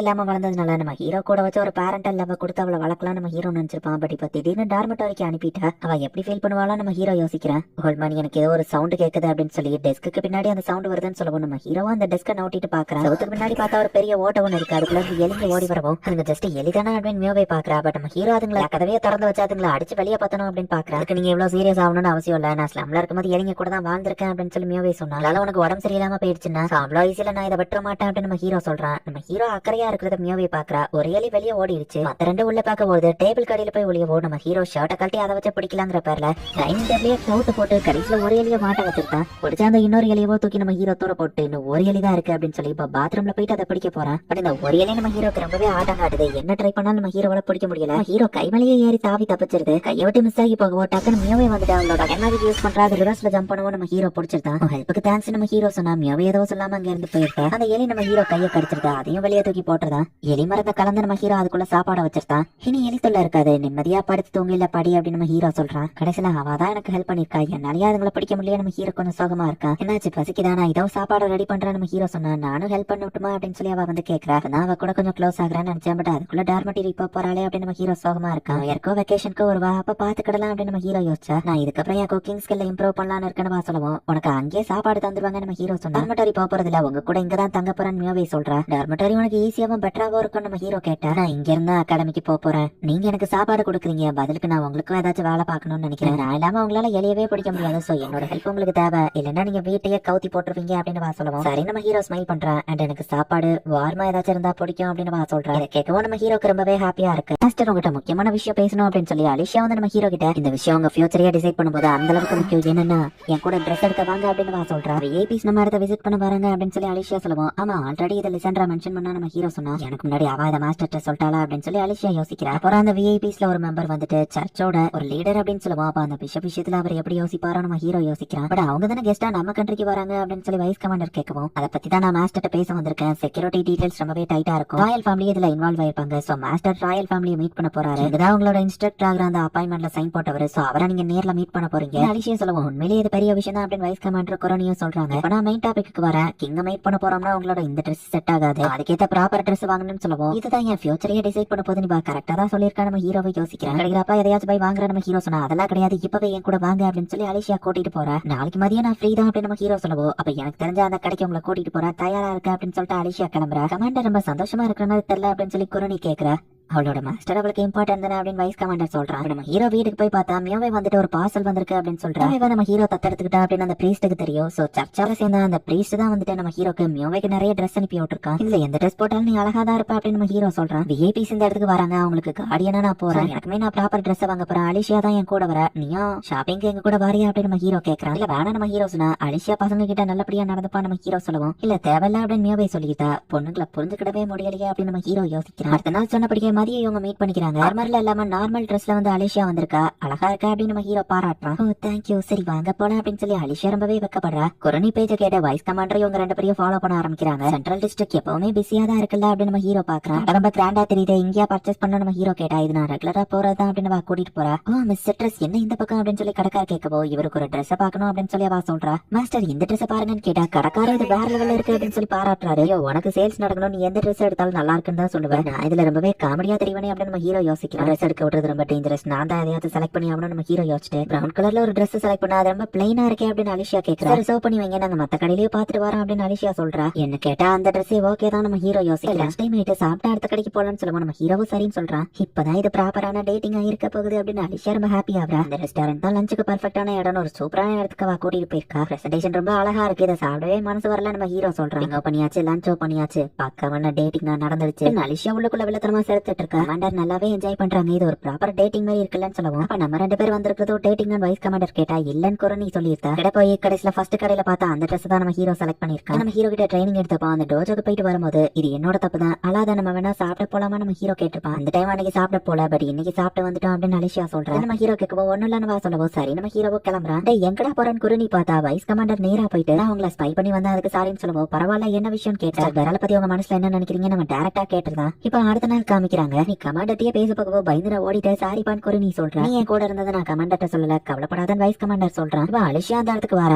இல்லாம வளர்ந்ததுனால நம்ம ஹீரோ கூட வச்சு ஒரு பேரண்டல் லவ் கொடுத்து அவளை வளர்க்கலாம் நம்ம ஹீரோ நினைச்சிருப்பான். பட் இப்ப திடீர்னு டார்மெட்டோரிக்கு அனுப்பிட்டா. அவ எப்படி ஃபீல் பண்ணுவாளோ நம்ம ஹீரோ யோசிக்கிறேன். ஹோல்மணி எனக்கு ஏதோ ஒரு சவுண்ட் கேக்குது அப்படின்னு சொல்லி டெஸ்க்கு பின்னாடி அந்த சவுண்ட் வருதுன்னு சொல்லுவோம். நம்ம ஹீரோ அந்த டெஸ்கை நோட்டிட்டு பாக்குறான். முன்னாடி பார்த்தா ஒரு பெரிய ஓட்ட ஒண்ணு இருக்கு. அதுக்குள்ள எலிங்க ஓடி வரவும் அதுங்க ஜஸ்ட் எலிதானா அப்படின்னு மியோவை பாக்குறா. பட் நம்ம ஹீரோ அதுங்களை கதவையே திறந்து வச்சு அதுங்களை அடிச்சு வெளியே பார்த்தணும் அப்படின்னு பாக்குறா. அதுக்கு நீங்க எவ்வளவு சீரியஸ் ஆகணும்னு அவசியம் இல்ல, நான் ஸ்லம்ல இருக்கும்போது எலிங்க கூட தான் வாழ்ந்திருக்கேன் அப்படின்னு சொல்லி மியோவை சொன்னா. அதனால உனக்கு உடம்பு சரியில்லாம போயிடுச்சுன்னா அவ்வளவு ஈஸியில நான் இதை விட்டுற மாட்டேன் அப்படின்னு நம்ம ஹீரோ சொல்றான். நம்ம ஹீரோ அக்கறையா இருக்கிறத மியோவை பாக்குறா. ஒரு எலி வெளியே ஓடிடுச்சு. மத்த ரெண்டு உள்ள பார்க்க போது டேபிள் கடையில போய் ஒளியவோ நம்ம ஹீரோ ஷர்ட்டை கழட்டி அதை வச்சு பிடிக்கலாங்கிற பேர்ல டைனிங் டேபிளே கவுத்து போட்டு கடைசியில ஒரு எலிய மாட்ட வச்சிருக்கான். பிடிச்ச அந்த இன்னொரு எலியவோ தூக்கி நம்ம ஹீரோ தூர போட்டு இன்னும் ஒரு எலி தான் இருக்கு அப்படின்னு சொல்லி இப்ப பாத்ரூம்ல போயிட்டு அதை பிடிக்க போறான். பட் இந்த ஒரு எலி நம்ம ஹீரோக்கு ரொம்பவே ஆட்டம் காட்டுது. என்ன ட்ரை பண்ணாலும் நம்ம ஹீரோவால பிடிக்க முடியல. ஹீரோ கைமலையே ஏறி தாவி தப்பிச்சிருது. கையை விட்டு மிஸ் ஆகி போகவோ டக்குன்னு மியோவே வந்துட்டு அவளோட என்னாவது யூஸ் பண்றா. அது ரிவர்ஸ்ல ஜம்ப் பண்ணவும் நம்ம ஹீரோ பிடிச்சிருந்தான். ஹெல்ப்புக்கு தேங்க்ஸ் நம்ம ஹீரோ சொன்னா. மியோவே ஏதோ சொல்லாம அங்க இருந்து போயிருக்கா. அந்த எலி நம்ம ஹீரோ கையை கடிச்சிருந்தா. அதையும் வெளியே தூக்கி போட்டுருதான். எலி மரத்தை கலந்து நம்ம ஹீரோ அதுக்குள்ள சாப்பாட வச்சிருந்தான். இனி எலி தொல்லை இருக்காது, நிம்மதியா படுத்து தூங்க இல்ல படி அப்படின்னு நம்ம ஹீரோ சொல்றான். கடைசியில அவதான் எனக்கு ஹெல்ப் பண்ணிருக்கா. என்னாலயே அதுங்களை பிடிக்க முடியல. நம்ம ஹீரோ கொஞ்சம் சோகமா இருக்கா. என்னாச்சு பசிக்குதானா? இதோ சாப்பாடு ரெடி பண்றேன் நம்ம ஹீரோ சொன்னா. நானும் ஹெல்ப் பண்ண விட்டுமா அப்படின்னு சொல்லி அவ வந்து கேக்குறா. அவ கூட கொஞ்சம் க்ளோஸ் ஆகுறான்னு நினைச்சேன். பட் அதுக்குள்ள டார்மெட்டரி இப்ப போறாளே அப்படின்னு நம்ம ஹீரோ சோகமா இருக்கான். யாருக்கோ வெக்கேஷனுக்கு ஒரு வா அப்ப பாத்துக்கிடலாம் அப்படின்னு நம்ம ஹீரோ யோசிச்சா. நான் இதுக்கப்புறம் என் குக்கிங் ஸ்கில்ல இம்ப்ரூவ் பண்ணலாம்னு இருக்கேன்னு சொல்லுவோம். உனக்கு அங்கேயே சாப்பாடு தந்துருவாங்க நம்ம ஹீரோ சொன்னா. டார்மெட்டரி போறது இல்ல, உங்க கூட இங்கதான் தங்க போறேன்னு மியோவே சொல்றா. டார்மெட்டரி உனக்கு ஈஸியாவும் பெட்டராவும் இருக்கும் நம்ம ஹீரோ கேட்டா. நான் இங்க இருந்தா அகாடமிக்கு போறேன், நீங்க எனக்கு சாப்பாடு கொடுக்குறீங்க, பதிலுக்கு நான் உங்களுக்கும் ஏதாச்சும் வேலை பார்க்கணும்னு நினைக்கிறேன். நான் இல்லாம உங்களால எலியவே பிடிக்க முடியாது. சோ என்னோட ஹெல்ப் உங்களுக்கு தேவை, இல்லன்னா நீங்க வீட்டையே கவுத்தி போட்டுருவீங்க அப்படின்னு சொல்லுவோம். சரி நம்ம ஹீரோ ஸ்மைல் பண்றான். அண்ட் எனக்கு சாப்பாடு வார்மா ஏதாச்சும் இருந்தா பிடிக்கும் அப்படின்னு அவ சொல்றா. இதை கேட்கவும் நம்ம ஹீரோக்கு ரொம்பவே ஹாப்பியா இருக்கு. மாஸ்டர் உங்ககிட்ட முக்கியமான விஷயம் பேசணும் அப்படின்னு சொல்லி அலிஷா வந்து நம்ம ஹீரோ கிட்ட இந்த விஷயம் உங்க ஃபியூச்சரையே டிசைட் பண்ணும்போது அந்த அளவுக்கு முக்கியம். என்னன்னா என் கூட ட்ரெஸ் எடுக்க வாங்க அப்படின்னு அவ சொல்றா. விஐபிஸ் நம்ம இடத்த விசிட் பண்ண வராங்க அப்படின்னு சொல்லி அலிஷா சொல்லுவோம். ஆமா ஆல்ரெடி இதை லிசன்ட்ரா மென்ஷன் பண்ணா நம்ம ஹீரோ சொன்னா எனக்கு முன்னாடி அவ இதை மாஸ்டர் சொல்லிட்டாளா அப்படின்னு சொல்லி அலிஷா யோசிக்கிறா. அப்புறம் அந்த விஐபிஸ்ல ஒரு மெம்பர் வந்துட்டு சர்ச்சோட ஒரு லீடர் அப்படின்னு சொல்லுவோம். அப்ப அந்த பிஷப் விஷயத்துல அவர் எப்படி யோசிப்பாரோ நம்ம ஹீரோ யோசிக்கிறான். பட் அவங்க தானே கெஸ்டா நம்ம கண்ட்ரிக்கு வராங்க அப்படின்னு சொல்லி வைஸ் கமாண்டர் கேட்கவும் அதை பத்தி தான் நான் மாஸ்டர் பேச வந்திருக்கேன். செக்யூரிட்டி டீடைல்ஸ் ரொம்பவே டைட்டா இருக்கும். ராயல் ஃபேமிலி இதுல இன்வால்வ் ஆயிருப்பாங்க. சோ மாஸ்டர் ராயல் ஃபேமிலியை மீட் பண்ண போறாரு. இதுதான் உங்களோட இன்ஸ்ட்ரக்டர் ஆகிற அந்த அப்பாயின்மெண்ட்ல சைன் போட்டவர். சோ அவரை நீங்க நேர்ல மீட் பண்ண போறீங்க. அலிஷா சொல்லுவோம். உண்மையிலேயே இது பெரிய விஷயம் தான் அப்படின்னு வைஸ் கமாண்டர் குரோனியும் சொல்றாங்க. இப்ப நான் மெயின் டாபிக்கு வரேன். கிங்க மீட் பண்ண போறோம்னா உங்களோட இந்த ட்ரெஸ் செட் ஆகாது. அதுக்கேத்த ப்ராப்பர் ட்ரெஸ் வாங்கணும்னு சொல்லுவோம். இதுதான் என் ஃபியூச்சரையே டிசைட் பண்ண போது. நீ கரெக்டா தான் சொல்லியிருக்கா. நம்ம ஹீரோவை யோசிக்கிறேன். கிடைக்கிறப்ப எதையாச்சும் போய் வாங்குற நம்ம ஹீரோ சொன்னா அதெல்லாம் கிடையாது, இப்பவே என் கூட வாங்க அப்படின்னு சொல்லி அலிஷா கூட்டிட்டு போறேன். நாளைக்கு மதியம் நான் ஃப்ரீ தான் அப்படின்னு நம்ம ஹீரோ சொல்லுவோம். அப்ப எனக்கு தெரிஞ்ச அந்த கடைக்கு உங்களை கூட்டிட்டு போறேன், தயாரா இருக்கு அப்படின்னு சொல்லிட்டு அலிஷா கிளம்புறா. கமாண்டர் ரொம்ப சந்தோஷமா இருக்கிற மாதிரி தெரியல அப்படின்னு சொல்லி குரோனி கேக்குறா. அவளோட மாஸ்டர் அவளுக்கு இம்பார்ட்டன்ட் தானே அப்படின்னு வைஸ் கமாண்டர் சொல்றான். நம்ம ஹீரோ வீட்டுக்கு போய் பார்த்தா மியோவே வந்துட்டு ஒரு பார்சல் வந்திருக்கு அப்படின்னு சொல்றான். நம்ம ஹீரோ தத்தெடுத்துக்கிட்டா அப்படின்னு அந்த பிரீஸ்டுக்கு தெரியும். சோ சர்ச்சால சேர்ந்த அந்த பிரீஸ்ட் தான் வந்துட்டு நம்ம ஹீரோக்கு மியோவேக்கு நிறைய ட்ரெஸ் அனுப்பி விட்டுருக்கான். இதுல எந்த ட்ரெஸ் போட்டாலும் நீ அழகா தான் இருப்ப அப்படின்னு நம்ம ஹீரோ சொல்றான். விஐபிஸ் இந்த இடத்துக்கு வராங்க, அவங்களுக்கு கார்டியனா நான் போறேன், எனக்குமே நான் ப்ராப்பர் ட்ரெஸ் வாங்க போறேன். அலிஷியா தான் என் கூட வர, நீயும் ஷாப்பிங் எங்க கூட வாரியா அப்படின்னு நம்ம ஹீரோ கேட்கறான். இல்ல வேணா நம்ம ஹீரோ சொன்னா அலிஷியா பசங்க கிட்ட நல்லபடியா நடந்துப்பா நம்ம ஹீரோ சொல்லுவோம். இல்ல தேவையில்ல அப்படின்னு மியோவே சொல்லிட்டா. பொண்ணுங்களை புரிஞ்சுக்கிடவே முடியலையே அப்படின்னு நம்ம ஹீரோ யோசிக்கிறான். அடுத்த நாள் சொன்னபடியே மதியம் இவங்க மீட் பண்ணி ஆர்மர்ல இல்லாம நார்மல் ட்ரெஸ்ல வந்து அலிஷா வந்திருக்கா. அழகா இருக்கா அப்படின்னு நம்ம ஹீரோ பாராட்டுறான். ஓ தேங்க்யூ, சரி வாங்க போலாம் அப்படின்னு சொல்லி அலிஷா ரொம்பவே வெக்கப்படுறா. குரோனி பேஜ கேட்ட வைஸ் கமாண்டர் இவங்க ரெண்டு பேரையும் ஃபாலோ பண்ண ஆரம்பிக்கிறாங்க. சென்ட்ரல் டிஸ்ட்ரிக்ட் எப்பவுமே பிஸியா தான் இருக்குல்ல அப்படின்னு நம்ம ஹீரோ பாக்குறான். ரொம்ப கிராண்டா தெரியுது, இங்கேயா பர்ச்சேஸ் பண்ண நம்ம ஹீரோ கேட்டா. இது நான் ரெகுலரா போறதுதான் அப்படின்னு அவ கூட்டிட்டு போறா. ஓ மிஸ் ட்ரெஸ் என்ன இந்த பக்கம் அப்படின்னு சொல்லி கடைக்கார கேட்கவோ இவருக்கு ஒரு ட்ரெஸ் பாக்கணும் அப்படின்னு சொல்லி அவ சொல்றா. மாஸ்டர் இந்த ட்ரெஸ் பாருங்கன்னு கேட்டா கடைக்கார இது வேற லெவல்ல இருக்கு அப்படின்னு சொல்லி பாராட்டுறாரு. உனக்கு சேல்ஸ் நடக்கணும், நீ எந்த ட்ரெஸ் எடுத்தாலும் நல்லா இருக்குன்னு தான் சொல்லுவேன். நான் இதுல ரொம்பவே காமெடியா தெரிவனே அப்படின்னு நம்ம ஹீரோ யோசிக்கிறான். எடுக்க விடுறது ரொம்ப டேஞ்சரஸ், நான் தான் எதையாவது செலக்ட் பண்ணி ஆகணும் நம்ம ஹீரோ யோசிச்சுட்டு பிரவுன் கலர்ல ஒரு ட்ரெஸ் செலக்ட் பண்ணா அது ரொம்ப பிளைனா இருக்கே அப்படின்னு அலிஷா கேட்கறா. ரிசர்வ் பண்ணி வைங்க, நாங்க மத்த கடையிலேயே பாத்துட்டு வரோம் அப்படின்னு அலிஷா சொல்றா. என்ன கேட்டா அந்த ட்ரெஸ் ஓகே தான் நம்ம ஹீரோ யோசிக்கிறேன். லாஸ்ட் டைம் நைட்டு சாப்பிட்டா அடுத்த கடைக்கு போலான்னு சொல்லுவோம். நம்ம ஹீரோவும் சரின்னு சொல்றான். இப்பதான் இது ப்ராப்பரான டேட்டிங் ஆயிருக்க போகுது அப்படின்னு அலிஷா ரொம்ப ஹாப்பி ஆகுறா. அந்த ரெஸ்டாரண்ட் தான் லஞ்சுக்கு பர்ஃபெக்டான இடம், ஒரு சூப்பரான இடத்துக்கு அவ கூட்டிட்டு போயிருக்கா. பிரசன்டேஷன் ரொம்ப அழகா இருக்கு, இதை சாப்பிடவே மனசு வரல நம்ம ஹீரோ சொல்றான். இங்க பண்ணியாச்சு, லஞ்சோ பண்ணியாச்சு, பக்கமான டேட்டிங் நடந்துருச்சு. அலிஷா உள்ளுக்குள்ள வில்லத்தனமா சேர்த்துட்டு இருக்கா. கமாண்டர் நல்லாவே என்ஜாய் பண்றாங்க. இது ஒரு ப்ராப்பர் டேட்டிங் மாதிரி இருக்குல்லன்னு சொல்லுவோம். அப்ப நம்ம ரெண்டு பேர் வந்திருக்கிறதோ டேட்டிங் வைஸ் கமாண்டர் கேட்டா இல்லன்னு குரோனி சொல்லியிருந்தா. கடை போய் கடைசியில ஃபர்ஸ்ட் கடையில பார்த்தா அந்த ட்ரெஸ் தான் நம்ம ஹீரோ செலக்ட் பண்ணிருக்கா. நம்ம ஹீரோ கிட்ட ட்ரைனிங் எடுத்தப்போ அந்த டோஜோக்கு போயிட்டு வரும்போது இது என்னோட தப்பு தான், அல்லாத நம்ம வேணா சாப்பிட போலாமா நம்ம ஹீரோ கேட்டிருப்பான். அந்த டைம் அன்னைக்கு சாப்பிட போல, பட் இன்னைக்கு சாப்பிட்டு வந்துட்டோம் அப்படின்னு அலிஷா சொல்றேன். நம்ம ஹீரோ கேட்கவோ ஒன்னும் இல்லன்னு சொல்லவும் சரி நம்ம ஹீரோவோ கிளம்புறான். எங்கடா போறேன்னு குரோனி பார்த்தா வைஸ் கமாண்டர் நேரா போயிட்டு நான் உங்களை ஸ்பை பண்ணி வந்தா அதுக்கு சாரின்னு சொல்லுவோம். பரவாயில்ல என்ன விஷயம் கேட்டா விரல பத்தி உங்க மனசுல என்ன நினைக்கிறீங்க நம்ம டேரக்டா கேட்டுதான். இப்ப அடுத்த நாள் காமிக்கிறாங்க. நீ கமாண்டர்ட்டியே பேச போகவோ பயந்துட ஓடிட்டு சாரி பான் குரோனி சொல்றேன். நீ என் கூட இருந்ததை நான் கமாண்டர்ட்ட சொல்லல, கவலைப்படாதன்னு வைஸ் கமாண்டர் சொல்றான். அலிஷா அந்த இடத்துக்கு வர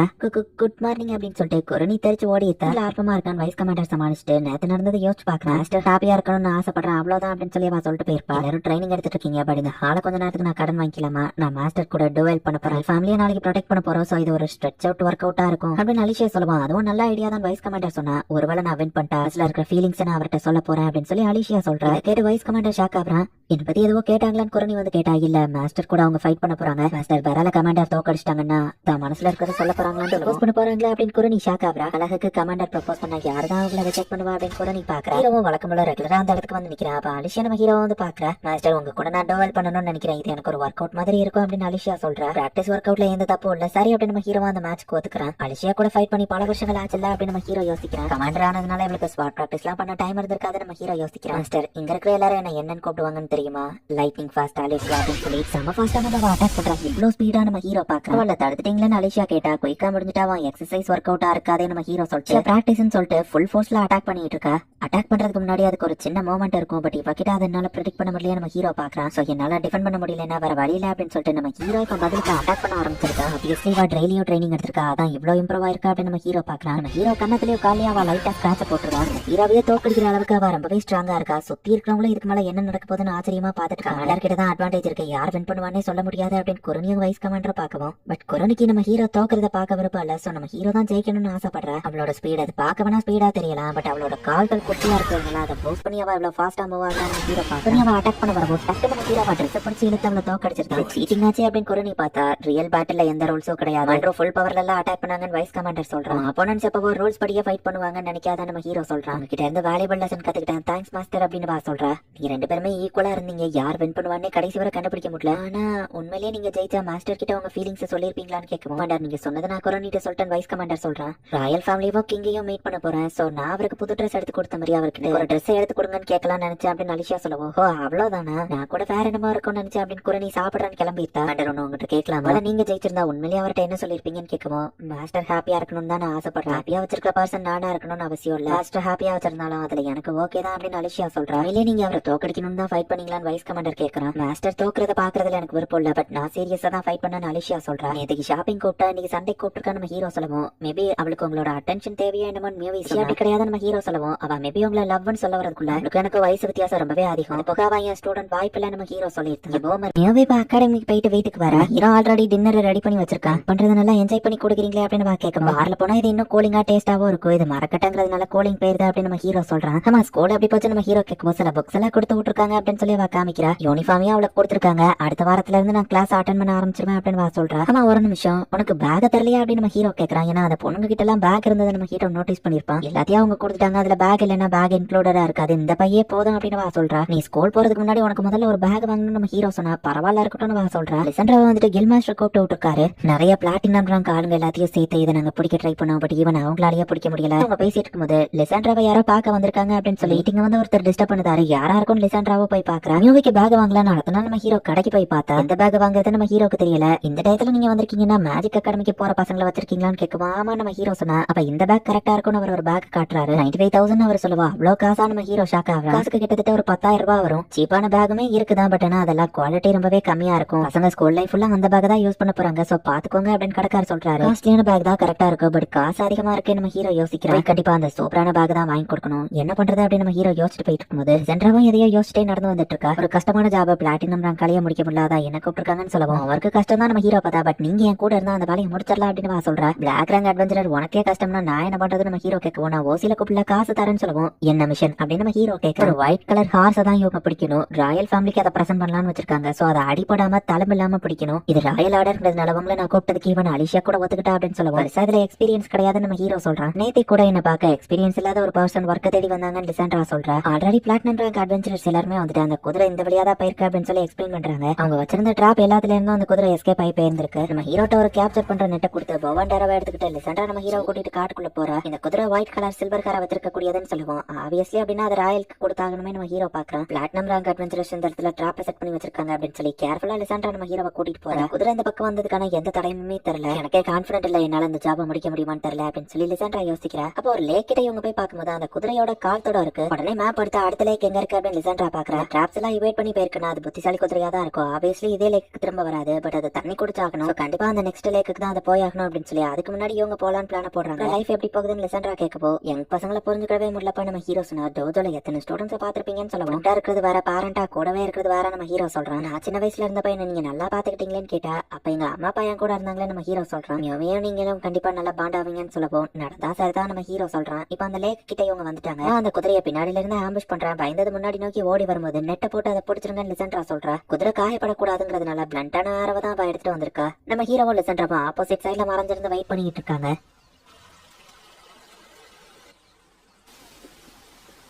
குட் மார்னிங் அப்படின்னு சொல்லிட்டு குரோனி தெரிச்சு ஓடி ஆர்வமா இருக்கான். வைஸ் கமாண்டர் சமாளிச்சுட்டு நேத்து நடந்ததை யோசிச்சு பாக்குறேன். மாஸ்டர் ஹாப்பியா இருக்கணும்னு ஆசைப்படுறேன், அவ்வளவுதான் அப்படின்னு சொல்லி அவ சொல்லிட்டு போயிருப்பா. எல்லாரும் ட்ரைனிங் எடுத்துட்டு இருக்கீங்க, பட் இந்த ஹால கொஞ்ச நேரத்துக்கு நான் கடன் வாங்கிக்கலாமா, நான் மாஸ்டர் கூட டுவெல் பண்ண போறேன், ஃபேமிலியை நாளைக்கு ப்ரொடெக்ட் பண்ண போறோம், சோ இது ஒரு ஸ்ட்ரெச் அவுட் ஒர்க் அவுட்டா இருக்கும் அப்படின்னு அலிஷா சொல்லுவான். அதுவும் நல்ல ஐடியா தான் வைஸ் கமாண்டர் சொன்னா. ஒருவேளை நான் வின் பண்ணிட்டா அதுல இருக்கிற ஃபீலிங்ஸ் நான் அவர்கிட்ட சொல்ல போறேன் அப்படின்னு சொல்லி அலிஷா சொல்றேன். கேட்டு வைஸ் கமாண்டர் ஷாக் ஆகுறான். என்ன பத்தி எதுவோ கேட்டாங்களான்னு குரோனி வந்து கேட்டா. இல்ல மாஸ்டர் கூட அவங்க ஃபைட் பண்ண போறாங்க, மாஸ்டர் பரால கமாண்டர் தோக்கடிச்சிட்டாங்கன்னா தான் மனசுல இருக்கிறத சொல்ல போறாங்களான்னு ப்ரப்போஸ் பண்ண போறாங்களா அப்படின்னு குரோனி ஷாக் ஆகுறா. அழகுக்கு கமாண்டர் ப்ரப்போஸ் பண்ணா யாருதான் அவங்கள ரிஜெக்ட் பண்ணுவா அப்படின்னு குரோனி பாக்குறா. ஹீரோவும் வழக்கம் போல ரெகுலரா அந்த இடத்துக்கு வந்து நிக்கிறா. அப்ப அலிஷா நம்ம ஹீரோ வந்து பாக்குறா. மாஸ்டர் உங்க கூட நான் டோவல் பண்ணணும்னு நினைக்கிறேன், இது எனக்கு ஒரு ஒர்க் அவுட் மாதிரி இருக்கும் அப்படின்னு அலிஷா சொல்றா. பிராக்டிஸ் ஒர்க் அவுட்ல எந்த தப்பு இல்ல, சரி அப்படின்னு நம்ம ஹீரோ அந்த மேட்ச்க்கு ஒத்துக்கிறான். அலிஷா கூட ஃபைட் பண்ணி பல வருஷங்கள் ஆச்சுல்ல அப்படின்னு நம்ம ஹீரோ யோசிக்கிறான். கமாண்டர் ஆனதுனால இவளுக்கு ஸ்பாட் பிராக்டிஸ் எல்லாம் பண்ண டைம் இருந்திருக்காது நம்ம ஹீரோ யோசிக்கிறான். மாஸ்டர் இங்க இருக்கிற எல்லாரும் என்ன என்னன்னு கூப்பிடுவாங்கன்னு தெரியுமா, லைட்னிங் ஃபாஸ்ட் அலிஷா அப்படின்னு சொல்லி செம ஃபாஸ்டா நம்ம அட்டாக் பண்றான். இவ்வளவு ஸ்பீடா நம்ம ஹீரோ பாக்குறோம். அவளை தடுத்துட்டீங்களன்னு அலிஷா கேட்டா. குயிக்கா முடிஞ்சிட்டா எக்ஸசைஸ் ஒர்க் அவுட்டா இருக்காதே நம்ம ஹீரோ சொல்லிட்டு பிராக்டிஸ்னு சொல்லிட்டு ஃபுல் ஃபோர்ஸ்ல அட்டாக் பண்ணிட்டு இருக்கா. அட்டாக் பண்றதுக்கு முன்னாடி அதுக்கு ஒரு சின்ன மூவ்மெண்ட் இருக்கும், பட் இவகிட்ட அதனால ப்ரெடிக்ட் பண்ண முடியல நம்ம ஹீரோ பாக்குறான். சோ என்னால டிஃபெண்ட் பண்ண முடியலன்னா வேற வழியில அப்படின்னு சொல்லிட்டு நம்ம ஹீரோ இப்ப பதிலுக்கு அட்டாக் பண்ண ஆரம்பிச்சிருக்கா. ஆப்வியஸ்லி இவ டெய்லியும் ட்ரைனிங் எடுத்திருக்கா, அதான் இவ்வளவு இம்ப்ரூவ் ஆயிருக்கா அப்படின்னு நம்ம ஹீரோ பாக்குறான். நம்ம ஹீரோ கண்ணத்திலேயோ காலையா அவ லைட்டா ஸ்கிராட்ச் போட்டுருக்கா. ஹீரோவையே தோக்கடிக்கிற அளவுக்கு அவ ரொம்பவே ஸ்ட்ராங்கா இருக்கா. சுத்தி இருக்கிறவங்களும் இதுக்கு மேல அதனால என்ன நடக்க போகுதுன்னு ஆச்சரியமா பாத்துட்டு கமாண்டர் கிட்ட தான் அட்வான்டேஜ் இருக்கு, யார் வின் பண்ணுவானே சொல்ல முடியாது அப்படின்னு குரனியும் வைஸ் கமாண்டர் பாக்கவும். பட் குரனுக்கு நம்ம ஹீரோ தோக்குறத பார்க்க விருப்பம் இல்ல. சோ நம்ம ஹீரோ தான் ஜெயிக்கணும்னு ஆசைப்படுறா. அவளோட ஸ்பீட் அது பார்க்க வேணா ஸ்பீடா தெரியலாம், பட் அவளோட கால்கள் குட்டியா இருக்கிறதுனால அதை பூஸ்ட் பண்ணி அவ இவ்வளவு ஃபாஸ்டா மூவ் ஆகலாம். நம்ம ஹீரோ பார்க்க அவ அட்டாக் பண்ண வரவும் டக்கு நம்ம ஹீரோ ட்ரெஸ் பிடிச்சி இழுத்து அவளை தோக்கடிச்சிருக்கான். சீட்டிங் ஆச்சு அப்படின்னு குரணி பார்த்தா ரியல் பேட்டில் எந்த ரூல்ஸும் கிடையாது, ஃபுல் பவர்ல எல்லாம் அட்டாக் பண்ணாங்கன்னு வைஸ் கமாண்டர் சொல்றான். அப்போனன்ஸ் எப்போ ரூல்ஸ் படியே ஃபைட் பண்ணுவாங்கன்னு நினைக்காத நம்ம ஹீரோ சொல்றான். கிட்ட இருந்து வேல்யூபிள் லெசன் கத்துக்கிட்டேன், தேங்க்ஸ் மாஸ்டர் அப்படின்னு வா சொல்றா. நீங்க ரெண்டு பேருமே ஈக்குவலா இருந்தீங்க, யார் வின் பண்ணுவானே கடைசி வரை கண்டுபிடிக்க முடியல. ஆனா உண்மையிலேயே நீங்க ஜெயிச்சா மாஸ்டர் கிட்ட உங்க ஃபீலிங்ஸ் சொல்லிருப்பீங்களான்னு கேட்கும். கமாண்டர் நீங்க சொன்னது நான் குரனிட்ட சொல்லிட்டேன் வைஸ் கமாண்டர் சொல்றான். ராயல் ஃபேமிலியும் கிங்கையும் மீட் பண்ண போறேன். சோ நான் அவருக்கு புது ட்ரெஸ் எடுத்து கொடுத்த மாதிரி அவருக்கு ஒரு ட்ரெஸ் எடுத்து கொடுங்கன்னு கேட்கலாம்னு நினைச்சேன் அப்படின்னு அலிஷா சொல்லுவோம். ஓ அவ்வளவுதானா, நான் கூட வேற என்னமோ இருக்கும்னு நினைச்சேன் அப்படின்னு குரணி சாப்பிடறான்னு கிளம்பிட்டா. கமாண்டர் ஒன்னு உங்ககிட்ட கேட்கலாமா, நீங்க ஜெயிச்சிருந்தா உண்மையிலேயே அவர்கிட்ட என்ன சொல்லிருப்பீங்கன்னு கேட்கவும். மாஸ்டர் ஹாப்பியா இருக்கணும்னு தான் நான் ஆசைப்படுறேன், ஹாப்பியா வச்சிருக்க பர்சன் நானா இருக்கணும்னு அவசியம் இல்ல, மாஸ்டர் ஹாப்பியா வச்சிருந்தாலும் அதுல எனக்கு ஓகே தான் அப்படின்னு அலிஷா சொல்றா. இல்ல நீங்க அவரை தோக்கடிக்கணும்னு தான் ஃபைட் பண்ணீங்களான்னு வைஸ் கமாண்டர் கேட்கறான். மாஸ்டர் தோக்குறத பாக்குறதுல எனக்கு விருப்பம் இல்ல, பட் நான் சீரியஸா தான் ஃபைட் பண்ணேன்னு அலிஷா சொல்றா. நேத்துக்கு ஷாப்பிங் கூப்பிட்டா இன்னைக்கு சண்டே கூப்பிட்டுருக்கா நம்ம ஹீரோ சொல்லவும். மேபி அவளுக்கு உங்களோட அட்டென்ஷன் தேவையா என்னமோ மூவி அப்படி கிடையாது நம்ம ஹீரோ சொல்லவும். அவ மேபி உங்களை லவ்னு சொல்ல வரதுக்குள்ள எனக்கு வயசு வித்தியாசம் ரொம்பவே அதிகம், போக அவ என் ஸ்டூடெண்ட் வாய்ப்பு இல்ல நம்ம ஹீரோ சொல்லியிருக்காங்க. மேபி இப்ப அகாடமிக்கு போயிட்டு வீட்டுக்கு வர ஹீரோ ஆல்ரெடி டின்னர் ரெடி பண்ணி வச்சிருக்கான், பண்றது நல்லா என்ஜாய் பண்ணி கொடுக்குறீங்களே அப்படின்னு கேட்கணும். பார்ல போனா இது இன்னும் கூலிங்கா டேஸ்டாவும் இருக்கும், இது மரக்கட்டங்கிறதுனால கூலிங் போயிருது அப்படின்னு நம்ம ஹீரோ சொல்றான். ஆமா ஸ்கூல் அப்படி போச்சு நம்ம ஹீரோ கேட்கும். சில புக்ஸ் எல்லாம் கொடுத்து விட்டுருக்காங்க அப்படின்னு சொல்லி அவ காமிக்கிறா. யூனிஃபார்மையா அவளுக்கு கொடுத்துருக்காங்க, அடுத்த வாரத்துல இருந்து நான் கிளாஸ் அட்டென்ட் பண்ண ஆரம்பிச்சிருவேன் அப்படின்னு வா சொல்றா. ஆமா ஒரு நிமிஷம், உனக்கு பேக் தரலையா அப்படின்னு நம்ம ஹீரோ கேட்கறான். ஏன்னா அந்த பொண்ணுங்க கிட்ட எல்லாம் பேக் இருந்ததை நம்ம ஹீரோ நோட்டீஸ் பண்ணிருப்பான். எல்லாத்தையும் அவங்க கொடுத்துட்டாங்க, அதுல பேக் இல்லைன்னா பேக் இன்க்ளூடடா இருக்காது, இந்த பையே போதும் அப்படின்னு வா சொல்றா. நீ ஸ்கூல் போறதுக்கு முன்னாடி உனக்கு முதல்ல ஒரு பேக் வாங்கணும்னு நம்ம ஹீரோ சொன்னா. பரவாயில்ல இருக்கட்டும்னு வா சொல்றா. லிசன்ட்ரா வந்துட்டு கில் மாஸ்டர் கூப்பிட்டு விட்டுருக்காரு, நிறைய பிளாட்டினம் ரேங்க் ஆளுங்க எல்லாத்தையும் சேர்த்து இதை நாங்க பிடிக்க ட்ரை பண்ணோம், பட் ஈவன் அவங்களாலேயே பிடிக்க முடியல. அவங்க பேசிட்டு இருக்கும்போது லிசாண்ட்ராவை யாரோ பார்க்க வந்திருக்காங்க அப்படின்னு சொல்லி இங்க வந்து ஒருத்தர் டிஸ்டர்ப் பண்ணுதாரு. யாரா இருக்கும் லிசாண்ட்ராவோ போய் பாக்குறா. மியூவிக்கு பேக் வாங்கலாம்னு அடுத்த நாள் நம்ம ஹீரோ கடைக்கு போய் பார்த்தா இந்த பேக் வாங்குறது நம்ம ஹீரோக்கு தெரியல. இந்த டயத்துல நீங்க வந்திருக்கீங்கன்னா மேஜிக் அகாடமிக்கு போற பசங்களை வச்சிருக்கீங்களான்னு கேட்கும். ஆமா நம்ம ஹீரோ சொன்னா. அப்ப இந்த பேக் கரெக்டா இருக்கும்னு அவர் ஒரு பேக் காட்டுறாரு. 95,000 அவர் சொல்லுவா. அவ்வளவு காசா நம்ம ஹீரோ ஷாக் ஆகுறா. காசுக்கு கிட்டத்தட்ட ஒரு 10,000 ரூபாய் வரும். சீப்பான பேக்குமே இருக்குதான், பட் ஆனா அதெல்லாம் குவாலிட்டி ரொம்பவே கம்மியா இருக்கும். பசங்க ஸ்கூல் லைஃப் ஃபுல்லா அந்த பேக் தான் யூஸ் பண்ண போறாங்க, சோ பாத்துக்கோங்க அப்படின்னு கடைக்காரர் சொல்றாரு. காஸ்ட்லியான பேக் தான் கரெக்டா இருக்கும், பட் காசு அதிகமா இருக்கு நம்ம ஹீரோ யோசிக்கிறாரு. கண்டிப்பா அந்த சூப்பரான பேக் தான் வாங்கி கொடுக்கணும், என்ன பண்றது அப்படின்னு நம்ம ஹீரோ யோசிச்சுட்டு போயிட்டு இருக்கும்போது சென்ட்ராவும் எதையோ யோசிச்சுட்டே நடந்து வந்துட்டு இருக்கா. ஒரு கஷ்டமான ஜாப் பிளாட்டினம் ரேங்காலேயே முடிக்க முடியாதா, என்ன கூப்பிட்டுருக்காங்கன்னு சொல்லுவோம். அவருக்கு கஷ்டம் தான் நம்ம ஹீரோ பார்த்தா, பட் நீங்க என் கூட இருந்தா அந்த வேலையை முடிச்சிடலாம் அப்படின்னு சொல்றா. பிளாக் ரேங்க் அட்வென்ச்சரர் உனக்கே கஷ்டம்னா நான் என்ன பண்றது நம்ம ஹீரோ கேட்கவும். நான் ஓசில கூப்பிடல காசு தரேன்னு சொல்லுவோம். என்ன மிஷன் அப்படின்னு நம்ம ஹீரோ கேட்க. ஒரு ஒயிட் கலர் ஹார்ஸ் தான் இவங்க பிடிக்கணும், ராயல் ஃபேமிலிக்கு அதை பிரசன்ட் பண்ணலாம்னு வச்சிருக்காங்க. சோ அதை அடிப்படாம தளம் இல்லாம பிடிக்கணும். இது ராயல் ஆர்டர்ங்கிறதுனால அவங்களை நான் கூப்பிட்டதுக்கு இவன் அலிஷா கூட ஒத்துக்கிட்டா அப்படின்னு சொல்லுவோம். அதுல எக்ஸ்பீரியன்ஸ் கிடையாதுன்னு நம்ம ஹீரோ சொல்றான். நேத்தி கூட என்ன பார்க்க எக்ஸ்பீரியன்ஸ் இல்லாத ஒரு பர்சன் ஒர்க்க தேடி வந்தாங்கன்னு லிசாண்ட்ரா சொல்றா. ஆல்ரெடி பிளாட்டினம் ரேங்க் அட்வென்ச்சரர்ஸ் எல்லாருமே வந்துட்டு அந்த குதிரை இந்த வழியா தான் போயிருக்கு அப்படின்னு சொல்லி எக்ஸ்பிளைன் பண்றாங்க. அவங்க வச்சிருந்த டிராப் எல்லாத்துல இருந்தும் அந்த குதிரை எஸ்கேப் ஆகி போயிருந்திருக்கு. நம்ம ஹீரோட்ட ஒரு கேப்சர் பண்ற நெட்டை கொடுத்து பவாண்டாரவை எடுத்துக்கிட்டு லிசாண்ட்ரா நம்ம ஹீரோ கூட்டிட்டு காட்டுக்குள்ள போறா. இந்த குதிரை ஒயிட் கலர் சில்வர் கார வச்சிருக்க கூடியதுன்னு சொல்லுவோம். ஆப்வியஸ்லி அப்படின்னா அது ராயலுக்கு கொடுத்தாகணுமே நம்ம ஹீரோ பாக்குறான். பிளாட்டினம் ரேங்க் அட்வென்ச்சரர்ஸ் இந்த இடத்துல டிராப் செட் பண்ணி வச்சிருக்காங்க அப்படின்னு சொல்லி கேர்ஃபுல்லா லிசாண்ட்ரா நம்ம ஹீரோவை கூட்டிட்டு போறா. குதிரை இந்த பக்கம் வந்ததுக்கான எந்த தடையுமே தெரியல, எனக்கே கான்பிடன்ட் இல்ல என்னால இந்த ஜாபை முடிக்க முடியுமான்னு தெரியல அப்படின்னு சொல்லி லிசாண்ட்ரா யோசிக்கிறா. அப்போ ஒரு லேக் கிட்ட இவங்க போய் பார்க்கும்போது அந்த குதிரையோட கால்தோட இருக்கு. உடனே மேப் எடுத்து அடுத்த லேக் எங்க இருக்கு அப்படின்னு லிசாண்ட்ரா பாக்குறா. டிராப்ஸ் எல்லாம் இவேட் பண்ணி போயிருக்குன்னா அது புத்திசாலி குதிரையா தான் இருக்கும். ஆப்வியஸ்லி இதே லேக்கு திரும்ப வராது, பட் அது தண்ணி குடிச்சாகணும். கண்டிப்பா அந்த நெக்ஸ்ட் லேக்கு தான் அதை போயாகணும் அப்படின்னு சொல்லி அதுக்கு முன்னாடி இவங்க போலான்னு பிளான போடுறாங்க. லைஃப் எப்படி போகுதுன்னு லிசாண்ட்ரா கேட்கப்போ யங் பசங்களை புரிஞ்சுக்கவே முடியலப்பா நம்ம ஹீரோ சொன்னா. டோஜோல எத்தனை ஸ்டூடெண்ட்ஸ் பாத்திருப்பீங்கன்னு சொல்லுவோம். இருக்கிறது வேற, பேரண்டா கூடவே இருக்கிறது வேற நம்ம ஹீரோ சொல்றான். நான் சின்ன வயசுல இருந்த பையனை நீங்க நல்லா பாத்துக்கிட்டீங்களேன்னு கேட்டா அப்ப எங்க அம்மா பையன் கூட இருந்தாங்களே நம்ம ஹீரோ சொல்றான். நீங்களும் கண்டிப்பா நல்லா பாண்டாவீங்கன்னு சொல்லுவோம். நடந்தா சரிதான் நம்ம ஹீரோ சொல்றான். இப்ப அந்த லேக் கிட்ட இவங்க வந்துட்டாங்க. அந்த குதிரையை பின்னாடில இருந்து ஆம்பிஷ் பண்றான். பயந்தது முன்னாடி நோக்கி ஓடி வரும்போது நெட்டை போட்டு அதை பிடிச்சிருங்கன்னு லிசன்ட்ரா சொல்றா. குதிரை காயப்படக்கூடாதுங்கிறதுனால பிளண்டான ஆரவை தான் அவ எடுத்துட்டு வந்திருக்கா. நம்ம ஹீரோவும் லிசன்ட்ராவும் ஆப்போசிட் சைட்ல மறைஞ்சிருந்து வெயிட் பண்ணிட்டு இருக்காங்க.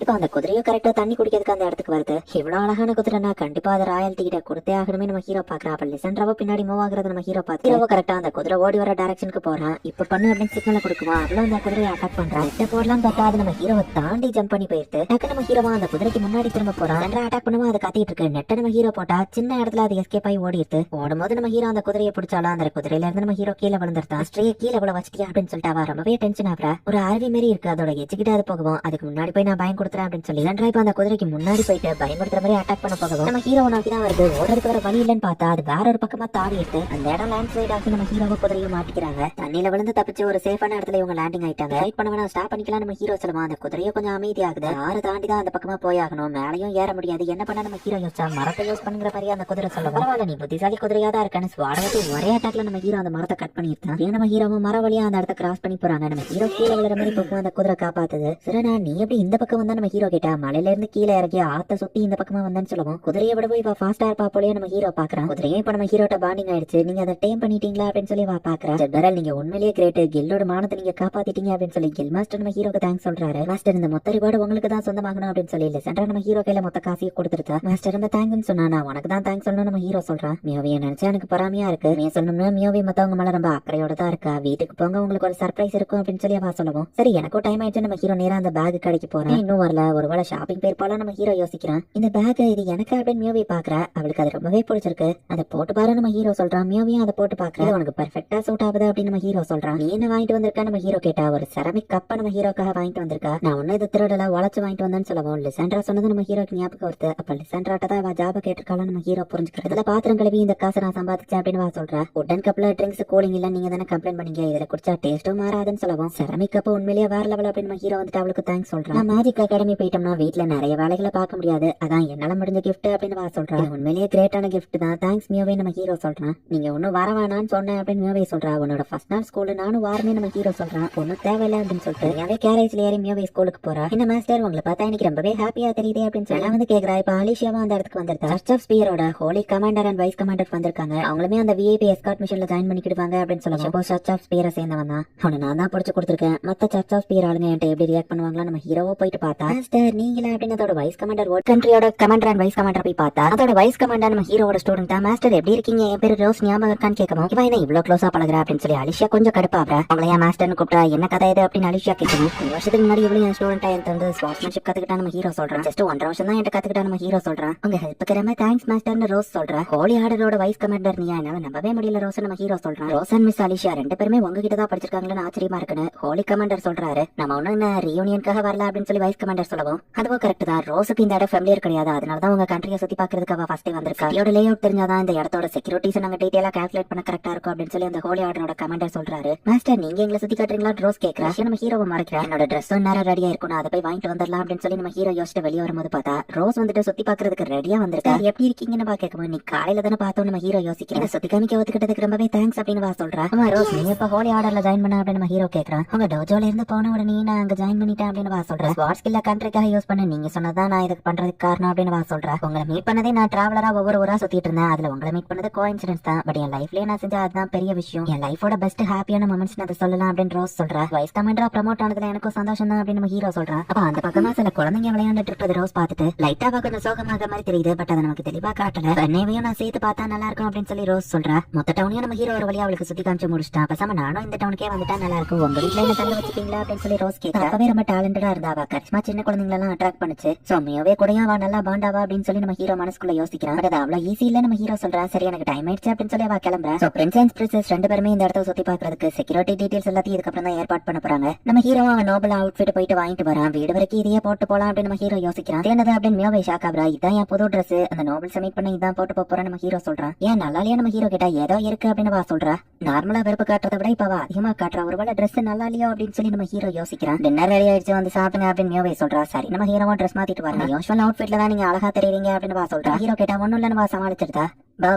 இப்ப அந்த குதிரையும் கரெக்டா தண்ணி குடிக்கிறதுக்கு அந்த இடத்துக்கு வருது. இவ்வளவு அழகான குதிரைனா கண்டிப்பா அதை ராயல்டி கிட்ட கொடுத்தே ஆகணுமே நம்ம ஹீரோ பாக்குறா. அப்ப லிசன்ட்ராவோ பின்னாடி மூவ் ஆகுறது நம்ம ஹீரோ பார்த்து ஹீரோவோ கரெக்டா அந்த குதிரை ஓடி வர டைரக்ஷனுக்கு போறான். இப்ப பண்ணு அப்படின்னு சிக்னல் கொடுக்குவா. அவ்வளவு அந்த குதிரையை அட்டாக் பண்றான். இதை போடலாம் பார்த்தா அது நம்ம ஹீரோவை தாண்டி ஜம்ப் பண்ணி போயிடுது. டக்கு நம்ம ஹீரோவா அந்த குதிரைக்கு முன்னாடி திரும்ப போறான். அட்டாக் பண்ணுவா அது கத்திட்டு இருக்கு. நெட்ட நம்ம ஹீரோ போட்டா சின்ன இடத்துல அது எஸ்கேப் ஆகி ஓடிடுது. ஓடும்போது நம்ம ஹீரோ அந்த குதிரையை பிடிச்சாலும் அந்த குதிரையில இருந்து நம்ம ஹீரோ கீழே விழுந்துருந்தான். ஸ்ட்ரே கீழே விழ வச்சிட்டியா அப்படின்னு சொல்லிட்டு அவ ரொம்பவே டென்ஷன் ஆகுறா. ஒரு அருவி மாரி இருக்கு, அதோட எச்சுக்கிட்ட அது போகும். அதுக்கு முன்னாடி போய் நான் பயம் கொடுத்து பயன்படுத்துறேன் அப்படின்னு சொல்லி லிசென்ட்ரா இப்ப அந்த குதிரைக்கு முன்னாடி போயிட்டு பயன்படுத்துற மாதிரி அட்டாக் பண்ண போகவும் நம்ம ஹீரோ நோக்கி தான் வருது. ஓடுறதுக்கு வர வழி இல்லைன்னு பார்த்தா அது வேற ஒரு பக்கமா தாடி எடுத்து அந்த இடம் லேண்ட் ஸ்லைட் ஆகி நம்ம ஹீரோவை குதிரையை மாட்டிக்கிறாங்க. தண்ணியில விழுந்து தப்பிச்சு ஒரு சேஃபான இடத்துல இவங்க லேண்டிங் ஆயிட்டாங்க. வெயிட் பண்ண வேணா, ஸ்டாப் பண்ணிக்கலாம் நம்ம ஹீரோ சொல்லுவான். அந்த குதிரையை கொஞ்சம் அமைதியாகுது. ஆறு தாண்டி தான் அந்த பக்கமா போயாகணும், மேலையும் ஏற முடியாது. என்ன பண்ண நம்ம ஹீரோ யோசிச்சா மரத்தை யூஸ் பண்ணுங்கிற மாதிரி அந்த குதிரை சொல்லுவோம். பரவாயில்ல, நீ புத்திசாலி குதிரையா தான் இருக்கான்னு ஸ்வாடகத்தை ஒரே அட்டாக்ல நம்ம ஹீரோ அந்த மரத்தை கட் பண்ணிருந்தான். ஏன் நம்ம ஹீரோவும் மர வழியா அந்த இடத்த கிராஸ் பண்ணி போறாங்க. நம்ம ஹீரோ கீழே விழுற மாதிரி போகும் அந்த குதிரை காப்பாத்துது. சரிண்ணா, நீ எப்படி இந்த பக்கம் வந்தா நம்ம ஹீரோ கேட்டா மலையில இருந்து கீழே இறக்கி ஆத்த சுத்தி இந்த பக்கமா வந்தான்னு சொல்லுவோம். குதிரையை விட போய் ஃபாஸ்டா இருப்பா போலயே நம்ம ஹீரோ பாக்குறான். குதிரையும் இப்ப நம்ம ஹீரோட்ட பாண்டிங் ஆயிடுச்சு. நீங்க அதை டேம் பண்ணிட்டீங்களா அப்படின்னு சொல்லி பாக்குறேன். ஜெனரல், நீங்க உண்மையிலேயே கிரேட், கில்லோட மானத்தை நீங்க காப்பாத்திட்டீங்க அப்படின்னு சொல்லி கில் மாஸ்டர் நம்ம ஹீரோக்கு தேங்க்ஸ் சொல்றாரு. மாஸ்டர், இந்த மொத்த ரிவார்டு உங்களுக்கு தான் சொந்தமாகணும் அப்படின்னு சொல்லி லிசென்ட்ரா நம்ம ஹீரோ கையில மொத்த காசையை கொடுத்துருக்கா. மாஸ்டர் இந்த தேங்க்ஸ் சொன்னா உனக்கு தான் தேங்க்ஸ் சொல்லணும் நம்ம ஹீரோ சொல்றான். மியோவியை நினைச்சா எனக்கு பொறாமையா இருக்கு. நீ சொல்லணும்னா மியோவி மத்தவங்க மேல ரொம்ப அக்கறையோட தான் இருக்கா. வீட்டுக்கு போங்க, உங்களுக்கு ஒரு சர்ப்ரைஸ் இருக்கும் அப்படின்னு சொல்லி சொல்லுவோம். சரி, எனக்கும் டைம் ஆயிடுச்சு. நம்ம ஹீரோ நேரா அந்த பேக் கடைக்கு போறேன். இன்னும் வரல, ஒருவேளை ஷாப்பிங் பேர் போல நம்ம ஹீரோ யோசிக்கிறான். இந்த பேக் இது எனக்கு அப்படின்னு மியோவி பாக்குறா. அவளுக்கு அது ரொம்பவே பிடிச்சிருக்கு. அதை போட்டு பாரு நம்ம ஹீரோ சொல்றான். மியோவியும் அதை போட்டு பாக்குறேன். உனக்கு பெர்ஃபெக்ட்டா சூட் ஆகுது அப்படின்னு நம்ம ஹீரோ சொல்றான். நீ என்ன வாங்கிட்டு வந்திருக்கா நம்ம ஹீரோ கேட்டா. ஒரு செராமிக் கப்ப நம்ம ஹீரோக்காக வாங்கிட்டு வந்திருக்கா. நான் ஒன்னும் இது திருடல, உழைச்சு வாங்கிட்டு வந்தேன்னு சொல்லுவோம். லிசென்ட்ரா சொன்னது நம்ம ஹீரோக்கு ஞாபகம் வருது. அப்ப லிசென்ட்ராட்ட தான் அவ ஜாப கேட்டிருக்காலும் நம்ம ஹீரோ புரிஞ்சுக்கிறேன். இதுல பாத்திரம் கழுவி இந்த காசை நான் சம்பாதிச்சேன் அப்படின்னு சொல்றா. உடன் கப்ல ட்ரிங்க்ஸ் கூலிங் இல்ல, நீங்க தானே கம்ப்ளைண்ட் பண்ணீங்க, இதுல குடிச்சா டேஸ்டும் மாறாதுன்னு சொல்லுவோம். செராமிக் கப் உண்மையிலேயே வேற லெவல் அப்படின்னு நம்ம ஹீரோ வந்துட்டு அவளுக்கு தேங்க்ஸ் சொல்றான். நான் மேஜிக் அகாடமி போயிட்டோம்னா வீட்டுல நிறைய வேலைகளை பார்க்க முடியாது, அதான் என்னால முடிஞ்ச கிஃப்ட் அப்படின்னு சொல்றான். உண்மையிலேயே கிரேட்டான கிஃப்ட் தான், தேங்க்ஸ் மியோவே நம்ம ஹீரோ சொல்றான். நீங்க ஒன்னும் வர வேணான்னு சொன்னேன் அப்படின்னு மியோவே சொல்றா. உன்னோட ஃபர்ஸ்ட் நாள் ஸ்கூல் நானும் வாரமே நம்ம ஹீரோ சொல்றான். ஒன்னும் தேவையில்லை அப்படின்னு சொல்லிட்டு மியோவே கேரேஜ்ல ஏறி மியோவே ஸ்கூலுக்கு போறா. என்ன மாஸ்டர், உங்களை பார்த்தா எனக்கு ரொம்பவே ஹாப்பியா தெரியுது அப்படின்னு சொல்லி வந்து கேக்குறா. இப்ப அலிஷியாவும் அந்த இடத்துக்கு வந்துருந்தா. சர்ச் ஆஃப் ஸ்பியரோட holy commander and vice commander வந்திருக்காங்க. அவங்களுமே அந்த விஐபி எஸ்கார்ட் மிஷன்ல ஜாயின் பண்ணிக்கிடுவாங்க அப்படின்னு சொல்லுவாங்க. சர்ச் ஆஃப் ஸ்பியரை சேர்ந்தவன் தான். அவனை நான் தான் பிடிச்சு கொடுத்துருக்கேன். மத்த சர்ச் ஆஃப் ஸ்பியர் ஆளுங்க என்கிட்ட எப்படி ரியாக்ட் பண்ணுவாங்களா நம்ம ஹீரோவோ போயிட்டு பார்த்தா. மாஸ்டர் நீங்களா அப்படின்னு அதோட வைஸ் கமாண்டர் வேர்ல்ட் கண்ட்ரியோட கமாண்டர் அண்ட் வைஸ் கமாண்டர் போய் பார்த்தா. அதோட வைஸ் கமாண்டர் நம்ம ஹீரோட ஸ்டூடெண்ட் தான். மாஸ்டர் எப்படி இருக்கீங்க, என் பேரு ரோஸ், ஞாபகம் இருக்கான்னு கேட்கணும். இவன் என்ன இவ்வளவு க்ளோஸா பழகுறா அப்படின்னு சொல்லி அலிஷா கொஞ்சம் கடுப்பாப்ரா. அவங்கள ஏன் மாஸ்டர்னு கூப்பிட்டா என்ன கதை இது அப்படின்னு அலிஷா கேட்கணும். 2 வருஷத்துக்கு முன்னாடி இவ்வளவு என் ஸ்டூடெண்டா இருந்து ஸ்வாட்ஸ்மேன்ஷிப் கத்துக்கிட்டா நம்ம ஹீரோ சொல்றான். ஜஸ்ட் 1.5 வருஷம் தான் என்கிட்ட கத்துக்கிட்டா நம்ம ஹீரோ சொல்றான். உங்க ஹெல்ப்புக்கு ரொம்ப தேங்க்ஸ் மாஸ்டர்னு ரோஸ் சொல்றா. ஹோலி ஆர்டரோட வைஸ் கமாண்டர் நீ, என்னால நம்பவே முடியல ரோஸ் நம்ம ஹீரோ சொல்றான். ரோஸ் அண்ட் மிஸ் அலிஷா 2 பேருமே உங்ககிட்ட தான் படிச்சிருக்காங்கன்னு ஆச்சரியமா இருக்குன்னு ஹோலி கமாண்டர் சொல்றாரு. நம்ம ஒன்னும் என்ன ரியூனியனுக்காக வரல அப்படின்னு சொல்லி வைஸ் கமாண்டர் சொல்லவும் அதுவும் கரெக்ட் தான். ரோஸுக்கு இந்த இடம் ஃபெமிலியர் கிடையாது, அதனாலதான் உங்க கண்ட்ரியை சுத்தி பாக்குறதுக்கு அவ ஃபர்ஸ்ட் வந்திருக்கா. இதோட லே அவுட் தெரிஞ்சாதான் இந்த இடத்தோட செக்யூரிட்டிஸ் நாங்க டீடைலா கால்குலேட் பண்ண கரெக்டா இருக்கும் அப்படின்னு சொல்லி அந்த ஹோலி ஆர்டரோட கமாண்டர் சொல்றாரு. மாஸ்டர் நீங்க எங்களை சுத்தி காட்டுறீங்களா ரோஸ் கேக்குறா. நம்ம ஹீரோவை மறைக்கிறா. என்னோட ட்ரெஸ் நேரம் ரெடியா இருக்கும், நான் அதை போய் வாங்கிட்டு வந்துடலாம் அப்படின்னு சொல்லி நம்ம ஹீரோ யோசிச்சு வெளியே வரும்போது பார்த்தா ரோஸ் வந்துட்டு சுத்தி பாக்குறதுக்கு ரெடியா வந்திருக்கா. எப்படி இருக்கீங்கன்னு கேட்கும். நீ காலையில தானே பார்த்தோம் நம்ம ஹீரோ யோசிக்கிறேன். சுத்தி காமிக்க ஒத்துக்கிட்டதுக்கு ரொம்பவே தேங்க்ஸ் அப்படின்னு சொல்றா. ஆமா ரோஸ், நீங்க இப்ப ஹோலி ஆர்டர்ல ஜாயின் பண்ண அப்படின்னு நம்ம ஹீரோ கேக்குறான். அவங்க டோஜோல இருந்து போன உடனே நான் அங்க ஜாயின் பண்ணிட்டேன் அப்படின்னு சொல்றேன். ஸ்வாட் ஸ்கில்ல கண்ட்ரிக்காக யூஸ் பண்ண நீங்க சொன்னதான் நான் இதுக்கு பண்றதுக்கு காரணம் அப்படின்னு சொல்றேன். உங்களை மீட் பண்ணதே நான் டிராவலரா ஒவ்வொரு ஊரா சுத்திட்டு இருந்தேன், அதுல உங்களை மீட் பண்ணது கோஇன்சிடென்ஸ் தான். பட் என் லைஃப்லயே நான் செஞ்ச அதுதான் பெரிய விஷயம். என் லைஃபோட பெஸ்ட் ஹாப்பியான மொமெண்ட்ஸ் அதை சொல்லலாம் அப்படின்னு ரோஸ் சொல்றா. வைஸ் கமாண்டரா ப்ரமோட் ஆனதுல எனக்கும் சந்தோஷம் தான் அப்படின்னு நம்ம ஹீரோ சொல்றா. அப்ப அந்த பக்கமா சில குழந்தைங்க விளையாண்டுட்டு இருப்பது ரோஸ் பார்த்துட்டு லைட்டா கொஞ்சம் சோகமாக மாதிரி தெரியுது. பட் அதை நமக்கு தெளிவா காட்டல. என்னையும் நான் சேர்த்து பார்த்தா நல்லா இருக்கும் அப்படின்னு சொல்லி ரோஸ் சொல்றா. மொத்த டவுனையும் நம்ம ஹீரோ ஒரு வழியா அவளுக்கு சுத்தி காமிச்சு முடிச்சிட்டான். பேசாம நானும் இந்த டவுனுக்கே வந்துட்டா நல்லா இருக்கும், உங்க வீட்டுல என்ன தங்க வச்சுப்பீங்களா அப்படின்னு சொல்லி ரோஸ் கேட்கறா. அப்பவே ரொம்ப டேலண்டடா இருந்தா. அவ கரிஷ்மா சின்ன குழந்தைங்க எல்லாம் அட்ராக்ட் பண்ணுச்சு. சோ மியோவே கூடயா அவ நல்லா பாண்டாவா அப்படின்னு சொல்லி நம்ம ஹீரோ மனசுக்குள்ள யோசிக்கிறான். அது அவ்வளவு ஈஸி இல்ல நம்ம ஹீரோ சொல்றா. சரி எனக்கு டைம் ஆயிடுச்சு அப்படின்னு சொல்லி அவ கிளம்புறா. சோ பிரின்ஸ் அண்ட் பிரின்சஸ் 2 பேருமே இந்த இடத்த சுத்தி பாக்குறதுக்கு செக்யூரிட்டி டீடைல்ஸ் எல்லாத்தையும் இதுக்கப்புறம் தான் ஏற்பாடு பண்ண போறாங்க. நம்ம ஹீரோ அவன் நோபல் அவுட்ஃபிட் போயிட்டு வாங்கிட்டு வரான். வீடு வரைக்கும் இதையே போட்டு போலாம் அப்படின்னு நம்ம ஹீரோ யோசிக்கிறான். என்னது அப்படின்னு மியோவே ஷாக் ஆகுறா. இதான் என் புது ட்ரெஸ், அந்த நோபல் சமிட் பண்ணி இதான் போட்டு போறேன் நம்ம ஹீரோ சொல்றான். ஏன் நல்லா இல்லையா நம்ம ஹீரோ கேட்டா ஏதோ இருக்கு அப்படின்னு சொல்றா. நார்மலா வெறுப்பு காட்டுறதை விட இப்ப அதிகமா காட்டுறா. ஒருவேளை ட்ரெஸ் நல்லா இல்லையோ அப்படின்னு சொல்லி நம்ம ஹீரோ யோசிக்கிறான். டின்னர் ரெடி ஆயிடுச்சு, வந்து சாப்பிடுங்க அப்படின்னு மியோவே சொல்றா. சரி நம்ம ஹீரோவா ட்ரெஸ் மாத்திட்டு வரலாம். யூஷுவல் அவுட்ஃபிட்ல தான் நீங்க அழகா தெரியுறீங்க அப்படின்னு சொல்றா. ஹீரோ கேட்டா ஒண்ணும் இல்லன்னு சமாளிச்சிருந்தா.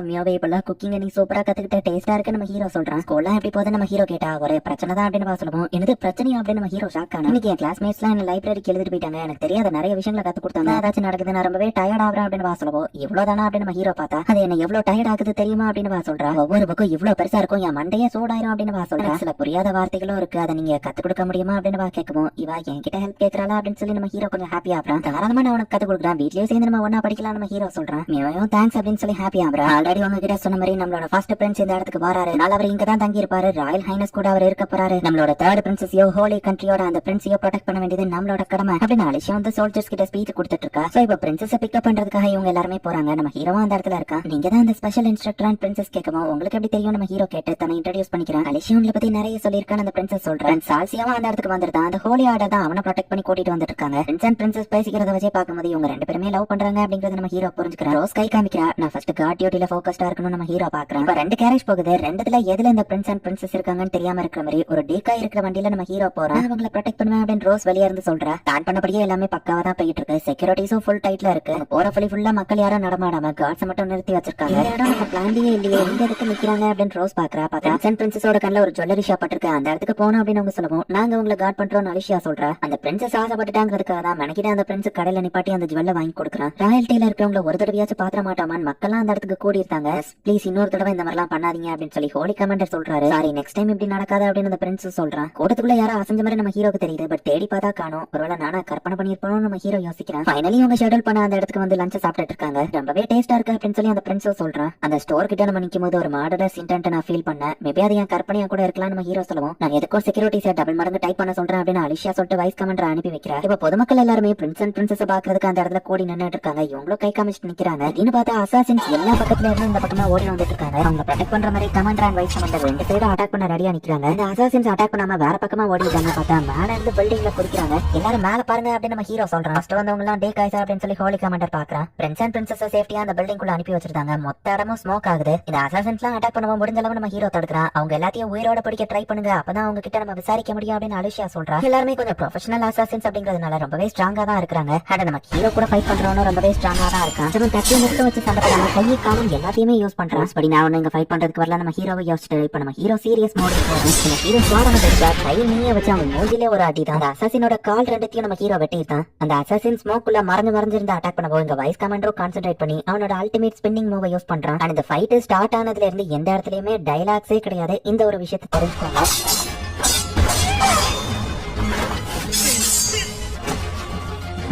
மியோவே இப்பெல்லாம் குக்கிங் நீ சூப்பரா கத்துக்கிட்ட, டேஸ்டா இருக்கு நம்ம ஹீரோ சொல்றான். ஸ்கூல்ல எப்படி போது நம்ம ஹீரோ கேட்டா ஒரு பிரச்சனை தான் அப்படின்னு சொல்லுவோம். என்னது பிரச்சனையா அப்படின்னு நம்ம ஹீரோ ஷாக் ஆனா. இன்னைக்கு என் கிளாஸ்மேட்ஸ் எல்லாம் என்ன லைப்ரரிக்கு எழுதிட்டு போயிட்டாங்க, எனக்கு தெரியாத நிறைய விஷயங்களை கத்து கொடுத்தாங்க, ஏதாச்சும் நடக்குது, நான் ரொம்பவே டயர்ட் ஆகுறேன் அப்படின்னு சொல்லுவோம். இவ்வளவுதானா அப்படின்னு நம்ம ஹீரோ பார்த்தா அது என்ன எவ்வளவு டயர்ட் ஆகுது தெரியுமா அப்படின்னு சொல்றா. ஒவ்வொரு புக்கும் இவ்வளவு பெருசா இருக்கும், என் மண்டையே சூடாயிரும் அப்படின்னு சொல்றா. சில புரியாத வார்த்தைகளும் இருக்கு, அதை நீங்க கத்து கொடுக்க முடியுமா அப்படின்னு கேட்கவும் இவா என்கிட்ட ஹெல்ப் கேட்கறாளா அப்படின்னு சொல்லி நம்ம ஹீரோ கொஞ்சம் ஹாப்பி ஆகுறான். தாராளமா நான் உனக்கு கத்து கொடுக்குறேன், வீட்லயே சேர்ந்து நம்ம ஒன்னா படிக்கலாம் நம்ம ஹீரோ சொல்றான். மியோவும் தேங்க்ஸ் அப்படின்னு சொல்லி ஹாப்பி ஆகுறா. ஆல்ரெடி உங்ககிட்ட சொன்ன மாதிரி நம்மளோட ஃபர்ஸ்ட் பிரின்ஸ் இந்த இடத்துக்கு வராரு. நாள் அவர் இங்க தான் தங்கி இருப்பாரு. ராயல் ஹைனஸ் கூட அவர் இருக்க போறாரு. நம்மளோட தேர்ட் பிரின்சஸையோ ஹோலி கண்ட்ரியோட அந்த பிரின்ஸையோ ப்ரொடெக்ட் பண்ண வேண்டியது நம்மளோட கடமை அப்படின்னு அலிஷா வந்து சோல்ஜர்ஸ் கிட்ட ஸ்பீச் கொடுத்துட்டு இருக்கா. சோ இப்ப பிரின்சஸை பிக்கப் பண்றதுக்காக இவங்க எல்லாருமே போறாங்க. நம்ம ஹீரோவும் அந்த இடத்துல இருக்கா. நீங்க தான் அந்த ஸ்பெஷல் இன்ஸ்ட்ரக்டர் அண்ட் பிரின்சஸ் கேட்கமா உங்களுக்கு எப்படி தெரியும்? நம்ம ஹீரோ கேட்டு தன்னை இன்ட்ரோடியூஸ் பண்ணிக்கிறான். அலிஷா உங்களை பத்தி நிறைய சொல்லியிருக்கான்னு அந்த பிரின்சஸ் சொல்றேன். சால்சியாவும் அந்த இடத்துக்கு வந்துருதான். அந்த ஹோலி ஆர்டர் தான் அவனை ப்ரொடெக்ட் பண்ணி கூட்டிட்டு வந்துட்டு இருக்காங்க. பிரின்ஸ் அண்ட் பிரின்சஸ் பேசிக்கிறத வச்சே பார்க்கும்போது இவங்க ரெண்டு பேருமே லவ் பண்றாங்க அப்படிங்கறது நம்ம ஹீரோ புரிஞ்சுக்கிறான். ரோஸ் கை காமிக்கிறா. நான் ஃபர்ஸ்ட் கார்ட் டியூட்டில ஃபோக்கஸ்டா இருக்கணும் நம்ம ஹீரோ பாக்குறான். இப்ப ரெண்டு கேரேஜ் போகுது. ரெண்டுல எதுல இந்த பிரின்ஸ் அண்ட் பிரின்சஸ் இருக்காங்கன்னு தெரியாம இருக்கிற மாதிரி ஒரு டீக்கா இருக்கிற வண்டியில நம்ம ஹீரோ போறான். அவங்களை ப்ரொடெக்ட் பண்ணுவேன் அப்படின்னு ரோஸ் வெளியே இருந்து சொல்றா. பிளான் பண்ணபடியே எல்லாமே பக்காவா தான் போயிட்டு இருக்கு. செக்யூரிட்டிஸும் ஃபுல் டைட்ல இருக்கு. போற ஃபுல்லா மக்கள் யாரும் நடமாடாம கார்ட்ஸ் மட்டும் நிறுத்தி வச்சிருக்காங்க. இந்த இடம் நம்ம பிளான்லயே இல்லையே, எங்க எதுக்கு நிக்கிறாங்க அப்படின்னு ரோஸ் பாக்குறா. பிரின்ஸ் அண்ட் பிரின்சஸோட கண்ணுல ஒரு ஜுவல்லரி ஷாப் இருக்கு. அந்த இடத்துக்கு போனோம் அப்படின்னு அவங்க சொல்லுவோம். நாங்க உங்களை கார்ட் பண்றோம்னு அலிஷியா சொல்றா. அந்த பிரின்சஸ் ஆசைப்பட்டுட்டாங்கிறதுக்காக தான் மனைக்கிட்ட அந்த பிரின்ஸ் கடையில நிப்பாட்டி அந்த ஜுவல்ல வாங்கி கொடுக்குறான். ராயல்டில இருக்கிறவங்க ஒரு தடவையாச்சும் பாத்திர மாட்டாமான்னு மக்கள்லாம் அந்த இடத்துக்கு கூடி இருக்காங்க. ப்ளீஸ் இன்னொரு தடவை இந்த மாதிரிலாம் பண்ணாதீங்க அப்படின்னு சொல்லி ஹோலி கமாண்டர் சொல்றாரு. சாரி நெக்ஸ்ட் டைம் இப்படி நடக்காது அப்படின்னு அந்த பிரின்ஸ் சொல்றான். கூட்டத்துக்குள்ள யாரோ அசஞ்ச மாதிரி நம்ம ஹீரோக்கு தெரியுது. பட் தேடி பார்த்தா காணோம். ஒருவேளை நானா கற்பனை பண்ணிருப்போம் நம்ம ஹீரோ யோசிக்கிறான். ஃபைனலி அவங்க ஷெட்யூல் பண்ண அந்த இடத்துக்கு வந்து லஞ்ச் சாப்பிட்டு இருக்காங்க. ரொம்பவே டேஸ்டா இருக்கு அப்படின்னு சொல்லி அந்த பிரின்ஸ் சொல்றான். அந்த ஸ்டோர் கிட்ட நம்ம நிக்கும் போது ஒரு மாடலர்ஸ் இன்டென்ட் நான் ஃபீல் பண்ணேன். மேபி அது என் கற்பனையா கூட இருக்கலாம் நம்ம ஹீரோ சொல்லுவோம். நான் எதுக்கும் செக்யூரிட்டிஸை டபுள் மடங்கு டைப் பண்ண சொல்றேன் அப்படின்னு அலிஷா சொல்லிட்டு வைஸ் கமாண்டர் அனுப்பி வைக்கிறார். இப்ப பொதுமக்கள் எல்லாருமே பிரின்ஸ் அண்ட் பிரின்சஸ் பாக்குறதுக்கு அந்த இடத்துல கூடி நின்னுட்டு இருக்காங்க. இவங்களும் கை காமிச்சிட்டு நிக்கிறாங்க. இன்னும் பார்த்தா அசாசின்ஸ் எல்லா பக்கத்துல இருந்து இந்த பக்கமா ஓடி வந்துட்டு இருக்காங்க. அவங்க ப்ரொடெக்ட் பண்ற மாதிரி கமாண்டர் அண்ட் வைஸ் கமாண்டர் ரெண்டு சைடும் அட்டாக் பண்ண ரெடியா நிக்கிறாங்க. இந்த அசாசின்ஸ் அட்டாக் பண்ணாம வேற பக்கமா ஓடிட்டாங்க. பார்த்தா மேல இருந்து பில்டிங்ல குதிக்கிறாங்க. எல்லாரும் மேல பாருங்க அப்படின்னு நம்ம ஹீரோ சொல்றான். ஃபர்ஸ்ட் வந்தவங்க எல்லாம் டே காய்ஸா அப்படின்னு சொல்லி ஹோலி கமாண்டர் பாக்குறான். பிரின்ஸ் அண்ட் பிரின்சஸ் சேஃப்டியா அந்த பில்டிங் குள்ள அனுப்பி வச்சிருக்காங்க. மொத்த இடமும் ஸ்மோக் ஆகுது. இந்த அசாசின்ஸ் எல்லாம் அட்டாக் பண்ணவும் முடிஞ்ச அளவு நம்ம ஹீரோ தடுக்கிறான். அவங்க எல்லாத்தையும் உயிரோட பிடிக்க ட்ரை பண்ணுங்க, அப்பதான் அவங்க கிட்ட நம்ம விசாரிக்க முடியும் அப்படின்னு அலிஷியா சொல்றா. எல்லாருமே கொஞ்சம் ப்ரொஃபஷனல் அசாசின்ஸ் அப்படிங்கறதுனால ரொம்பவே ஸ்ட்ராங்கா தான் இருக்காங்க. அட நம்ம ஹீரோ கூட ஃபைட் பண்றவனும் ரொம்பவே ஸ்ட்ராங்கா தான் இருக்கான். நம்ம கத்தியை நிறுத்த வச்சு சண்டை போடாம கையை காலம் எல்லாத்தையுமே யூஸ் பண்றான். படி நான் ஒண்ணு இங்க ஃபைட் பண்றதுக்கு வரல நம்ம ஹீரோவை யோசிச்சுட்டு இப்ப நம்ம ஹீரோ சீரியஸ் மோடுக்கு போறோம். நம்ம ஹீரோ சுவாரமா தெரிஞ்சா கையை நீயே வச்சு அவங்க மூஞ்சிலே ஒரு அடி தான். அந்த அசாசினோட கால் ரெண்டுத்தையும் நம்ம ஹீரோ வெட்டிட்டான். அந்த அசாசின் ஸ்மோக்குள்ள மறைஞ்சிருந்து அட்டாக் பண்ணவோ இங்க வைஸ் கமாண்டரோ கான்சென்ட்ரேட் பண்ணி அவனோட அல்டிமேட் ஸ்பின்னிங் மூவை யூஸ் பண்றான். அந்த ஃபைட் ஸ்டார்ட் ஆனதுல இருந்து எந்த இடத்துலயுமே டைலாக்ஸே கிடையாது. இந்த ஒரு விஷயத்தை தெரிஞ்சுக்கோங்க.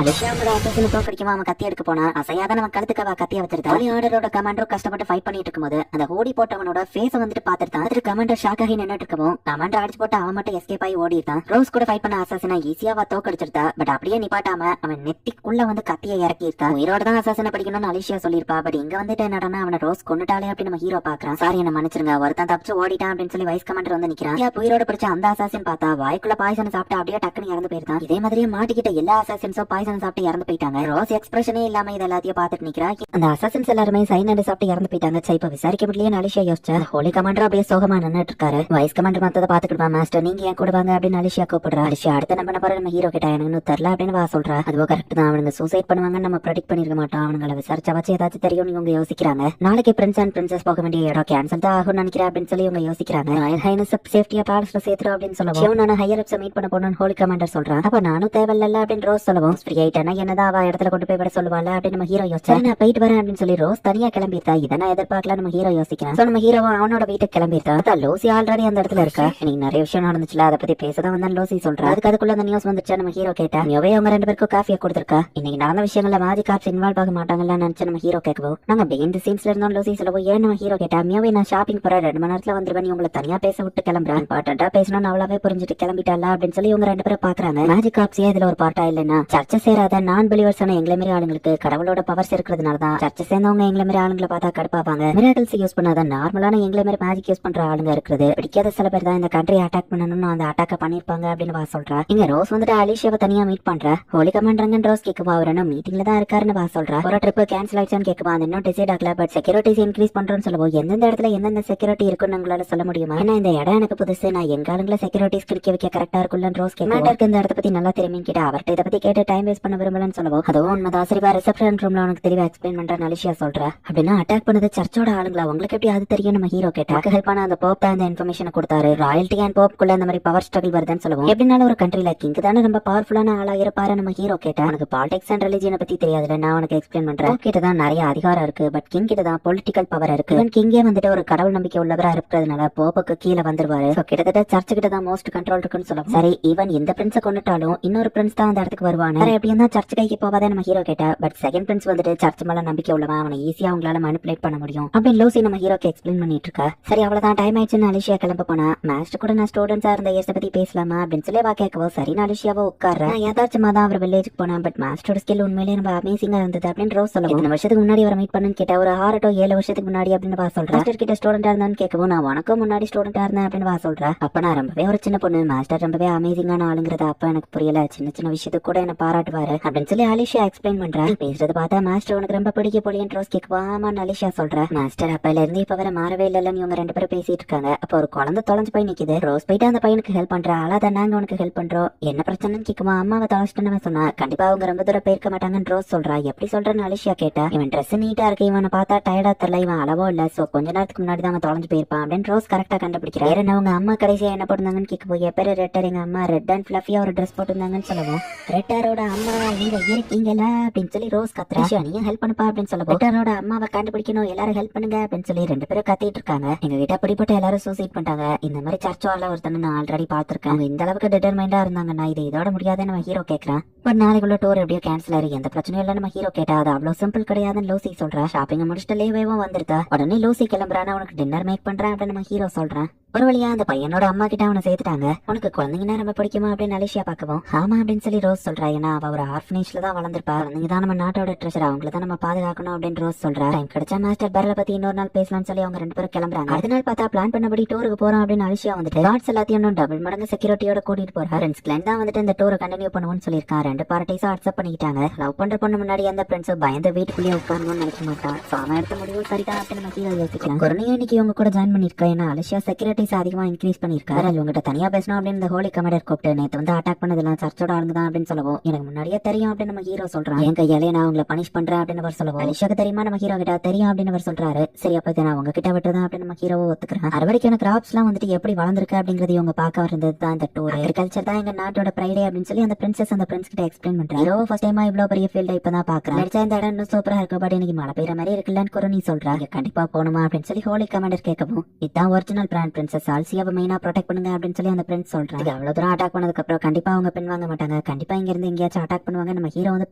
அலிஷாவோட அசாசின் தோக்கடிக்குமா அவன் கத்தி எடுக்க போனா அசையாத நம்ம கழுத்துக்கு கத்தியா வச்சிருந்தா. ஆர்டரோட கமாண்டர் கஷ்டப்பட்டு ஃபைட் பண்ணிட்டு இருக்கும்போது அந்த ஹோடி போட்டவனோட ஃபேஸ வந்துட்டு பாத்துட்டான். அதுக்கு கமாண்டர் ஷாக் ஆகி நின்னுட்டு இருக்கவும் கமாண்டர் அடிச்சு போட்டு அவன் மட்டும் எஸ்கேப் ஆகி ஓடிட்டான். ரோஸ் கூட ஃபைட் பண்ண அசாசினா ஈஸியாவா தோக்கடிச்சிருந்தா. பட் அப்படியே நிப்பாட்டாம அவன் நெத்திக்குள்ள வந்து கத்தியை இறக்கி இருக்கா. உயிரோட தான் அசாசினை படிக்கணும்னு அலிஷியா சொல்லிருப்பா. பட் இங்க வந்துட்டு என்னடா அவனை ரோஸ் கொண்டுட்டாலே அப்படின்னு நம்ம ஹீரோ பாக்குறான். சாரி என்ன மன்னிச்சிருங்க, ஒருத்தன் தப்பிச்சு ஓடிட்டான் அப்படின்னு சொல்லி வைஸ் கமாண்டர் வந்து நிக்கிறான். உயிரோட பிடிச்ச அந்த அசாசின் பார்த்தா வாய்க்குள்ள பாய்சன் சாப்பிட்டு அப்படியே டக்குன்னு இறந்து போயிருந்தான். இதே மாதிரியே மாட்டிக்கிட்ட எல்லா அசாசின்ஸும் பாய்சன் சாப்பிட்டு இறந்து போயிட்டாங்க. ரோஸ் எக்ஸ்பிரஷனே இல்லாம இது எல்லாத்தையும் பாத்துட்டு நிக்கிறா. அந்த அசாசின்ஸ் எல்லாருமே சைனட் சாப்பிட்டு இறந்து போயிட்டாங்க. இப்ப விசாரிக்க முடியல அலிஷியா யோசிச்சா. ஹோலி கமாண்டர் அப்படியே சோகமா நின்னுட்டு இருக்காரு. வைஸ் கமாண்டர் மத்தத பாத்துக்கிட்டு மாஸ்டர் நீங்க ஏன் கூட வாங்க அப்படின்னு அலிஷியா கூப்பிடுறா. அலிஷியா அடுத்த நம்ம போற நம்ம ஹீரோ கிட்ட எனக்கு தெரியல அப்படின்னு வா சொல்றா. அதுவோ கரெக்ட் தான், அவனுங்க சூசைட் பண்ணுவாங்கன்னு நம்ம ப்ரெடிக்ட் பண்ணிருக்க மாட்டோம். அவங்களை விசாரிச்சா வச்சு ஏதாச்சும் தெரியும் இவங்க யோசிக்கிறாங்க. நாளைக்கு பிரின்ஸ் அண்ட் பிரின்சஸ் போக வேண்டிய இடம் கேன்சல் தான் ஆகும்னு நினைக்கிறேன் அப்படின்னு சொல்லி இவங்க யோசிக்கிறாங்க. ராயல் ஹைனஸ் சேஃப்டியா பேலஸ்ல சேர்த்துரும் அப்படின்னு சொல்லுவோம். நான் ஹையர் அப்ஸ் மீட் பண்ண போனோம் ஹோலி கமாண்டர் சொல்றான். அப்ப நானும் தேவையில்ல அப்படின்னு ரோஸ் சொல்லுவோம். ஃப்ரீ ஆயிட்டா என்னதான் அவ இடத்துல கொண்டு போய் சொல்லுவாள் அப்படின்னு நம்ம ஹீரோ யோசிச்சா. நான் போயிட்டு வரேன் அப்படின்னு சொல்லி ரோஸ் தனியா கிளம்பிட்டா. இதை நான் எதிர்பார்க்கல நம்ம ஹீரோ யோசிக்கிறான். நம்ம ஹீரோ அவனோட வீட்டுக்கு கிளம்பிட்டா. லோசி ஆல்ரெடி அந்த இடத்துல இருக்கா. இன்னைக்கு நிறைய விஷயம் நடந்துச்சுல, அதை பத்தி பேசதான் வந்தான் லோசி சொல்றா. அதுக்குள்ள அந்த நியூஸ் வந்துச்சா நம்ம ஹீரோ கேட்டா. நீவே அவங்க ரெண்டு பேருக்கும் காஃபியை கொடுத்துருக்கா. இன்னைக்கு நடந்த விஷயங்கள்ல மேஜிக் ஆப்ஸ் இன்வால்வ் ஆக மாட்டாங்கன்னு நினைச்சு நம்ம ஹீரோ கேட்கவும் நாங்க பிஹைண்ட் தி சீன்ஸ்ல இருந்தோம் லோசி சொல்லவும். ஏன் நம்ம ஹீரோ கேட்டா மியாவே நான் ஷாப்பிங் போறேன் 2 மணி நேரத்துல வந்துருவேன், உங்களை தனியா பேச விட்டு கிளம்புறேன். இம்பார்ட்டன்டா பேசணும்னு அவ்வளவே புரிஞ்சுட்டு கிளம்பிட்டால அப்படின்னு சொல்லி இவங்க 2 பேரும் பாக்குறாங்க. மேஜிக் ஆப்ஸே இதுல ஒரு பார்ட்டா இல்லைன்னா சர்ச்சை சேராத நான் பிலீவர்ஸ் ஆன எங்களை மாதிரி ஆளுங்களுக்கு கடவுளோட பவர்ஸ் இருக்கிறதுனாலதான் சர்ச்சை சேர்ந்தவங்க எங்களை மாதிரி ஆளுங்களை பார்த்தா கடுப்பாப்பாங்க. மிராக்கிள்ஸ் யூஸ் பண்ணாத நார்மலான எங்களை மாதிரி மேஜிக் யூஸ் பண்ற ஆளுங்க இருக்கிறது பிடிக்காத சில பேர் தான் இந்த கண்ட்ரி அட்டாக் பண்ணணும்னு அந்த அட்டாக்க பண்ணிருப்பாங்க அப்படின்னு வா சொல்றா. இங்க ரோஸ் வந்துட்டு அலிஷியாவை தனியா மீட் பண்ற. ஹோலி கமாண்டர் ரோஸ் கேக்குவா. அவர் என்ன மீட்டிங்ல தான் இருக்காருன்னு வா சொல்றா. ஒரு ட்ரிப் கேன்சல் ஆயிடுச்சான்னு கேக்குவா. அது இன்னும் டிசைட் ஆகல. பட் செக்யூரிட்டிஸ் இன்க்ரீஸ் பண்றோம்னு சொல்லுவோம். எந்தெந்த இடத்துல எந்தெந்த செக்யூரிட்டி இருக்குன்னு உங்களால சொல்ல முடியுமா? ஏன்னா இந்த இடம் எனக்கு புதுசு, நான் எங்க ஆளுங்களை செக்யூரிட்டிஸ் கிடைக்க வைக்க கரெக்டா இருக்குல்லன்னு ரோஸ் கேட்க. இந்த இடத்த பத்தி நல்லா தெரியுமே கிட்ட அவர்கிட்ட இதை பத்தி கேட்டு டைம் வேஸ்ட் பண்ண விரும்பலன்னு சொல்லுவோம். அதுவும் உண்மைதான். சரிவா ரிசப்ஷன் ரூம்ல உனக்கு தெளிவா எக்ஸ்பிளைன் பண்ற அலிஷியா சொல்றா. அப்படின்னா அட்டாக் பண்ணது சர்ச்சோட ஆளுங்களா? உங்களுக்கு எப்படி அது தெரியும்? நம்ம ஹீரோ கேட்டா. ஹெல்ப் பண்ண அந்த போப் அந்த இன்ஃபர்மேஷன் கொடுத்தாரு. ராயல்டி அண்ட் போப்குள்ள அந்த மாதிரி பவர் ஸ்ட்ரகிள் வருதுன்னு சொல்லுவோம். எப்படினாலும் ஒரு கண்ட்ரில கிங் தானே ரொம்ப பவர்ஃபுல்லான ஆளா இருப்பாரு. நம்ம ஹீரோ கேட்டா. உனக்கு பாலிடிக்ஸ் அண்ட் ரிலிஜியனை பத்தி தெரியாதுல, நான் உனக்கு எக்ஸ்பிளைன் பண்றேன். போப் கிட்ட தான் நிறைய அதிகாரம் இருக்கு. பட் கிங் கிட்ட தான் பொலிட்டிக்கல் பவர் இருக்கு. கிங்கே வந்துட்டு ஒரு கடவுள் நம்பிக்கை உள்ளவரா இருக்கிறதுனால போப்புக்கு கீழே வந்துருவாரு. கிட்டத்தட்ட சர்ச்சு கிட்ட தான் மோஸ்ட் கண்ட்ரோல் இருக்குன்னு சொல்லுவோம். சரி ஈவன் இந்த பிரின்ஸை கொண்டுட்டாலும் இன்னொரு பிரின்ஸ் தான் அந்த இடத்துக்கு வருவாங்க. அப்படியே தான் சர்ச் கைக்கு போவாதே நம்ம ஹீரோ கேட்டா. பட் செகண்ட் பிரின்ஸ் வந்துட்டு சர்ச் மேல நம்பிக்கை உள்ளவன், அவனை ஈஸியா அவங்களால மேனிபுலேட் பண்ண முடியும் அப்படின்னு லூசி நம்ம ஹீரோக்கு எக்ஸ்பிளைன் பண்ணிட்டு இருக்கா. சரி அவ்வளவுதான் டைம் ஆயிடுச்சுன்னு அலிஷியா கிளம்ப போனா, மாஸ்டர் கூட நான் ஸ்டூடெண்ட்ஸா இருந்த இயர்ஸை பத்தி பேசலாமா அப்படின்னு சொல்லி வா கேட்கவோ சரி நான் அலிஷியாவோ உட்கார்றேன். நான் யதார்த்தமா தான் அவர் வில்லேஜுக்கு போனேன். பட் மாஸ்டரோட ஸ்கில் உண்மையிலேயே ரொம்ப அமேசிங்கா இருந்தது அப்படின்னு ரோஸ் சொல்லவும், 2 வருஷத்துக்கு முன்னாடி அவரை மீட் பண்ணுன்னு கேட்டா ஒரு 6 to 7 வருஷத்துக்கு முன்னாடி அப்படின்னு வா சொல்றேன். மாஸ்டர் கிட்ட ஸ்டூடெண்டா இருந்தான்னு கேட்கவும் நான் உனக்கும் முன்னாடி ஸ்டூடெண்டா இருந்தேன் அப்படின்னு வா சொல்றேன். அப்ப நான் ரொம்பவே ஒரு சின்ன பொண்ணு, மாஸ்டர் ரொம்பவே அமேசிங்கான ஆளுங்கிறத அப்ப எனக்கு புரியல, சின்ன சின்ன விஷயத்துக்கு கூட என்ன பாராட்டுவாரு அப்படின்னு சொல்லி அலிஷியா எக்ஸ்பிளைன் பண்றேன். பேசுறது பார்த்தா மாஸ்டர் உனக்கு ரொம்ப பிடிக்க போலியன்னு ரோஸ் கேட்குவாமான்னு அலிஷியா சொல்றேன். மாஸ்டர் அப்பல இருந்து இப்ப வர மாறவே இல்லைன்னு இவங்க 2 பேரும் பேசிட்டு இருக்காங்க. அப்ப ஒரு குழந்தை தொலைஞ்சு போய் நிக்குது. ரோஸ் போயிட்டு அந்த பையனுக்கு ஹெல்ப் பண்றா. அழாத நாங்க உனக்கு ஹெல்ப் பண்றோம், என்ன பிரச்சனைன்னு கேட்குமா. அம்மாவை தொலைச்சிட்டுன்னு சொன்னா கண்டிப்பா அவங்க ரொம்ப தூரம் போயிருக்க மாட்டாங்கன்னு ரோஸ் சொல்றா. எப்படி சொல்றேன்னு அலிஷியா கேட்டா, இவன் ட்ரெஸ் நீட்டா இருக்கு, இவனை பார்த்தா டயர்டா தெரியல, இவன் அளவோ இல்ல, சோ கொஞ்ச நேரத்துக்கு முன்னாடி தான் அவன் தொலைஞ்சு போயிருப்பான் அப்படின்னு ரோஸ் கரெக்டா கண்டுபிடிக்கிறேன். வேற அவங்க அம்மா கடைசியா என்ன போட்டிருந்தாங்கன்னு கேட்க என் பேரு ரெட்டர், எங்க அம்மா ரெட் அண்ட் ஃபிளஃபியா ஒரு ட்ரெஸ் போட்டிருந்தாங்கன்னு சொல்லுவோம். ரெட்டரோட அம்மா நீங்க இருக்கீங்களா அப்படின்னு சொல்லி ரோஸ் கத்துறா. நீங்க ஹெல்ப் பண்ணுப்பா அப்படின்னு சொல்ல ரெட்டரோட அம்மாவை கண்டுபிடிக்கணும், எல்லாரும் ஹெல்ப் பண்ணுங்க அப்படின்னு சொல்லி 2 பேரும் கத்திட்டு இருக்காங்க. எங்க கிட்ட அப்படிப்பட்ட எல்லாரும் சூசைட் பண்ணிட்டாங்க. இந்த மாதிரி சர்ச்சோல ஒருத்தனை நான் ஆல்ரெடி பாத்திருக்கேன். அவங்க இந்த அளவுக்கு டிட்டர்மைண்டா இருந்தாங்கன்னா இது இதோட முடியாதுன்னு நம்ம ஹீரோ கேட்கறான். பட் நாளைக்குள்ள டூர் எப்படியோ கேன்சல் ஆயிரு, எந்த பிரச்சனையும் இல்ல நம்ம ஹீரோ கேட்டா. அது அவ்வளவு சிம்பிள் கிடையாதுன்னு லூசி சொல்றா. ஷாப்பிங் முடிச்சுட்டு லீவேவும் வந்துருதா. உடனே லூசி கிளம்புறானா, உனக்கு டின்னர் மேக் பண்றேன் அப்படின்னு நம்ம ஹீரோ சொல்றான். ஒரு வழியா அந்த பையனோட அம்மா கிட்ட அவனை சேர்த்துட்டாங்க. உனக்கு குழந்தைங்கன்னா ரொம்ப பிடிக்குமா அப்படின்னு அலிஷியா பாக்கவும் ஆமா அப்படின்னு சொல்லி ரோஸ் சொல்றா. ஏன்னா அவ ஒரு ஆர்ஃபனேஜ்ல தான் வளர்ந்துருப்பா, குழந்தைங்க தான் நம்ம நாட்டோட ட்ரெஷர், அவங்கள தான் நம்ம பாதுகாக்கணும் அப்படின்னு ரோஸ் சொல்றா. டைம் கிடைச்சா மாஸ்டர் பரல பத்தி இன்னொரு நாள் பேசலாம்னு சொல்லி அவங்க 2 பேரும் கிளம்புறாங்க. அடுத்த நாள் பார்த்தா பிளான் பண்ணபடி டூருக்கு போறோம் அப்படின்னு அலிஷியா வந்துட்டு கார்ட்ஸ் எல்லாத்தையும் டபுள் மடங்கு செக்யூரிட்டியோட கூட்டிட்டு போறா. ஃப்ரெண்ட்ஸ் கிளன் தான் வந்துட்டு இந்த டூரை கண்டினியூ பண்ணுவோம்னு சொல்லியிருக்கான். 2 பார்ட்டிஸும் அக்செப்ட் பண்ணிக்கிட்டாங்க. லவ் பண்ற பொண்ணு முன்னாடி அந்த ஃப்ரெண்ட்ஸ் பயந்து வீட்டுக்குள்ளேயே உட்காரணும்னு நினைக்க மாட்டான். சாம எடுத்த முடிவும் சரிதான் அப்படின்னு நம்ம ஹீரோ யோசிக்கலாம். குறைய இன்னைக்கு இவங்க கூட ஜாயின் பண்ணிருக்கா. ஏன்னா அலிஷியா செக்யூரிட்டிஸ் அதிகமா இன்க்ரீஸ் பண்ணிருக்காரு. இவங்ககிட்ட தனியா பேசணும் அப்படின்னு இந்த ஹோலி கமாண்டர் கூப்பிட்டு நேத்து வந்து அட்டாக் பண்ணதெல்லாம் சர்ச்சோட ஆளுங்க தான் அப்படின்னு சொல்லவும் எனக்கு முன்னாடியே தெரியும் அப்படின்னு நம்ம ஹீரோ சொல்றான். என் கையாலே நான் உங்களை பனிஷ் பண்றேன் அப்படின்னு அவர் சொல்லவும் அலிஷாக்கு தெரியுமா நம்ம ஹீரோ கிட்ட தெரியும் அப்படின்னு அவர் சொல்றாரு. சரி அப்ப நான் உங்ககிட்ட விட்டுதான் அப்படின்னு நம்ம ஹீரோவை ஒத்துக்கிறேன். அறுவடைக்கான கிராப்ஸ் எல்லாம் வந்துட்டு எப்படி வளர்ந்துருக்கு அப்படிங்கறது இவங்க பார்க்க வந்தது தான் இந்த டூர். அக்ரிகல்ச்சர் தான் எங்க நாட்டோட பிரைடே அப்படின்னு சொல்லி அந்த பிரின்சஸ் அந்த பிரின்ஸ் கிட்ட எக்ஸ்பிளைன் பண்றாரு. ஹீரோ ஃபர்ஸ்ட் டைமா இவ்வளவு பெரிய ஃபீல்ட இப்பதான் பாக்குறேன். இந்த இடம் இன்னும் சூப்பரா இருக்கு. பட் இன்னைக்கு மழை பெய்யற மாதிரி இருக்குல்லன்னு கூட நீ சொல்றாங்க. கண்டிப்பா போகணுமா அப்படின்னு சொல்லி ஹோலி கமாண்டர் கேட்கவும் இதான் ஒரிஜினல் பிராண்ட் பிரின்சஸ், ஆல்சியாவை மெயினா ப்ரொடெக்ட் பண்ணுங்க அப்படின்னு சொல்லி அந்த பிரின்ஸ் சொல்றாங்க. அவ்வளவு தூரம் அட்டாக் பண்ணதுக்கு அப்புறம் கண்டிப்பா அவங்க பின் வாங்க மாட்டாங்க. கண்டிப்பா இங்க இருந்து எங்கேயாச்சும் அட்டாக் பண்ணுவாங்க. நம்ம ஹீரோ வந்து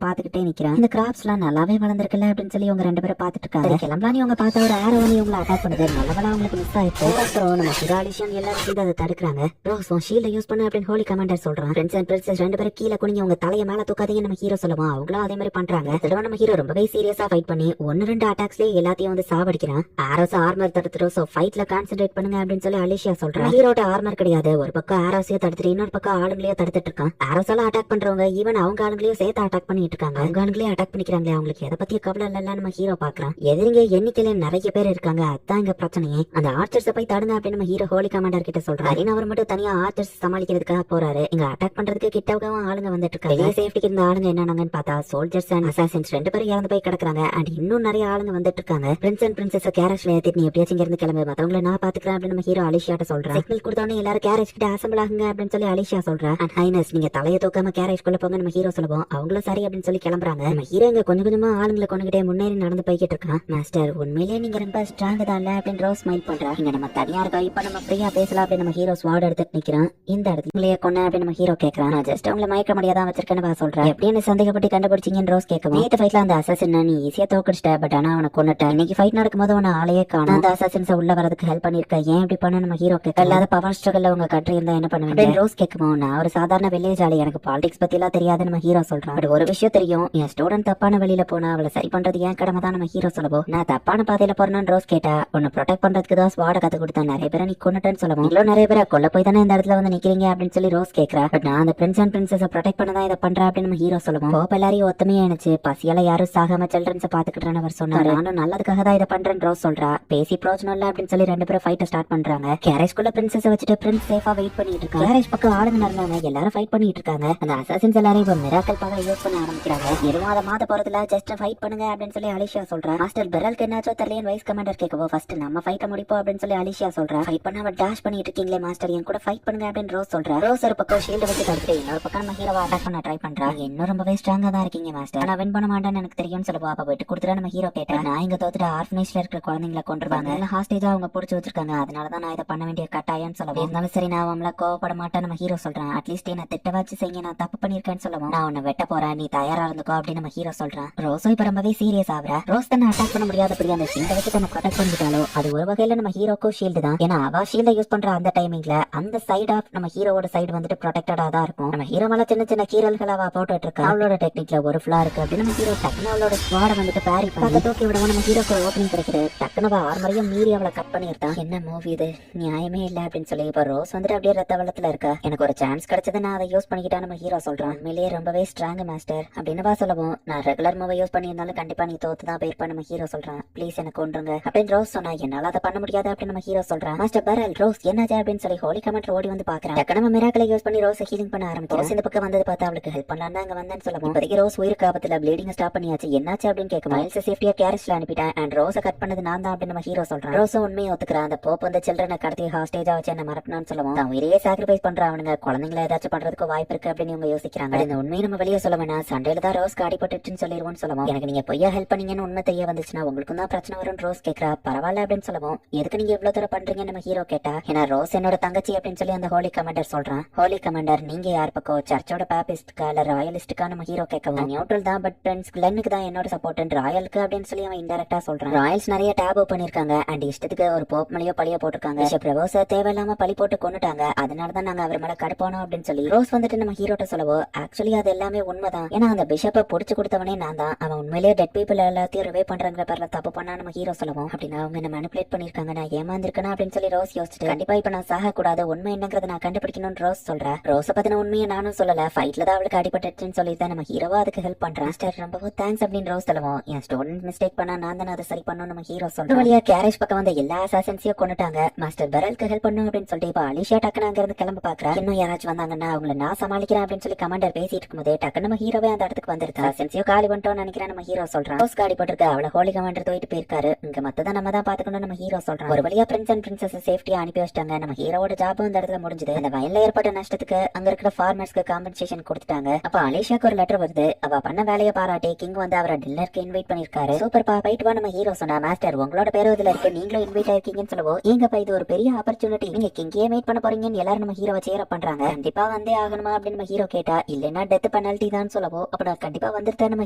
பாத்துக்கிட்டே நிக்கிறான். இந்த கிராப்ஸ் எல்லாம் நல்லாவே வளர்ந்துருக்குல்ல அப்படின்னு சொல்லி இவங்க 2 பேரும் பாத்துட்டு இருக்காங்க. கிளம்பலாம் இவங்க பார்த்த ஒரு ஆரோ வந்து இவங்களை அட்டாக் பண்ணுது. நல்லவளா அவங்களுக்கு மிஸ் ஆயிடுச்சு. அப்புறம் நம்ம ஹிராலிஷன் எல்லாரும் சேர்ந்து அதை தடுக்கிறாங்க. ரோஸ் ஷீல்ட யூஸ் பண்ண அப்படின்னு ஹோலி கமாண்டர் சொல்றான். ஃப்ரெண்ட்ஸ் அண்ட் பிரின்சஸ் 2 பேரும் கீழே குனிஞ்சு உங்க தலையை மேல தூக்காதீங்க நம்ம ஹீரோ சொல்லுவோம். அவங்களும் அதே மாதிரி பண்றாங்க. இதோட நம்ம ஹீரோ ரொம்பவே சீரியஸா ஃபைட் பண்ணி 1-2 அட்டாக்ஸ்லயே எல்லாத்தையும் வந்து சாவடிக்கிறான். ஆரோஸ் ஆர்மர் தடுத்துரும். சோ ஃபைட்ல கான்சென்ட்ரேட் பண்ணுங்க அப்படின்னு சொல்லி அலிஷியா சொல்றான். ஹீரோட ஆர்மர் கிடையாது, ஒரு பக்கம் ஆரோஸையும் தடுத்துட்டு இன்னொரு பக்கம் ஆளுங்களையே தடுத்துட்டு இருக்கான். ஆரோஸால அட்டாக் பண்றவங்க ஈவன் அவங்க ஆளுங்களையும் சேர்த்து அட்டாக் பண்ணிட்டு இருக்காங்க. அவங்க ஆளுங்களே அட்டாக் பண்ணிக்கிறாங்களே, அவங்களுக்கு எதை பத்திய கவலை இல்ல நம்ம ஹீரோ பாக்குறான். எதிரிங்க எண்ணிக்கையில நிறைய பேர் இருக்காங்க, அதான் இங்க பிரச்சனையே. அந்த ஆர்ச்சர்ஸ் போய் தடுங்க அப்படின்னு நம்ம ஹீரோ ஹோலி கமாண்டர் கிட்ட சொல்றாரு. அவர் மட்டும் தனியா ஆர்ச்சர்ஸ் சமாளிக்கிறதுக்காக போறாரு. இங்க அட்டாக் பண்றதுக்கு கிட்டவும் ஆளுங்க வந்துட்டு இருக்காங்க. சேஃப்டிக்கு இருந்த ஆளுங்க என்னன்னாங்கன்னு பார்த்தா சோல்ஜர்ஸ் அண்ட் அசாசின்ஸ் 2 பேரும் இறந்து போய் கிடக்குறாங்க. அண்ட் இன்னும் நிறைய ஆளுங்க வந்துட்டு இருக்காங்க. பிரின்ஸ் அண்ட் பிரின்சஸ் கேரேஜ்ல ஏத்திட்டு நீ எப்படியாச்சும் இங்க இருந்து கிளம்பு, மத்தவங்களை நான் பாத்துக்கிறேன் அப்படின்னு நம்ம ஹீரோ அலிஷியாட்ட சொல்றான். சிக்னல் கொடுத்தவனே எல்லாரும் கேரேஜ் கிட்ட அசம்பிள் ஆகுங்க அப்படின்னு சொல்லி அலிஷியா சொல்றா. அண்ட் ஹைனஸ் நீங்க தலையை தூக்காம கேரேஜ்குள்ள போங்க நம்ம ஹீரோ சொல்லுவோம். அவங்களும் சரி அப்படின்னு சொல்லி கிளம்புறாங்க. நம்ம ஹீரோ இங்க கொஞ்சம் கொஞ்சமா ஆளுங்களை கொண்டுகிட்டே முன்னேறி நடந்து போய்கிட்டு இருக்கான். மாஸ்டர் உண்மையிலேயே நீங்க ரொம்ப ஸ்ட்ராங் தான் இல்ல அப்படின்னு ரோஸ் ஸ்மைல் பண்றா. இங்க நம்ம தனியா இருக்கோம், இப்ப நம்ம ஃப்ரீயா பேசலாம் அப்படின்னு நம்ம ஹீரோ ஸ்வாட் எடுத்துட்டு நிக்கிறான். இந்த இடத்துலயே கொன்ன அப்படின்னு நம்ம ஹீரோ கேட்கறான். நான் ஜஸ்ட் உங்களை மயக்க முடியாதான் வச்சிருக்கேன்னு சொல்றேன். எப்படின்னு சந்தேகப்பட்டு கண்டுபிடிச்சிங்கன்னு ரோஸ் கேட்கவும் நேத்து ஃபைட்ல அந்த அசாசின் நீ ஈஸியா தோக்கடிச்சிட்ட, பட் ஆனா அவனை கொன்னுட்ட. இன்னைக்கு ஃபைட் நடக்கும்போது அவனை ஆளையே காணும். அந்த அசாசின்ஸ் உள்ள வரதுக்கு ஹெல்ப் பண்ணிருக்க, ஏன் இப்படி பண்ண நம்ம ஹீரோ கேட்க. இல்லாத பவர் ஸ்ட்ரகல்ல உங்க கண்ட்ரி இருந்தா என்ன பண்ணுவீங்க ரோஸ் கேட்கவும் நான் ஒரு சாதாரண வில்லேஜ் ஆளு, எனக்கு பாலிடிக்ஸ் பத்தி எல்லாம் தெரியாது நம்ம ஹீரோ சொல்றான். பட் ஒரு விஷயம் தெரியும், என் ஸ்டூடெண்ட் தப்பான வழியில போனா அவளை சரி பண்றது ஏன் கடமை தான் நம்ம ஹீரோ சொல்லுவோம். நான் தப்பான பாதையில போறேன்னு ரோஸ் கேட்டா உன்னை ப்ரொடெக்ட் பண்றதுக்கு தான் ஸ்வாட கத்து கொடுத்தேன், நிறைய பேரை நீ கொண்டுட்டேன்னு சொல்லுவோம். இவ்வளவு நிறைய பேரை கொல்ல போய் தானே இந்த இடத்துல வந்து நிக்கிறீங்க அப்படின்னு சொல்லி ரோஸ் கேட்கறா. பட் நான் அந்த பிரின்ஸ் அண்ட் பிரின்சஸை ப்ரொடெக்ட் பண்ணதான் இதை பண்றேன் அப்படின்னு நம்ம ஹீரோ சொல்லுவோம். போப் எல்லாரையும் ஒத்துமையா நினைச்சு பசியால யாரும் சாகாம சில்ட்ரன்ஸை பாத்துக்கிட்டேன்னு அவர் சொன்னாரு. நானும் நல்லதுக்காக தான் இதை பண்றேன்னு ரோஸ் சொல்றா. பேசி பிரோஜனம் இல்ல அப்படின்னு சொல்லி 2 பேரும் ஃபைட்டை ஸ்டார்ட் பண்றாங்க. கேரேஜ்குள்ள பிரின்சஸை வச்சுட்டு பிரின்ஸ் சேஃபா வெயிட் பண்ணிட்டு இருக்காங்க. கேரேஜ் பக்கம் ஆளுங்க நடந்தாங்க, எல்லாரும் ஃபைட் பண்ணிட்டு இருக்காங்க. அந்த அசாசின்ஸ் எல்லாரும் இப்ப மிராக்கல் பவர் யூஸ் பண்ண ஆரம்பிக்கிறாங்க. எதுவும் அதை மாத்த போறதுல ஜஸ்ட் ஃபைட் பண்ணுங்க அப்படின்னு சொல்லி அலிஷியா சொல்றா. மாஸ்டர் பெரலுக்கு என்னாச்சோ தெரியல வைஸ் கமாண்டர் கேட்கவோ ஃபர்ஸ்ட் நம்ம ஃபைட்டை முடிப்போம் அப்படின்னு சொல்லி அலிஷியா சொல்றா. ஃபைட் பண்ண அவ டாஷ் பண்ணிட்டு இருக்கீங்களே மாஸ்டர், என் கூட ஃபைட் பண்ணுங்க அப்படின்னு ரோஸ் சொல்றா. ரோஸ் ஒரு பக்கம் ஷீல்ட் வச்சு தடுத்து இன்னொரு பக்கம் நம்ம ஹீரோவை அட்டாக் பண்ண ட்ரை பண்றா. இன்னும் ரொம்பவே ஸ்ட்ராங்கா தான் இருக்கீங்க மாஸ்டர், நான் வின் பண்ண மாட்டேன்னு எனக்கு தெரியும்னு சொல்லுவா. அப்ப விட்டு கொடுத்துட்டு நம்ம ஹீரோ கேட்டா நான் இங்க தோத்துட்டு ஆர்ஃபனேஜ்ல இருக்கிற குழந்தைங்களை கொண்டுருவாங்க, ஹாஸ்டேஜா அவங்க புடிச்சு வச்சிருக்காங்க, அதனாலதான் நான் இதை பண்ண வேண்டிய கட்டாயம்னு சொல்லுவேன். இருந்தாலும் சரி நான் அவங்கள கோவப்பட மாட்டேன் நம்ம ஹீரோ சொல்றேன். அட்லீஸ்ட் என்ன திட்ட வச்சு செய்ய நான் தப்பு பண்ணிருக்கேன்னு சொல்லுவோம். நான் உன்னை வெட்ட போறேன், நீ தயாரா இருந்துக்கோ அப்படின்னு நம்ம ஹீரோ சொல்றான். ரோஸோ இப்ப ரொம்பவே சீரியஸ் ஆகுறா. ரோஸ் தன்னை அட்டாக் பண்ண முடியாதபடி அந்த ஷீல்டை வச்சு தன்னை ப்ரொடெக்ட் பண்ணிட்டாலோ அது ஒரு வகையில நம்ம ஹீரோக்கும் ஷீல்டு தான். ஏன்னா அவ ஷீல்டை யூஸ் பண்ற அந்த டைமிங்ல அந்த சைட் ஆஃப் நம்ம ஹீரோவோட சைடு வந்துட்டு ப்ரொடெக்டடா தான் இருக்கும். நம்ம ஹீரோ மேல சின்ன சின்ன கீரல்கள் அவ போட்டுட்டு இருக்கா. அவளோட டெக்னிக்ல ஒரு ஃபிளா இருக்கு அப்படின்னு நம்ம ஹீரோ டக்குனு அவளோட ஸ்வாட வந்துட்டு பேரி பண்ணி தூக்கி விடவும் நம்ம ஹீரோக்கு ஓப்பனிங் கிடைக்குது. டக்குனு அவ ஆர்மரையும் மீறி அவளை கட் பண்ணிருந்தான். என்ன மூவி இது, நியாயமே இல்ல அப்படின்னு சொல்லி இப்ப ரோஸ் வந்துட்டு அப்படியே ரத்த வெள்ளத்துல இருக்கா. எனக்கு ஒரு சான்ஸ் கிடைச்சது, நான் அதை யூஸ் பண்ணிக்கிட்டா நம்ம ஹீரோ சொல்றான். உண்மையிலேயே ரொம்பவே ஸ்ட்ராங் மாஸ்டர் அப்படின்னு சொல்லவும், நான் ரெகுலர் மூவை யூஸ் பண்ணியிருந்தாலும் கண்டிப்பா நீ தோத்து தான் போயிருப்பா நம்ம ஹீரோ சொல்றான். ப்ளீஸ் எனக்கு கொன்றுங்க அப்படின்னு ரோஸ் சொன்னா. என்னால அதை பண்ண முடியாது அப்படின்னு நம்ம ஹீரோ சொல்றான். மாஸ்டர் பெரல் ரோஸ் என்னாச்சு அப்படின்னு சொல்லி ஹோலி கமெண்ட் ஓடி வந்து பாக்குறான். நம்ம மிராக்கிளை யூஸ் பண்ணி ரோஸ் ஹீலிங் பண்ண ஆரம்பிச்சோம். இந்த பக்கம் வந்தது பார்த்தா அவளுக்கு ஹெல்ப் பண்ணலாம் அங்க வந்தேன்னு சொல்லவும், இப்போதைக்கு ரோஸ் உயிருக்கு ஆபத்துல ப்ளீடிங் ஸ்டாப் பண்ணியாச்சு, என்னாச்சு அப்படின்னு கேட்க மைல்ஸ் சேஃப்டியா கேரேஜ்ல அனுப்பிட்டேன் அண்ட் ரோஸை கட் பண்ணது நான் தான் அப்படின்னு நம்ம ஹீரோ சொல்றான். ரோஸும் உண்மையை ஒத்துக்கிறான். அந்த போப் வந்து சில்ட்ரனை கடத்தி ஹாஸ்டேஜா வச்சு என்ன மறக்கணும்னு சொல்லவும், தான் உயிரையே சாக்ரிஃபைஸ் பண்ற அவனுங்க குழந்தைங்களை ஏதாச்சும் பண்றதுக்கு வாய்ப்பு இருக்கு அப்படின்னு இவங்க யோசிக்கிறாங்க. இந்த உண்மையை நம்ம வெளியே சொல்ல வேணாம், சண்டையில தான் ரோஸ் அடிபட்டுச்சுன்னு சொல்லிடுவோம்னு சொல்லவும், எனக்கு நீங்க பொய்யா ஹெல்ப் பண்ணீங்கன்னு உண்மை தெரிய வந்துச்சுன்னா உங்களுக்கும் தான் பிரச்சனை வரும் ரோஸ் கேட்கறா. பரவாயில்ல அப்படின்னு சொல்லவும், எதுக்கு நீங்க இவ்வளவு தூரம் பண்றீங்கன்னு நம்ம ஹீரோ கேட்டா, ஏன்னா ரோஸ் என்னோட தங்கச்சி அப்படின்னு சொல்லி அந்த ஹோலி கமாண்டர் சொல்றான். ஹோலி கமாண்டர் நீங்க யார் பக்கம், சர்ச்சோட பேபிஸ்டுக்கா இல்ல ராயலிஸ்டுக்கா நம்ம ஹீரோ கேட்கவும், நியூட்ரல் தான் பட் பிரின்ஸ் கிளென்னுக்கு தான் என்னோட சப்போர்ட் ராயலுக்கு அப்படின்னு சொல்லி அவன் இன்டெரக்டா சொல்றான். ராயல்ஸ் நிறைய டேப் பண்ணிருக்காங்க அண்ட் இஷ்டத்துக்கு ஒரு போப் மேலேயோ பழிய போட்டிருக்காங்க. பிரபோஸ தேவையில்லாம பழி போட்டு கொண்டுட்டாங்க, அதனாலதான் நாங்க அவர் மேல கடுப்பானோம் அப்படின்னு சொல்லி ரோஸ் வந்துட்டு நம்ம ஹீரோட்ட சொல்லவோ, ஆக்சுவலி அது எல்லாமே உண்மைதான். ஏன்னா அந்த பிஷப்பை புடிச்சு கொடுத்தவனே நான் தான். அவன் உண்மையிலேயே டெட் பீப்புள் எல்லாத்தையும் ரிவே பண்றங்கிற பேர்ல தப்பு பண்ணா நம்ம ஹீரோ சொல்லவும், அப்படின்னா அவங்க என்ன மேனிபுலேட் பண்ணிருக்காங்க, நான் ஏமாந்திருக்கேன் அப்படின்னு சொல்லி ரோஸ் யோசிச்சுட்டு, கண்டிப்பா இப்ப நான் சாக கூடாது, உண்மை என்னங்கறத நான் கண்டுபிடிக்கணும்னு ரோஸ் சொல்ற. ரோஸ பத்தின உண்மையை நானும் சொல்லல, ஃபைட்ல தான் அவளுக்கு அடிபட்டுச்சுன்னு சொல்லி தான் நம்ம ஹீரோவா அதுக்கு ஹெல்ப் பண்றேன். மாஸ்டர் ரொம்பவும் தேங்க்ஸ் அப்படின்னு ரோஸ் சொல்லவும், என் ஸ்டூடெண்ட் மிஸ்டேக் பண்ணா நான் தானே அதை சரி பண்ணணும் நம்ம ஹீரோ சொல்ற. வழியா கேரேஜ் பக்கம் வந்து எல்லா அசாசன்ஸையும் கொண்டுட்டாங்க. மாஸ்டர் பெரலுக்கு ஹெல்ப் பண்ணும் அப்படின்னு சொல்லிட்டு இப்ப அலிஷா டக்குனு அங்க இருந்து கிளம்ப பாக்குறா. இன்னும் யாராச்சும் வந்தாங்கன்னா அவங்களை நான் சமாளிக்கிறேன் அப்படின்னு சொல்லி கமாண்டர் பேசிட்டு இருக்கும்போது டக்குனு நம்ம ஹீரோவே அந்த இடத்துக்கு வந்துருக்கா. சென்சியோ காலி பண்ணிட்டோம்னு நினைக்கிறேன் நம்ம ஹீரோ சொல்றான். ரோஸ் காலி போட்டிருக்க அவளை ஹோலி கமாண்டர் தூக்கிட்டு போயிருக்காரு. இங்க மத்ததான் நம்ம தான் பாத்துக்கணும் நம்ம ஹீரோ சொல்றான். ஒரு வழியா பிரின்ஸ் அண்ட் பிரின்சஸ் சேஃப்டியா அனுப்பி வச்சிட்டாங்க. நம்ம ஹீரோட ஜாபும் இந்த இடத்துல முடிஞ்சது. அந்த வயல்ல ஏற்பட்ட நஷ்டத்துக்கு அங்க இருக்கிற ஃபார்மர்ஸ்க்கு காம்பன்சேஷன் கொடுத்துட்டாங்க. அப்ப அலிஷாக்கு ஒரு லெட்டர் வருது. அவ பண்ண வேலையை பாராட்டி கிங் வந்து அவரை டின்னருக்கு இன்வைட் பண்ணிருக்காரு. சூப்பர் பா, போயிட்டு வா நம்ம ஹீரோ சொன்னா. மாஸ்டர் உங்களோட பேரு இதுல இருக்கு, நீங்களும் இன்வைட் ஆயிருக்கீங்கன்னு சொல்லவோ, எங்கப்பா இது ஒரு பெரிய ஆப்பர்ச்சுனிட்டி, நீங்க கிங்கே மீட் பண்ண போறீங்கன்னு எல்லாரும் நம்ம ஹீரோவை சேர பண்றாங்க, கண்டிப்பா வந்தே ஆகணுமா அப்படின்னு நம்ம ஹீரோ கேட்டா, இல்லன்னா டெத் பெனல்டி தான் சொல்லவோ, அப்ப நான் கண்டிப்பா வந்துட்டேன் நம்ம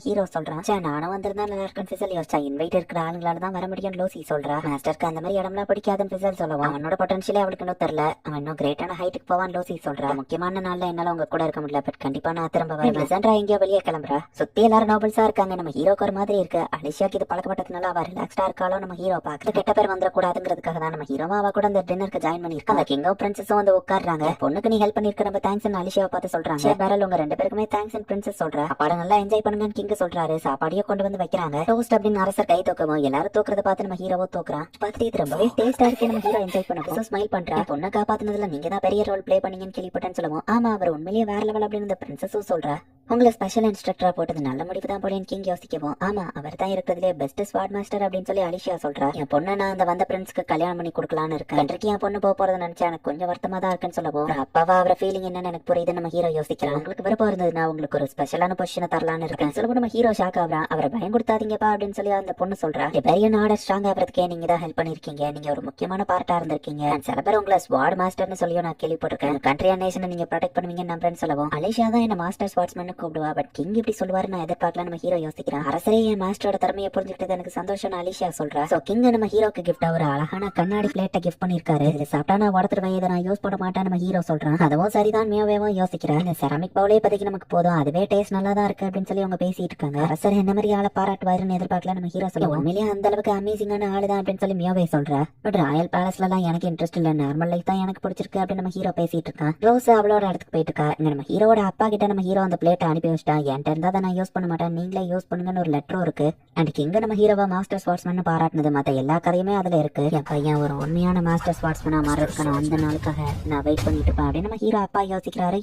ஹீரோ சொல்றான். சே நானும் வந்திருந்தா நல்லா இருக்குன்னு ஃபிசல் யோசிச்சா, இன்வைட் இருக்கிற ஆளுங்களால தான் வர முடியும் லோசி சொல்றா. மாஸ்டருக்கு அந்த மாதிரி இடம்லாம் பிடிக்காதுன்னு ஃபிசல் சொல்லவும், அவனோட பொட்டன்ஷியலே அவளுக்கு இன்னும் தெரியல, அவன் இன்னும் கிரேட்டான ஹைட்டுக்கு போவான் லோசி சொல்றா. முக்கியமான நாள்ல என்னால உங்க கூட இருக்க முடியல, பட் கண்டிப்பா நான் திரும்ப வரேன். லிசன்ட்ரா எங்கேயோ வெளியே கிளம்புறா. சுத்தி எல்லாரும் நோபல்ஸா இருக்காங்க. நம்ம ஹீரோக்கு ஒரு மாதிரி இருக்கு. அலிஷாக்கு இது பழக்கப்பட்டதுனால அவ ரிலாக்ஸ்டா இருக்காளோ நம்ம ஹீரோ பாக்குற கெட்ட பேர் வந்துடக்கூடாதுங்கிறதுக்காக தான் நம்ம ஹீரோவா அவ கூட அந்த டின்னருக்கு ஜாயின் பண்ணிருக்கா. அந்த கிங் ஆஃப் பிரின்சஸும் வந்து உட்கார்றாங்க. பொண்ணுக்கு நீ ஹெல்ப் பண்ணிருக்க நம்ம தேங்க்ஸ் அலிஷாவை பார்த்து சொல்றாங்க. பேரல் உங்க ரெண்டு பேருக்குமே தேங்க்ஸ் அண்ட் பிரின்சஸ் சொல்றா. சாப்பாடு நல்லா என்ஜாய் பண்ணுங்கன்னு கிங் சொல்றாரு. சாப்பாடையும் கொண்டு வந்து வைக்கிறாங்க. டோஸ்ட் அப்படின்னு அரசர் கை தூக்கவும் எல்லாரும் தூக்குறத பார்த்து நம்ம ஹீரோவோ தூக்குறான். பார்த்து இது ரொம்பவே டேஸ்டா இருக்கு நம்ம ஹீரோ என்ஜாய் பண்ண ஸ்மைல் பண்றா. பொண்ணை காப்பாத்துனதுல நீங்க தான் பெரிய ரோல் பிளே பண்ணீங்கன்னு கேள்விப்பட்டேன்னு சொல்லுவோம். ஆமா அவர் உண்மையிலேயே வேற லெவல் அப்படின்னு இந்த பிரின்சஸும் சொல்றா. உங்களை ஸ்பெஷல் இன்ஸ்ட்ரக்டரா போட்டது நல்ல முடிவு தான் போலேன்னு கிங் யோசிக்கவும், ஆமா அவர் தான் இருக்கிறதுலே பெஸ்ட் ஸ்வாட் மாஸ்டர் அப்படின்னு சொல்லி அலிஷா சொல்றா. என் பொண்ணை நான் அந்த வந்த பிரின்ஸ்க்கு கல்யாணம் பண்ணி கொடுக்கலான்னு இருக்கேன். இன்றைக்கு என் பொண்ணு போறது நினைச்சா எனக்கு கொஞ்சம் வருத்தமா தான் இருக்குன்னு சொல்லவும், அப்பாவா அவர ஃபீலிங் என்னன்னு எனக்கு புரியுது நம்ம ஹீரோ யோசிக்கிறான். உங்களுக்கு விருப்பம் இருந்ததுன்னா உங்களுக்கு ஒரு ஸ்பெஷலான பொசிஷனை தரலான்னு இருக்கேன் சொல்லவும் நம்ம ஹீரோ ஷாக் ஆகுறான். அவரை பயம் கொடுத்தாதீங்கப்பா அப்படின்னு சொல்லி அந்த பொண்ணு சொல்றா. பெரிய நாட ஸ்ட்ராங் ஆகிறதுக்கே நீங்க தான் ஹெல்ப் பண்ணிருக்கீங்க, நீங்க ஒரு முக்கியமான பார்ட்டா இருந்திருக்கீங்க. சில பேர் உங்களை ஸ்வாட் மாஸ்டர்னு சொல்லியும் நான் கேள்விப்பட்டிருக்கேன். கண்ட்ரி அண்ட் நேஷனை நீங்க ப்ரொடெக்ட் பண்ணுவீங்கன்னு நம்புறேன்னு சொல்லவும், அலிஷா தான் என்ன மாஸ்டர் ஸ்வாட்ஸ்மேன் கூப்பிடுவா. பட் கிங் இப்படி சொல்லுவாரு நான் எதிர்பார்க்கல நம்ம ஹீரோ யோசிக்கிறான். அரசரே என் மாஸ்டரோட திறமையை புரிஞ்சுக்கிட்டது எனக்கு சந்தோஷம் அலிஷா சொல்றா. சோ கிங் நம்ம ஹீரோக்கு கிஃப்டா ஒரு அழகான கண்ணாடி பிளேட்டை கிஃப்ட் பண்ணிருக்காரு. இதுல சாப்பிட்டா நான் உடத்துருவேன், இதை நான் யூஸ் பண்ண மாட்டேன் நம்ம ஹீரோ சொல்றான். அதுவும் சரிதான் மியாவேவும் யோசிக்கிறேன். இந்த செராமிக் பவுலே இப்போதைக்கு நமக்கு போதும், அதுவே டேஸ்ட் நல்லா தான் இருக்கு அப்படின்னு சொல்லி அவங்க பேசிட்டு இருக்காங்க. அரசர் என்ன மாதிரி ஆளை பாராட்டுவாருன்னு எதிர்பார்க்கல நம்ம ஹீரோ சொல்லுவோம். உண்மையிலேயே அந்த அளவுக்கு அமேசிங்கான ஆளுதான் அப்படின்னு சொல்லி மியாவே சொல்றா. பட் ராயல் பேலஸ்ல எல்லாம் எனக்கு இன்ட்ரெஸ்ட் இல்ல, நார்மல் லைஃப் தான் எனக்கு பிடிச்சிருக்கு அப்படின்னு நம்ம ஹீரோ பேசிட்டு இருக்கான். ரோஸ் அவளோட இடத்துக்கு போயிட்டு இருக்கா. இங்க நம்ம ஹீரோட அப்பா கிட்ட நம்ம ஹீரோ அந்த பிளேட்டை அனுப்பி வச்சிட்டா. என்கிட்ட இருந்தா நான் யூஸ் பண்ண மாட்டேன், நீங்களே யூஸ் பண்ணுங்கன்னு ஒரு லெட்டரும் இருக்கு. அண்ட் கிங்க நம்ம ஹீரோவா மாஸ்டர் ஸ்வாட்ஸ்மேன் பாராட்டினது மத்த எல்லா கதையுமே அதுல இருக்கு. என் பையன் ஒரு உண்மையான மாஸ்டர் ஸ்வாட்ஸ்மேனா மாறதுக்கான அந்த நாளுக்காக நான் வெயிட் பண்ணிட்டு இருப்பேன் அப்படின்னு நம்ம ஹீரோ அப்பா யோசிக்கிறாரு.